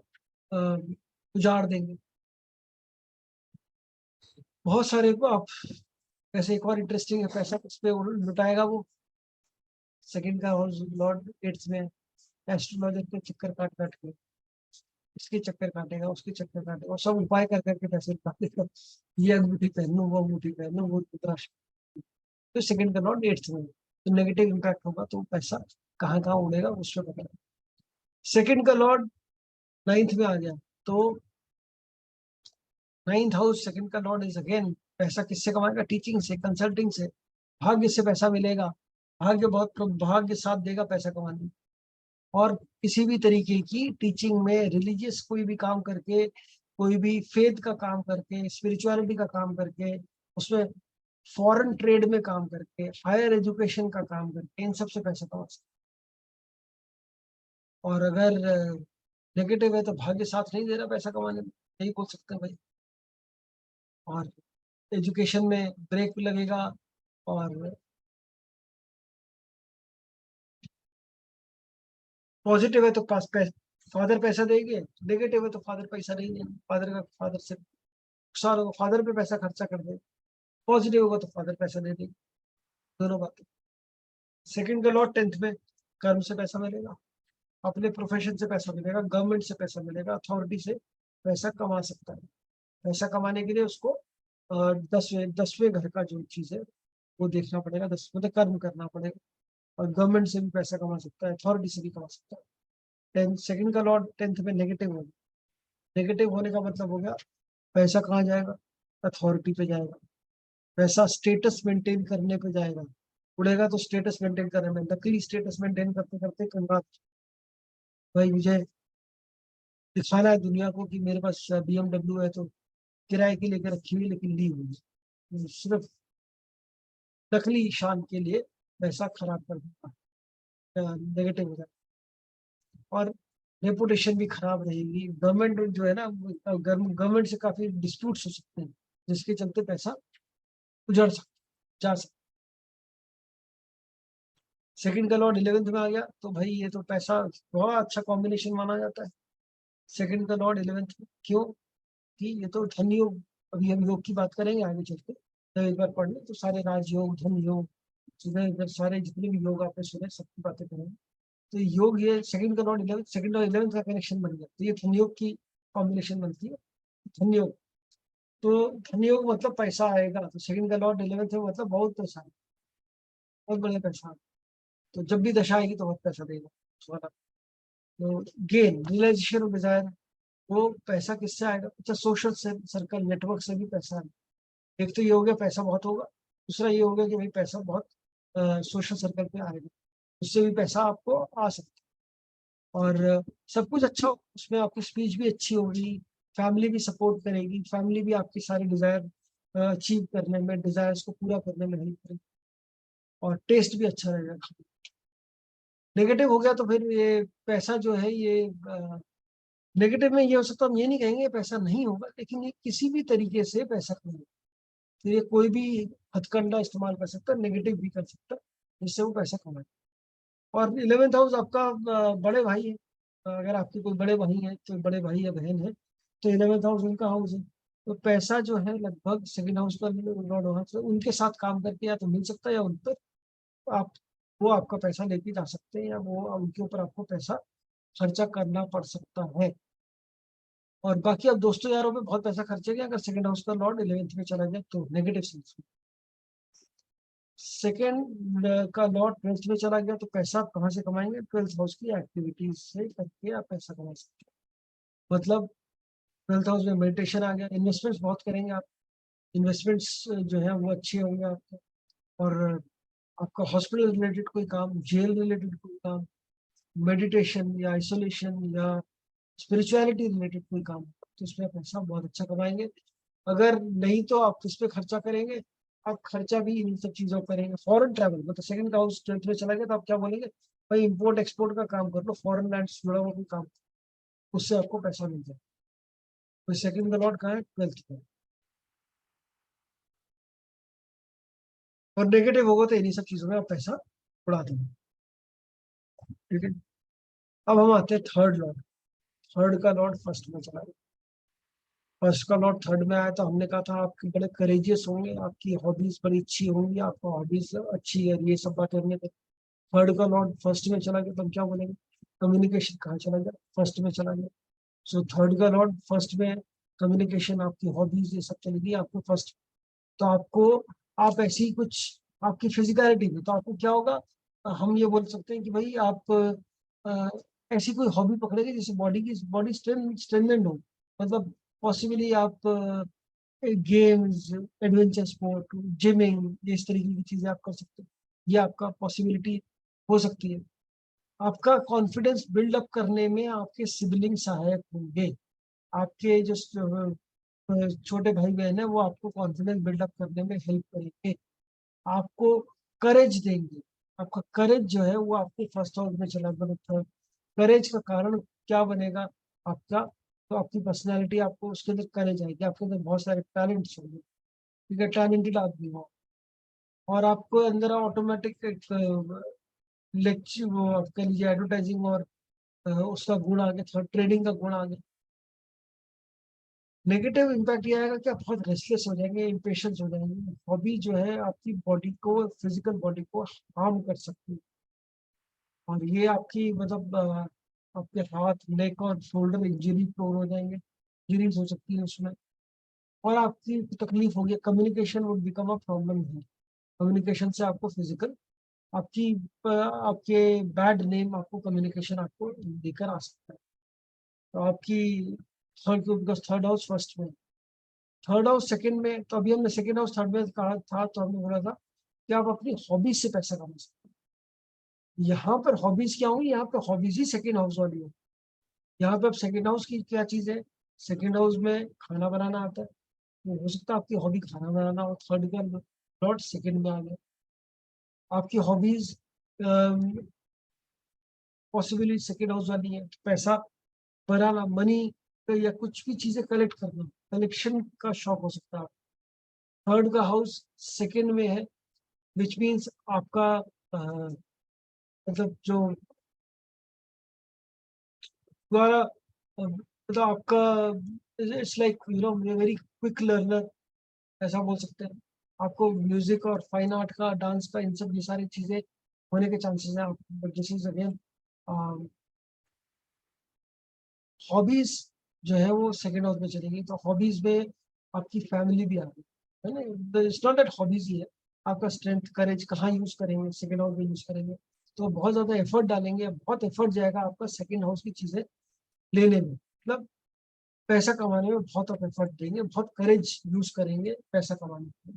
उजाड़ देंगे। बहुत सारे को आप ऐसे एक और इंटरेस्टिंग है, पैसा किस पे लुटाएगा वो? सेकंड का लॉर्ड 8th में एस्ट्रोलॉजर के चक्कर काट के, इसके चक्कर काटेगा, उसके चक्कर काटेगा, सब उपाय कर करके पैसे निकालेगा। ये अंगूठी पहन लो, वो अंगूठी पहन लो, वो रुद्राक्ष। तो सेकंड का लॉर्ड 8th में, तो नेगेटिव इम्पैक्ट होगा, तो पैसा कहाँ कहाँ उड़ेगा उस पर पता है। सेकंड का लॉर्ड 9th में आ गया तो 9th हाउस, सेकंड का लॉर्ड इज अगेन, पैसा किससे कमाएगा? टीचिंग से, कंसल्टिंग से, भाग्य से पैसा मिलेगा। भाग्य बहुत भाग्य साथ देगा पैसा कमाने में। और किसी भी तरीके की टीचिंग में, रिलीजियस कोई भी काम करके, कोई भी फेथ का काम करके, स्पिरिचुअलिटी का काम करके, उसमें फॉरेन ट्रेड में काम करके, हायर एजुकेशन का काम करके, इन सब से पैसा कमा सकते। और अगर नेगेटिव है तो भाग्य साथ नहीं दे रहा पैसा कमाने में, यही बोल सकते हैं भाई। और एजुकेशन में ब्रेक लगेगा, और पॉजिटिव है तो फादर पैसा देंगे, नेगेटिव है तो फादर पैसा नहीं देंगे, फादर से नुकसान होगा, फादर पे पैसा खर्चा कर देंगे। पॉजिटिव होगा तो फादर पैसा दे देंगे, दोनों बातें। सेकंड का लॉर्ड 10th में, कर्म से पैसा मिलेगा, अपने प्रोफेशन से पैसा मिलेगा, गवर्नमेंट से पैसा मिलेगा, अथॉरिटी से पैसा कमा सकता है। पैसा कमाने के लिए उसको 10वें घर का जो चीज है वो देखना पड़ेगा, 10 मतलब कर्म करना पड़ेगा। और गवर्नमेंट से भी पैसा कमा सकता है, अथॉरिटी से भी कमा सकता है। सेकंड का लॉर्ड 10th में नेगेटिव होगा, नेगेटिव होने का मतलब हो गया पैसा कहाँ जाएगा? अथॉरिटी पे जाएगा। पैसा स्टेटस मेंटेन करने पे जाएगा, उड़ेगा तो स्टेटस मेंटेन करने में, नकली स्टेटस मेंटेन करते करते कंगाल। भाई मुझे दिखाना है दुनिया को कि मेरे पास BMW है, तो किराए के लेकर रखी हुई लेकिन ली हुई है, सिर्फ नकली शान के लिए पैसा खराब कर देता है, नेगेटिव हो जाता है। और रेपुटेशन भी खराब रहेगी, गवर्नमेंट जो है ना, गवर्नमेंट से काफी डिस्प्यूट्स हो सकते हैं, जिसके चलते पैसा उजड़ सकता, जा सकता। सेकंड का लॉर्ड 11th में आ गया तो भाई ये तो पैसा बहुत अच्छा कॉम्बिनेशन माना जाता है। सेकंड का लॉर्ड 11th में, क्यों? कि ये तो धन योग, अभी हम योग की बात करेंगे आगे चल के, तो एक बार पढ़ लें तो सारे राजयोग, धन योग, इधर सारे जितने भी योग आपने सुने सबकी बातें करेंगे। तो योग, ये सेकंड का लॉर्ड 11th, सेकंड और 11th का कनेक्शन बन गया, तो ये धन योग की कॉम्बिनेशन बनती है, धन योग। तो धन योग मतलब पैसा आएगा, तो सेकंड का लॉर्ड 11th में मतलब बहुत पैसा है, बहुत बड़ा पैसा। तो जब भी दशा आएगी तो बहुत पैसा देगा। तो गेन, रियलाइजेशन ऑफ डिजायर, वो पैसा किससे आएगा? अच्छा, सोशल सर्कल, नेटवर्क से भी पैसा आएगा। एक तो ये हो गया पैसा बहुत होगा, दूसरा ये हो गया कि भाई पैसा बहुत सोशल सर्कल पे आएगा, उससे भी पैसा आपको आ सकता है। और सब कुछ अच्छा हो, उसमें आपकी स्पीच भी अच्छी होगी, फैमिली भी सपोर्ट करेगी, फैमिली भी आपकी सारी डिजायर अचीव करने में, डिजायर्स को पूरा करने में हेल्प करेगी, और टेस्ट भी अच्छा रहेगा। नेगेटिव हो गया तो फिर ये पैसा जो है ये नेगेटिव में ये हो सकता है, हम ये नहीं कहेंगे पैसा नहीं होगा, लेकिन ये किसी भी तरीके से पैसा कमाएगा, तो ये कोई भी हथकंडा इस्तेमाल कर सकता है, नेगेटिव भी कर सकता है, जिससे वो पैसा कमाए। और 11th हाउस आपका बड़े भाई है, अगर आपके कोई बड़े भाई है तो बड़े भाई या बहन है तो 11th हाउस उनका हाउस है, तो पैसा जो है लगभग सेकंड हाउस का लॉर्ड होगा तो उनके साथ काम करके या तो मिल सकता है या उन पर आप वो आपका पैसा लेके जा सकते हैं या वो उनके ऊपर आपको पैसा खर्चा करना पड़ सकता है। और बाकी आप दोस्तों यारों पे बहुत पैसा खर्चेंगे अगर सेकंड हाउस का लॉर्ड 11th में चला जाए तो नेगेटिव सेंस में। सेकंड का लॉर्ड 12th में चला गया तो पैसा आप कहाँ से कमाएंगे? 12th हाउस की एक्टिविटीज से करके आप पैसा कमा सकते हैं। मतलब 12th हाउस में मेडिटेशन आ गया, इन्वेस्टमेंट्स बहुत करेंगे आप, इन्वेस्टमेंट्स जो है वो अच्छे होंगे आपके, और आपका हॉस्पिटल रिलेटेड कोई काम, जेल रिलेटेड कोई काम, मेडिटेशन या आइसोलेशन या स्पिरिचुअलिटी रिलेटेड कोई काम, तो उसमें पैसा बहुत अच्छा कमाएंगे। अगर नहीं तो आप किस पे खर्चा करेंगे? आप खर्चा भी इन सब चीजों पर करेंगे। फॉरेन ट्रैवल, मतलब सेकंड हाउस 12th में चला गया तो आप क्या बोलेंगे? भाई इंपोर्ट एक्सपोर्ट का काम कर लो, फॉरेन लैंड से जुड़ा हुआ कोई काम, उससे आपको पैसा मिल जाए। तो सेकंड का लॉर्ड कहाँ है? 12th में। और नेगेटिव होगा तो इन्हीं सब चीजों में आप पैसा उड़ा देंगे। ठीक है, अब हम आते हैं थर्ड लॉर्ड। थर्ड का लॉर्ड फर्स्ट में चला गया। फर्स्ट का लॉर्ड थर्ड में आया तो हमने कहा था आप बड़े करेजियस होंगे, आपकी हॉबीज बड़ी अच्छी होंगी, आपका हॉबीज अच्छी है, ये सब बातें हमने। थर्ड का लॉर्ड फर्स्ट में चला गया तो हम क्या बोलेंगे? कम्युनिकेशन कहाँ चला गया? फर्स्ट में चला गया। सो थर्ड का लॉर्ड फर्स्ट में, कम्युनिकेशन, आपकी हॉबीज, ये सब चली गई आपको फर्स्ट। तो आपको, आप ऐसी कुछ आपकी फिजिकलिटी में तो आपको क्या होगा? हम ये बोल सकते हैं कि भाई आप ऐसी कोई हॉबी पकड़ेंगे जिससे बॉडी स्ट्रेंथेंड हो। मतलब पॉसिबली आप गेम्स, एडवेंचर स्पोर्ट, जिमिंग, इस तरीके की चीजें आप कर सकते हो। ये आपका पॉसिबिलिटी हो सकती है। आपका कॉन्फिडेंस बिल्ड अप करने में आपके सिबलिंग सहायक होंगे। आपके जो छोटे भाई बहन है वो आपको कॉन्फिडेंस बिल्डअप करने में हेल्प करेंगे, आपको करेज देंगे। आपका करेज जो है वो आपके फर्स्ट हाउस में चला गया। करेज का कारण क्या बनेगा आपका? तो आपकी पर्सनैलिटी, आपको उसके अंदर करेज आएगी, आपके अंदर बहुत सारे टैलेंट्स होंगे, ठीक है, टैलेंटेड आदमी हो, और आपको अंदर ऑटोमेटिक एक लेक्चर, वो आप कह लीजिए एडवर्टाइजिंग और उसका गुण आ गया, थोड़ा ट्रेडिंग का गुण आ गया। नेगेटिव इम्पैक्ट ये आएगा कि आप बहुत रेस्टलेस हो जाएंगे, इम्पेशंस हो जाएंगे। हॉबी जो है आपकी बॉडी को, फिजिकल बॉडी को हार्म कर सकती है, और ये आपकी मतलब आपके हाथ, नेक और शोल्डर इंजरी प्रोन हो जाएंगे, इंजरीज हो सकती है उसमें, और आपकी तकलीफ होगी। Communication would become a problem है। कम्युनिकेशन से आपको फिजिकल, आपकी आपके बैड नेम आपको कम्युनिकेशन आपको लेकर आ सकता है। तो आपकी third, because third house first में, थर्ड हाउस सेकंड में, तो अभी हमने सेकंड हाउस थर्ड में कहा था, तो हमने बोला था कि आप अपनी हॉबीज से पैसा कमा सकते हैं। यहाँ पर हॉबीज क्या होंगी? यहाँ पे हॉबीज ही सेकंड हाउस वाली हो। यहाँ पे अब सेकंड हाउस की क्या चीज है? सेकंड हाउस में खाना बनाना आता है, तो हो सकता है आपकी हॉबी खाना बनाना हो। थर्ड का लॉर्ड सेकंड में आ गया। आपकी हॉबीज पॉसिबली सेकंड हाउस वाली है, पैसा बनाना, मनी, या कुछ भी चीजें कलेक्ट करना, कलेक्शन का शौक हो सकता है। थर्ड का हाउस सेकंड में है, विच मीन्स आपका मतलब जो द्वारा मतलब आपका, it's like very quick learner, ऐसा बोल सकते हैं। आपको म्यूजिक और फाइन आर्ट का, डांस का, इन सब ये सारी चीजें होने के चांसेस हैं। आप दिस इज अगेन हॉबीज जो है वो सेकंड हाउस में चलेगी, तो हॉबीज में आपकी फैमिली भी आ गई है ना। इट्स नॉट दैट हॉबीज ही है, आपका स्ट्रेंथ, करेज कहाँ यूज करेंगे? सेकंड हाउस में यूज करेंगे तो बहुत ज्यादा एफर्ट डालेंगे, बहुत एफर्ट जाएगा आपका सेकंड हाउस की चीजें लेने में, मतलब पैसा कमाने में बहुत आप एफर्ट देंगे, बहुत करेज यूज करेंगे पैसा कमाने में।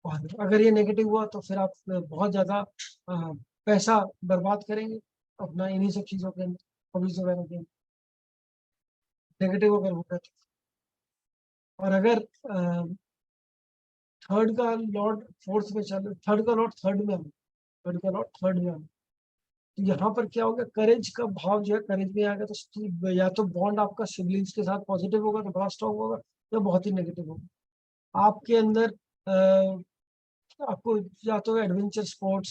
और अगर ये नेगेटिव हुआ तो फिर आप बहुत ज्यादा पैसा बर्बाद करेंगे अपना इन्हीं सब चीजों के अंदर, हॉबीज वगैरह के। नेगेटिव अगर होगा तो। और अगर थर्ड का लॉर्ड फोर्थ में चले, थर्ड का लॉर्ड थर्ड में, थर्ड का लॉर्ड थर्ड में, तो यहाँ पर क्या होगा? करेज का भाव जो है करेज में आ गया, तो या तो बॉन्ड आपका सिबलिंग्स के साथ पॉजिटिव होगा तो बड़ा स्ट्रॉन्ग होगा, या बहुत ही नेगेटिव होगा। आपके अंदर आपको या तो एडवेंचर स्पोर्ट्स,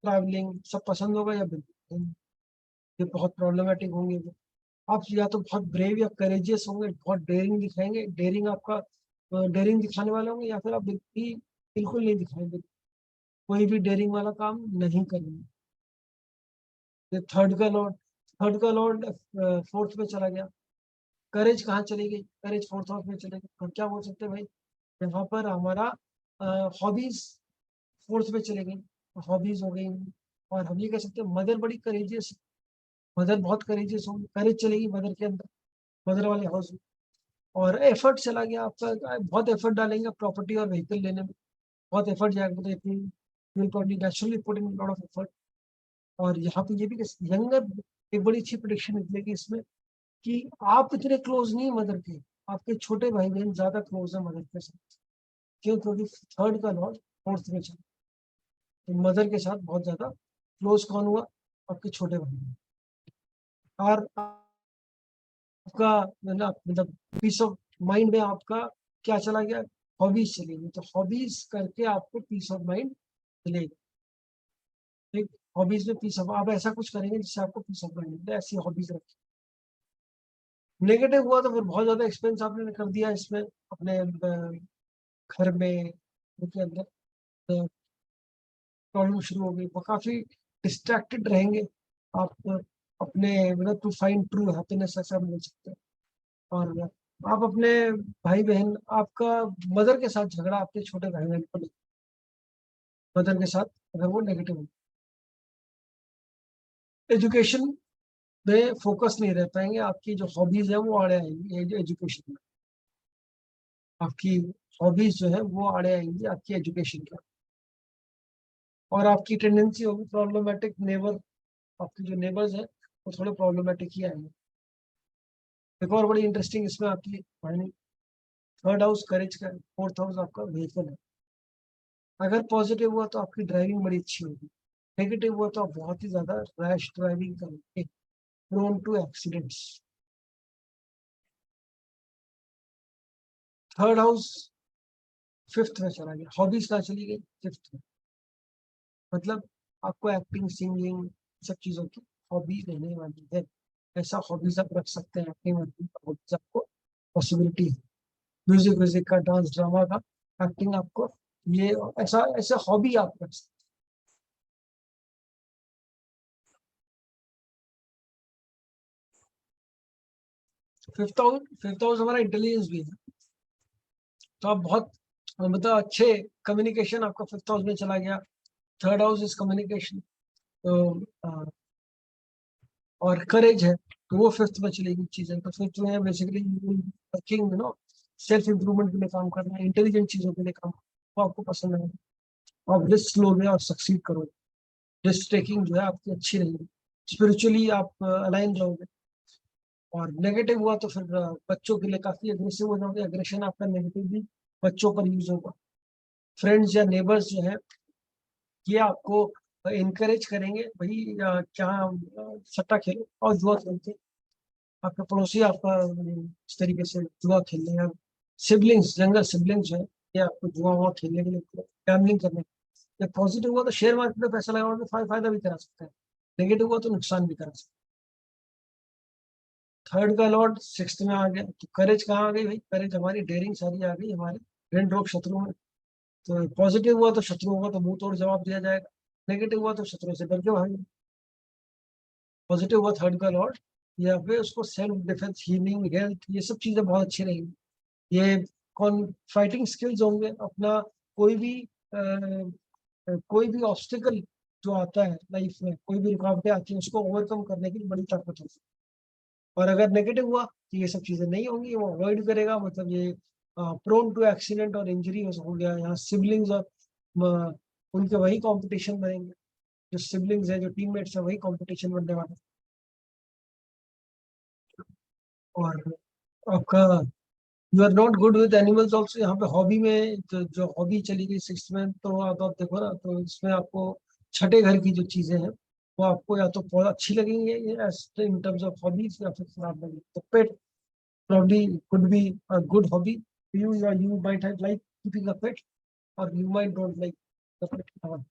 ट्रैवलिंग सब पसंद होगा, या बिल्कुल ये बहुत प्रॉब्लमेटिक होंगे। आप या तो बहुत ब्रेव या करेजियस होंगे, बहुत डेयरिंग दिखाएंगे, डेयरिंग आपका डेयरिंग दिखाने वाले होंगे, या फिर आप बिल्कुल नहीं दिखाएंगे, कोई भी डेयरिंग वाला काम नहीं करेंगे। थर्ड का लॉर्ड फोर्थ में चला गया, करेज कहाँ चली गई, करेज फोर्थ हाउस में चले गई। हम क्या बोल सकते हैं भाई, यहाँ पर हमारा हॉबीज फोर्थ में चले गई, हॉबीज हो गई। और हम ये कह सकते हैं मदर बड़ी करेजियस, मदर बहुत करेजियस होगी, करेज चलेगी मदर के अंदर, मदर वाले हाउस में। और एफर्ट चला गया आपका, बहुत एफर्ट डालेंगे प्रॉपर्टी और व्हीकल लेने में, बहुत एफर्ट जाएगा, तो will probably naturally put in lot of effort. और यहाँ पे ये भी यंगर एक बड़ी अच्छी प्रेडिक्शन निकलेगी इसमें कि आप इतने क्लोज नहीं मदर के, आपके छोटे भाई बहन ज्यादा क्लोज है मदर के साथ। क्यों? क्योंकि थर्ड का लॉर्ड फोर्थ में चला, तो मदर के साथ बहुत ज्यादा क्लोज कौन हुआ? आपके छोटे भाई बहन। और आपका मतलब पीस ऑफ माइंड में आपका क्या चला गया? हॉबीज चली गई। तो हॉबीज करके आपको पीस ऑफ माइंड मिलेगा। ठीक, हॉबीज में पीस ऑफ, आप ऐसा कुछ करेंगे जिससे आपको पीस ऑफ माइंड मिले, ऐसी हॉबीज रखें। नेगेटिव हुआ तो फिर बहुत ज्यादा एक्सपेंस आपने कर दिया इसमें अपने घर में, उनके अंदर प्रॉब्लम शुरू हो गई, वो काफी डिस्ट्रैक्टेड रहेंगे आप अपने, मतलब टू फाइंड ट्रू हैप्पीनेस ऐसा बोल सकते हैं। और आप अपने भाई बहन, आपका मदर के साथ झगड़ा आपके छोटे भाई बहन को, मदर के साथ अगर वो नेगेटिव हो, एजुकेशन में फोकस नहीं रह पाएंगे, आपकी जो हॉबीज है वो आड़े आएंगी एजुकेशन में, आपकी हॉबीज जो है वो आड़े आएंगी आपकी एजुकेशन का। और आपकी टेंडेंसी होगी प्रॉब्लमेटिक नेबर, आपके जो नेबर्स हैं वो थोड़े प्रॉब्लमेटिक ही आएंगे। एक और बड़ी इंटरेस्टिंग इसमें आपकी पढ़नी, थर्ड हाउस करेज का, फोर्थ हाउस आपका व्हीकल है। अगर पॉजिटिव हुआ तो आपकी ड्राइविंग बड़ी अच्छी होगी, नेगेटिव हुआ तो आप बहुत ही ज्यादा रैश ड्राइविंग करेंगे, prone to accidents. Third house fifth में चला गया, हॉबीज कहाँ चली गई? फिफ्थ में। मतलब आपको एक्टिंग, सिंगिंग, सब चीजों की हॉबी रहने वाली है। ऐसा हॉबीज आप रख सकते हैं अपनी मर्जी का, हॉबीज आपको पॉसिबिलिटी है, म्यूजिक व्यूजिक का, डांस ड्रामा का, एक्टिंग, आपको ये ऐसा ऐसा हॉबी आप रख सकते हैं। फिफ्थ हाउस हमारा इंटेलिजेंस भी है, तो आप बहुत मतलब अच्छे कम्युनिकेशन आपका फिफ्थ हाउस में चला गया। थर्ड हाउस इज कम्युनिकेशन, तो और करेज है, तो वो फिफ्थ में चलेगी चीजें। तो फिफ्थ में बेसिकली वर्किंग, सेल्फ इम्प्रूवमेंट के लिए काम करना है, इंटेलिजेंट चीजों के लिए काम, वो आपको पसंद है, आप रिस्क लोगे और सक्सीड करोगे, रिस्क टेकिंग जो है आपकी अच्छी रहेगी, स्पिरिचुअली आप अलाइन रहोगे। और नेगेटिव हुआ तो फिर बच्चों के लिए काफी अग्रेसिव हो जाओगे, अग्रेशन आपका नेगेटिव भी बच्चों पर यूज होगा। फ्रेंड्स या नेबर्स जो है ये आपको इनकरेज करेंगे, भाई क्या सट्टा खेलो और जुआ खेलते हैं। आपके पड़ोसी आपका इस तरीके से जुआ खेलने, या सिबलिंग्स, यंगर सिबलिंग्स जो है ये आपको जुआ हुआ खेलने के लिए, गैम्बलिंग करने के लिए। पॉजिटिव हुआ तो शेयर मार्केट में पैसा लगाओ तो फायदा भी करा सकता है, नेगेटिव हुआ तो नुकसान भी करा सकता है। थर्ड का लॉर्ड सिक्स्थ में आ गया, तो करेज कहाँ आ गई भाई? करेज हमारी डेयरिंग सारी आ गई हमारे ऋण रोग शत्रु में। तो पॉजिटिव हुआ तो शत्रु होगा तो मुंह तोड़ जवाब दिया जाएगा, नेगेटिव हुआ तो शत्रु से डर के भागेंगे। पॉजिटिव हुआ थर्ड का लॉर्ड, या फिर उसको सेल्फ डिफेंस, हीलिंग, हेल्थ, ये सब चीजें बहुत अच्छी रहेंगी। ये कौन फाइटिंग स्किल्स होंगे, अपना कोई भी ऑब्स्टिकल जो आता है लाइफ में, कोई भी रुकावटें आती है उसको ओवरकम करने की बड़ी ताकत होती है। और अगर नेगेटिव हुआ तो ये सब चीजें नहीं होंगी, वो अवॉइड करेगा, मतलब ये प्रोन टू एक्सीडेंट और इंजरी हो गया। यहाँ सिबलिंग्स और उनके वही कंपटीशन बनेंगे, जो सिबलिंग्स है, जो टीममेट्स है, वही कंपटीशन बनने वाला है। और आपका you are not good with animals also, यहाँ पे हॉबी में जो हॉबी चली गई सिक्स में, तो आप देखो ना, तो इसमें आपको छठे घर की जो चीजें हैं वो आपको या तो बहुत अच्छी लगेंगी इन टर्म्स ऑफ हॉबीज, या फिर खराब लगेंगी। तो पेट probably could be a good hobby to you, or you might have like keeping a pet, or you might don't like the pet at all.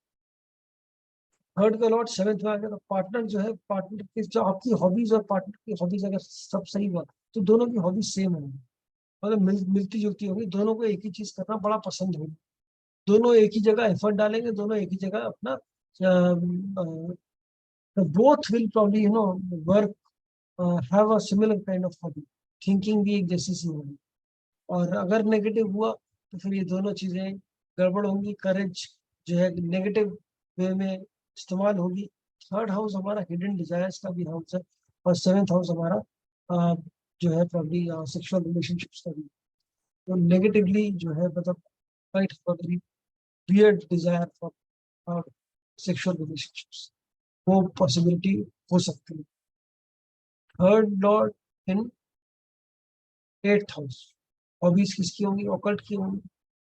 Third का लॉर्ड 7th में आ गया, तो partner जो है, पार्टनर की जो आपकी हॉबीज और पार्टनर की हॉबीज अगर सब सही हुआ तो दोनों की हॉबीज सेम होंगी, मतलब मिलती जुलती होगी, दोनों को एक ही चीज करना बड़ा पसंद होगी, दोनों एक ही जगह एफर्ट डालेंगे, दोनों एक ही जगह अपना both will probably work, have a similar kind of hobby, thinking भी एक जैसी सी होगी। और अगर नेगेटिव हुआ तो फिर ये दोनों चीजें गड़बड़ होंगी, करेज जो है नेगेटिव वे में इस्तेमाल होगी। थर्ड हाउस हमारा हिडन डिजायर्स का भी हाउस है, और 7th हाउस हमारा जो है प्रॉब्ली सेक्सुअल रिलेशनशिप्स का भी, तो नेगेटिवली जो है मतलब quite very weird desire for sexual relationships, वो पॉसिबिलिटी हो सकती है। थर्ड लॉर्ड इन 8th हाउस, हॉबीज किसकी होंगी, ऑकल्ट की होंगी,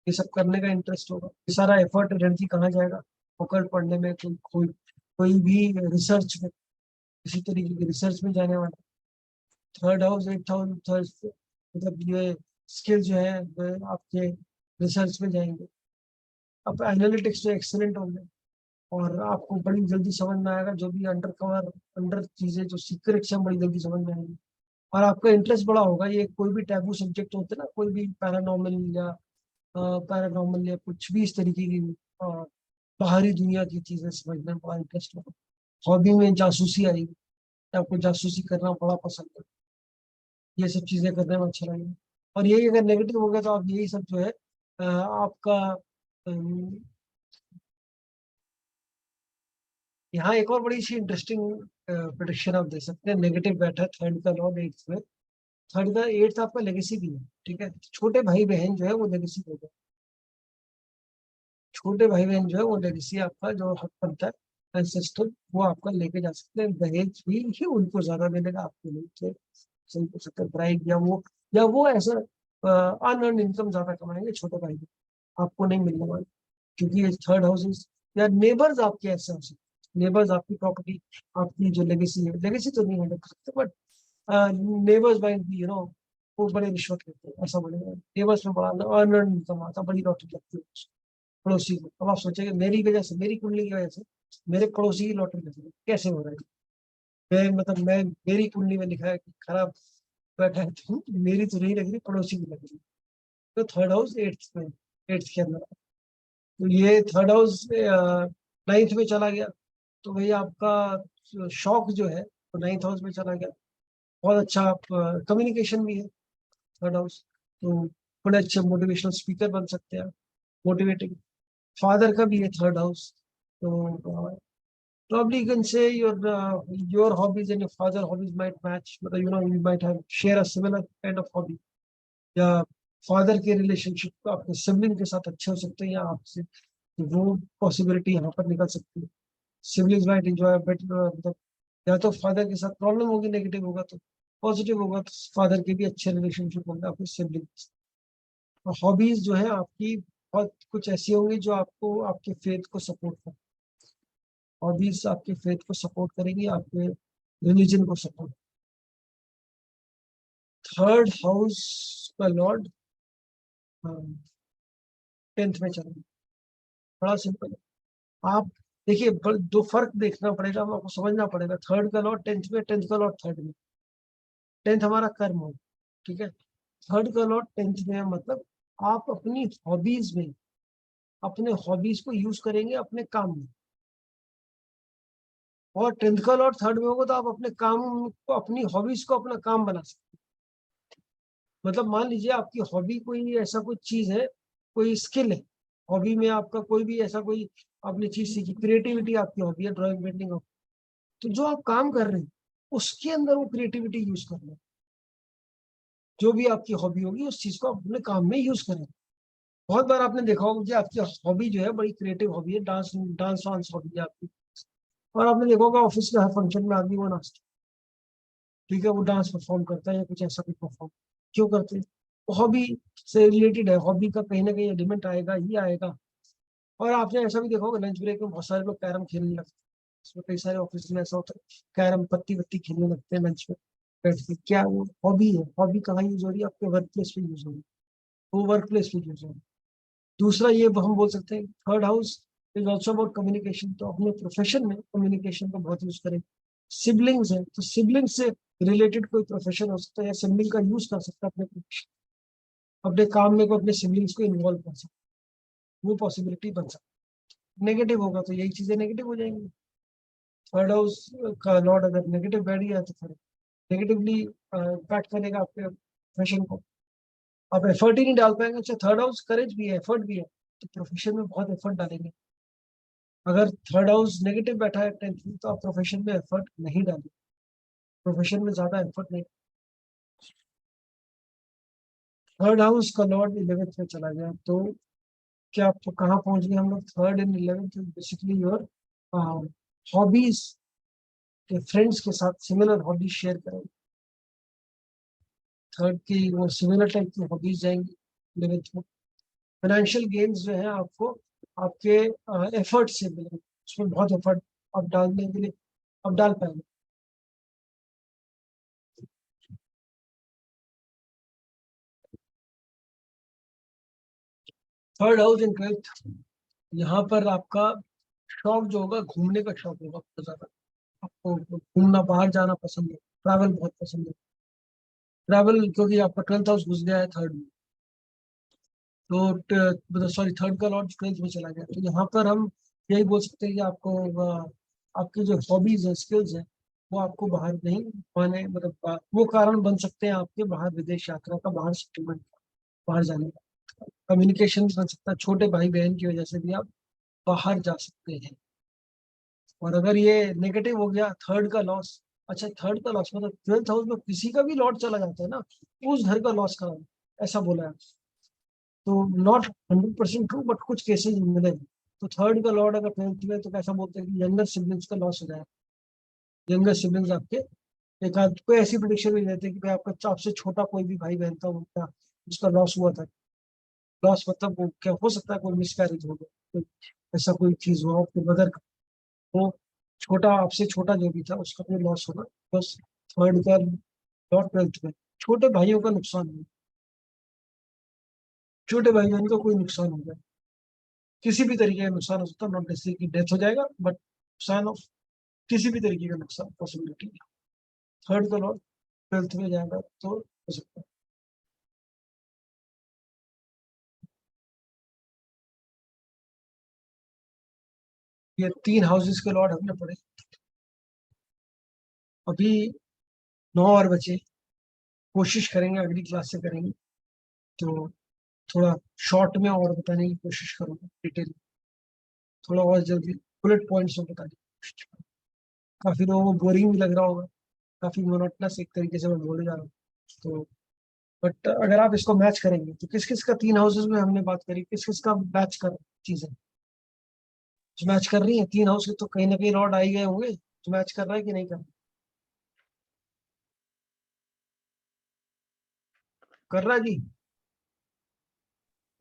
ये सब करने का इंटरेस्ट होगा, ये सारा एफर्ट एनर्जी कहाँ जाएगा, ऑकल्ट पढ़ने में, कोई भी रिसर्च में, किसी तरीके की रिसर्च में जाने वाला। थर्ड हाउस 8th हाउस मतलब ये स्किल जो है वो आपके रिसर्च में जाएंगे, अब एनालिटिक्स में एक्सीलेंट होंगे, और आपको बड़ी जल्दी समझ में आएगा जो भी अंडर कवर अंडर चीजें जो सीक्रेट्स हैं बड़ी जल्दी समझ में आएंगी, और आपका इंटरेस्ट बड़ा होगा। ये कोई भी टैबू सब्जेक्ट होते हैं ना, कोई भी पैरानॉर्मल या कुछ भी इस तरीके की अ, बाहरी दुनिया की चीजें समझने में बड़ा इंटरेस्ट होगा। हॉबी में जासूसी आएगी, आपको जासूसी करना बड़ा पसंद है, ये सब चीजें करने में अच्छा लगेगा। और यही अगर नेगेटिव हो गया तो आप यही सब जो है आपका यहाँ एक और बड़ी सी इंटरेस्टिंग प्रेडिक्शन आप दे सकते हैं। नेगेटिव बैठा है थर्ड का लॉर्ड 8th में, थर्ड का 8th आपका लेगेसी भी है, ठीक है, छोटे भाई बहन जो है वो लेगेसी देगा, छोटे भाई बहन जो है वो लेगेसी आपका जो हक बनता है एंसेस्टर वो आपका लेके जा सकते हैं, दहेज भी ही उनको ज्यादा मिलेगा, आपको नहीं सही हो सकता है ब्राइड, या वो ऐसा अनअर्न इनकम ज्यादा कमाएंगे छोटे भाई, आपको नहीं मिलने वाला, क्योंकि ये थर्ड हाउसेस या नेबर्स आपके ऐसे हो सकते, नेबर्स आपकी प्रॉपर्टी, आपकी जो लेगेसी है, लेगेसी तो नहीं होने सकते बट नेबर्स माइट बी वो बड़े रिश्वत लेते हैं, ऐसा बोलेगा नेबर्स में बड़ा अनअर्न इनकम आता, बड़ी लॉटरी लगती है पड़ोसी को। अब आप सोचेंगे मेरी वजह से, मेरी कुंडली की वजह से मेरे पड़ोसी की लॉटरी लग रही है, कैसे हो रहा है, मैं मेरी कुंडली में लिखा है कि खराब बैठा है, तो मेरी तो नहीं लग रही, पड़ोसी की लग रही है। तो थर्ड हाउस 8th में, 8th के अंदर, तो ये थर्ड हाउस 9th में चला गया, तो वही आपका शौक जो है तो 9th हाउस में चला गया, बहुत अच्छा आप कम्युनिकेशन भी है थर्ड हाउस, तो बड़े अच्छे मोटिवेशनल स्पीकर बन सकते हैं, मोटिवेटिंग। फादर का भी है थर्ड हाउस, तो probably you can say your hobbies and your father hobbies might match, मतलब you might have share a similar kind of hobby, या फादर के रिलेशनशिप आपके सिबलिंग के साथ अच्छे हो सकते हैं, या आपसे, तो वो पॉसिबिलिटी यहाँ पर निकल सकती है। सिबलिंग्स माइट एंजॉय बेटर, मतलब या तो फादर के साथ प्रॉब्लम होगी, नेगेटिव होगा, तो पॉजिटिव होगा तो फादर के भी अच्छे रिलेशनशिप होंगे आपके सिबलिंग्स। और हॉबीज जो है आपकी बहुत कुछ ऐसी होंगी जो आपको आपके फेथ को सपोर्ट करें, हॉबीज आपके फेथ को सपोर्ट करेगी, आपके रिलीजन को सपोर्ट। थर्ड हाउस का लॉर्ड 10th में चलेगा, बड़ा सिंपल है। आप देखिए दो फर्क देखना पड़ेगा, आपको समझना पड़ेगा, थर्ड का लॉर्ड 10th में, 10th का लॉर्ड थर्ड में। 10th हमारा कर्म हो, ठीक है, थर्ड का लॉर्ड 10th में है, मतलब आप अपनी हॉबीज में अपने हॉबीज को यूज करेंगे अपने काम में, और 10th का लॉर्ड थर्ड में होगा तो आप अपने काम को, अपनी हॉबीज को अपना काम बना सकते हैं। मतलब मान लीजिए आपकी हॉबी कोई ऐसा कुछ चीज है, कोई स्किल है, हॉबी में आपका कोई भी ऐसा कोई आपने चीज सीखी, क्रिएटिविटी आपकी हॉबी है, ड्राइंग पेंटिंग हो, तो जो आप काम कर रहे हैं उसके अंदर वो क्रिएटिविटी यूज करना, जो भी आपकी हॉबी होगी उस चीज को अपने काम में यूज करें। बहुत बार आपने देखा होगा कि आपकी हॉबी जो है बड़ी क्रिएटिव हॉबी है, डांस डांस वांस हॉबी है आपकी, और आपने देखा होगा ऑफिस के हर फंक्शन में आदमी वो नाचता, ठीक है, वो डांस परफॉर्म करता है या कुछ ऐसा कुछ परफॉर्म क्यों करते हैं, हॉबी से रिलेटेड है, हॉबी का कहीं ना कहीं एलिमेंट आएगा ही आएगा। और आपने ऐसा भी देखा होगा लंच ब्रेक में बहुत सारे लोग कैरम खेलने लगते हैं, इसमें कई सारे ऑफिस में ऐसा होता है, कैरम पत्ती वत्ती खेलने लगते हैं लंच में बैठ के, क्या वो हॉबी है, हॉबी कहाँ यूज हो रही है, आपके वर्क प्लेस पे यूज हो रही है, वो वर्क प्लेस पे यूज हो रही है। दूसरा ये हम बोल सकते हैं third house is also about communication. तो अपने प्रोफेशन में कम्युनिकेशन को बहुत यूज करें। सिबलिंग्स है तो सिबलिंग से रिलेटेड कोई प्रोफेशन हो सकता है या सिबलिंग का यूज कर सकता है अपने profession, अपने काम में को अपने सिबलिंग्स को इन्वॉल्व कर सकता है, वो पॉसिबिलिटी बन सकती है। नेगेटिव होगा तो यही चीजें नेगेटिव हो जाएंगी। थर्ड हाउस का लॉर्ड अगर नेगेटिव बैठ गया तो फिर नेगेटिवली इम्पैक्ट करेगा आपके प्रोफेशन को, आप एफर्ट ही नहीं डाल पाएंगे। अच्छा थर्ड हाउस करेज भी है, एफर्ट भी है, तो प्रोफेशन में बहुत एफर्ट डालेंगे। अगर थर्ड हाउस नेगेटिव बैठा है 10th में तो आप प्रोफेशन में एफर्ट नहीं डालेंगे, प्रोफेशन में ज्यादा एफर्ट नहीं। थर्ड हाउस का लॉर्ड 11th में चला गया तो क्या आप कहाँ पहुंच गए हम लोग? Third and 11th basically your hobbies के फ्रेंड्स के साथ सिमिलर हॉबीज शेयर करेंगे। थर्ड की वो सिमिलर टाइप की हॉबीज जाएंगी 11th में। फाइनेंशियल गेन्स जो है आपको आपके एफर्ट से मिलेंगे, उसमें बहुत एफर्ट आप डालने के लिए आप डाल पाएंगे। थर्ड हाउस इन 12th, यहाँ पर आपका शौक जो होगा घूमने का शौक होगा बहुत ज्यादा। आपको घूमना, बाहर जाना पसंद है, ट्रैवल बहुत पसंद है। ट्रैवल क्योंकि आपका 12th हाउस घुस गया है थर्ड में, तो सॉरी थर्ड का लॉर्ड 12th में चला गया, तो यहाँ पर हम यही बोल सकते हैं कि आपको आपकी जो हॉबीज है, स्किल्स है, वो आपको बाहर नहीं माने, मतलब वो कारण बन सकते हैं आपके बाहर विदेश यात्रा का, बाहर सेटलमेंट, बाहर जाने का। कम्युनिकेशन बन सकता है, छोटे भाई बहन की वजह से भी आप बाहर जा सकते हैं। और अगर ये नेगेटिव हो गया थर्ड का लॉस, अच्छा थर्ड का लॉस मतलब 12th हाउस में किसी का भी लॉर्ड चला जाता है ना, उस घर का लॉस करा, ऐसा बोला है। तो नॉट 100% ट्रू, बट कुछ केसेस मिले। तो थर्ड का लॉर्ड अगर 12th में, तो कैसा बोलते हैं कि यंगर सिबलिंग्स का लॉस हो जाए। यंगर सिबलिंग्स आपके एक आध कोई ऐसी प्रेडिक्शन भी देते हैं कि भाई आपका आपसे छोटा कोई भी भाई बहन था, उनका उसका लॉस हुआ था। लॉस मतलब वो क्या हो सकता है, कोई मिसकैरेज हो गया, कोई ऐसा कोई चीज हुआ आपके मदर का, वो छोटा आपसे छोटा जो भी था उसका कोई लॉस होना। बस थर्ड का लॉर्ड 12th में, छोटे भाइयों का नुकसान हुआ, छोटे भाई बहन का कोई नुकसान हो गया, किसी भी तरीके का नुकसान हो सकता है, नॉट नेसेसरी की डेथ हो जाएगा, बट नुकसान ऑफ किसी भी तरीके का नुकसान पॉसिबिलिटी। थर्ड का लॉर्ड 12th में जाएगा तो हो सकता है। ये 3 हाउसेस के लॉर्ड हमने पढ़े। अभी 9 और बचे, कोशिश करेंगे अगली क्लास से करेंगे, तो थोड़ा शॉर्ट में और बताने की कोशिश करूंगा, डिटेल थोड़ा और जल्दी बुलेट पॉइंट्स में बताने की कोशिश करूंगा। काफी लोगों को बोरिंग भी लग रहा होगा, काफी मोनोटनस एक तरीके से मैं बोले जा रहा हूँ, तो बट अगर आप इसको मैच करेंगे तो किस किस का 3 हाउसेस में हमने बात करी, किस किस का मैच कर चीजें जो मैच कर रही है 3 हाउस के, तो कहीं ना कहीं लॉर्ड आ ही गए होंगे, तो मैच कर रहा है कि नहीं कर रहा है जी?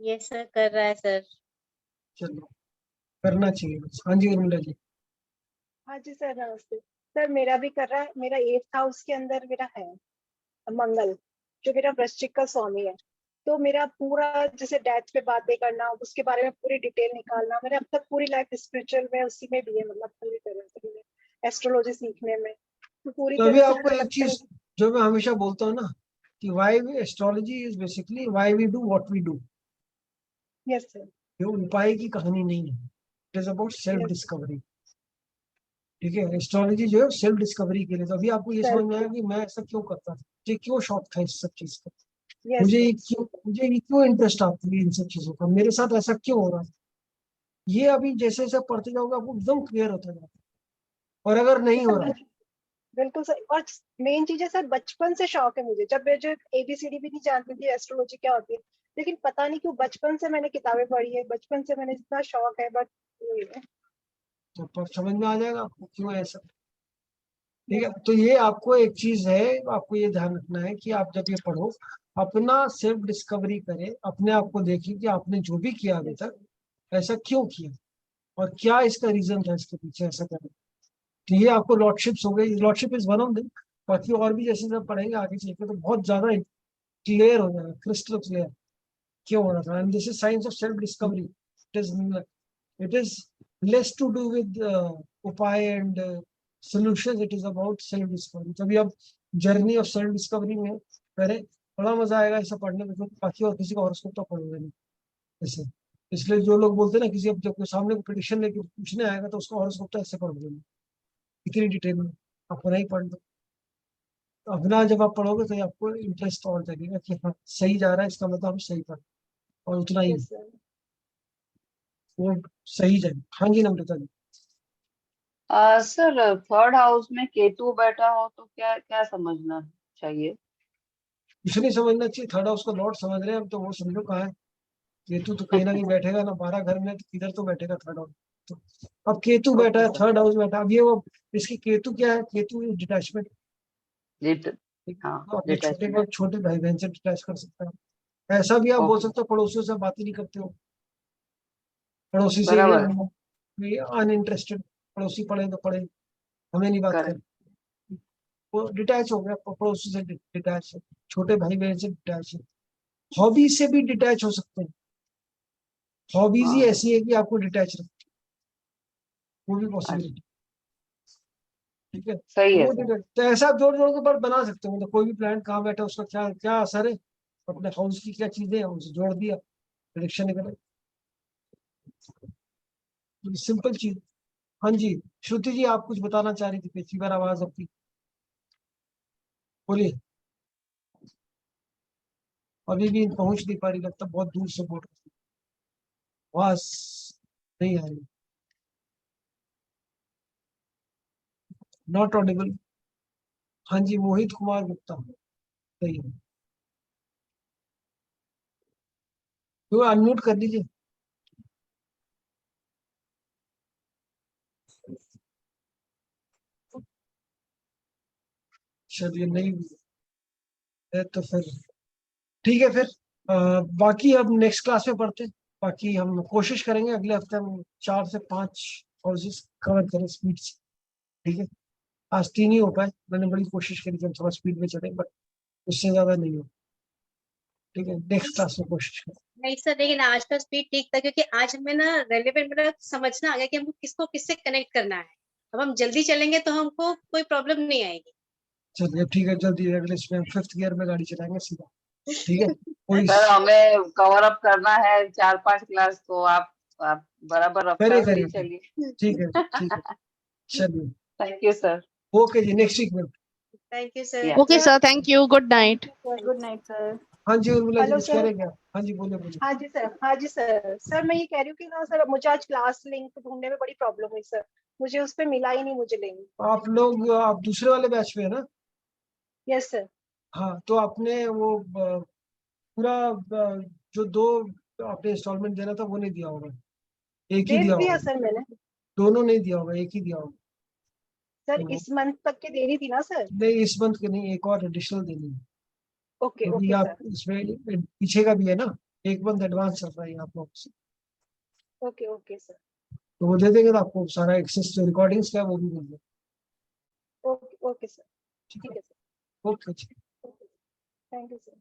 यस सर, कर रहा है सर। चलो करना चाहिए बस। हाँ जी उर्मिला जी। हाँ जी सर, नमस्ते सर। मेरा भी कर रहा है, मेरा 8th हाउस के अंदर मेरा है मंगल, जो मेरा वृश्चिक का स्वामी है। तो मेरा पूरा जैसे डेथ पे बातें करना, उसके बारे में पूरी डिटेल निकालना, मेरा अब तक पूरी लाइफ स्पिरिचुअल में उसी में भी है, मतलब पूरी तरह से एस्ट्रोलॉजी सीखने में, तो पूरी तो अभी तरह से आपको मुझे एक लगता है। चीज जो मैं हमेशा बोलता हूँ ना, कि why astrology is basically why we do what we do. Yes sir. ये उपाय की कहानी नहीं है, it is about self yes discovery. ठीक है, एस्ट्रोलॉजी जो है सेल्फ डिस्कवरी के लिए। तो अभी आपको ये समझ में आया कि मैं ऐसा क्यों करता था, मुझे क्यों शौक था इस सब चीज का, यस मुझे ये क्यों इंटरेस्ट आती है इन सब चीजों का, मेरे साथ ऐसा क्यों हो रहा है। ये अभी जैसे जैसे पढ़ते जाओगे आपको एकदम क्लियर होता जाएगा। और अगर नहीं हो रहा, बिल्कुल सर। और मेन चीज है सर, बचपन से शौक है मुझे, जब मैं जो ABCD भी नहीं जानती थी एस्ट्रोलॉजी क्या होती है, लेकिन पता नहीं क्यों बचपन से मैंने किताबें पढ़ी है, बचपन से मैंने जितना शौक है, बट तो समझ में आ जाएगा आपको क्यों ऐसा। ठीक है, तो ये आपको एक चीज है, आपको ये ध्यान रखना है कि आप जब ये पढ़ो, अपना सेल्फ डिस्कवरी करें, अपने आप को देखिए कि आपने जो भी किया अभी तक ऐसा क्यों किया, और क्या इसका रीजन था इसके पीछे ऐसा करने। तो ये आपको लॉर्डशिप्स हो गई, lordship is one of them. बाकी और भी जैसे जब पढ़ेंगे आगे चल के तो बहुत ज्यादा क्लियर हो जाएगा, क्रिस्टल क्लियर क्यों हो रहा था। And this is science of self discovery. It is less to do with उपाय and solutions. It is about self discovery. तभी अब जर्नी ऑफ सेल्फ डिस्कवरी में पहले बड़ा मजा आएगा ऐसा पढ़ने में, क्योंकि बाकी और किसी का हॉरोस्कोप तो पढ़ोगे नहीं ऐसे। इसलिए जो लोग बोलते हैं ना, किसी अब जब कोई सामने को प्रेडिक्शन लेके पूछने आएगा तो उसका हॉरोस्कोप तो ऐसे पढ़ोगे नहीं इतनी डिटेल में, आपको नहीं पढ़ना। अगला जब आप पढ़ोगे तो आपको इंटरेस्ट और लगेगा कि हाँ सही जा रहा है, इसका मतलब हम सही पढ़, और उतना ही यस सर। वो सही जाए। हाँ जी नम्रता जी। सर थर्ड हाउस में केतु बैठा हो तो क्या क्या समझना चाहिए? कुछ नहीं समझना चाहिए, थर्ड हाउस का लॉर्ड समझ रहे हैं हम तो, वो समझो कहाँ है केतु, तो कहीं ना कहीं बैठेगा ना, 12 घर में तो किधर तो बैठेगा थर्ड हाउस। तो अब केतु बैठा ओके है सर। थर्ड हाउस बैठा, अब ये वो इसकी केतु क्या है, केतु डिटैचमेंट, हाँ अपने डिटैचमेंट। छोटे भाई बहन से डिटैच कर सकता है। ऐसा भी आप बोल ओके सकते हो पड़ोसियों से बात ही नहीं करते हो, पड़ोसी से बराबर है। ये अनइंटरेस्टेड, पड़ोसी पढ़े तो पढ़े, हमें नहीं बात कर, करेक्ट। वो डिटैच हो गया, पड़ोसी से डिटैच है, छोटे भाई बहन से डिटैच है, हॉबीज से भी डिटैच हो सकते हैं। हॉबीज ही हाँ ऐसी है कि आपको डिटैच रखती है, वो भी अच्छा पॉसिबिलिटी। ठीक है, सही तो है वो सर। तो ऐसा आप जोड़ जोड़ के पर बना सकते हो, मतलब कोई भी प्लान कहाँ बैठा है उसका क्या क्या असर है, अपने हाउस की क्या चीजें हैं उसे जोड़ दिया, प्रेडिक्शन निकल, सिंपल चीज। हाँ जी श्रुति जी आप कुछ बताना चाह रही थी, पिछली बार आवाज आपकी, बोलिए। अभी भी पहुंच नहीं पा रही, लगता बहुत दूर से बोल रही, आवाज नहीं आ रही, नॉट ऑडिबल। हाँ जी मोहित कुमार गुप्ता, सही है, तो अनम्यूट कर लीजिए। चलिए नहीं है तो फिर ठीक है, फिर बाकी अब नेक्स्ट क्लास में पढ़ते हैं। बाकी हम कोशिश करेंगे अगले हफ्ते हम 4 से 5 हाउसेस कवर करें स्पीड से। ठीक है, आज 3 ही हो पाए, मैंने बड़ी कोशिश करी कि हम थोड़ा स्पीड में चले, बट उससे ज्यादा नहीं हो। ठीक है, नेक्स्ट क्लास में कोशिश करें। नहीं सर, लेकिन आज का स्पीड ठीक था, क्योंकि आज हमें ना रेलेवेंट मतलब समझना आ गया कि हमको किसको किससे कनेक्ट करना है। अब हम जल्दी चलेंगे तो हमको कोई प्रॉब्लम नहीं आएगी। चलिए ठीक है, जल्दी अगले इसमें 5th गियर में गाड़ी चलाएंगे सीधा। ठीक है, कोई सर हमें कवर अप करना है 4-5 क्लास, तो आप बराबर करे रफ्तार से ही करें, चलिए। ठीक है ठीक है, चलिए थैंक यू सर। ओके जी, नेक्स्ट वीक में। Thank you sir. या Okay, sir. Thank you. Good night. Good night sir. हाँ जी उर्मिला जी हेलो कुछ कह सर। रहे हैं क्या? हाँ जी बोले बोले। हाँ जी सर, हाँ जी सर। सर मैं ये कह रही हूँ कि ना सर, मुझे आज क्लास लिंक ढूंढने में बड़ी प्रॉब्लम हुई सर, मुझे उस पर मिला ही नहीं मुझे लिंक। आप दूसरे वाले बैच में है ना? Yes sir. हाँ तो आपने वो पूरा जो 2 आपने इंस्टॉलमेंट देना था वो नहीं दिया होगा, एक ही दे दिया दिया होगा, सर मैंने। दोनों नहीं दिया होगा, एक ही दिया होगा। सर तो इस मंथ तक के देनी थी ना सर। नहीं इस मंथ के नहीं, एक और एडिशनल देनी है, ओके क्योंकि ओके आप सर। इसमें पीछे का भी है ना, एक मंथ एडवांस चल रहा है आप लोग से, ओके ओके सर। तो वो दे देंगे तो आपको सारा एक्सेस जो रिकॉर्डिंग्स का है वो भी मिल जाएगा। Okay okay sir. ठीक ठीक है, है sir. Okay. Thank you sir.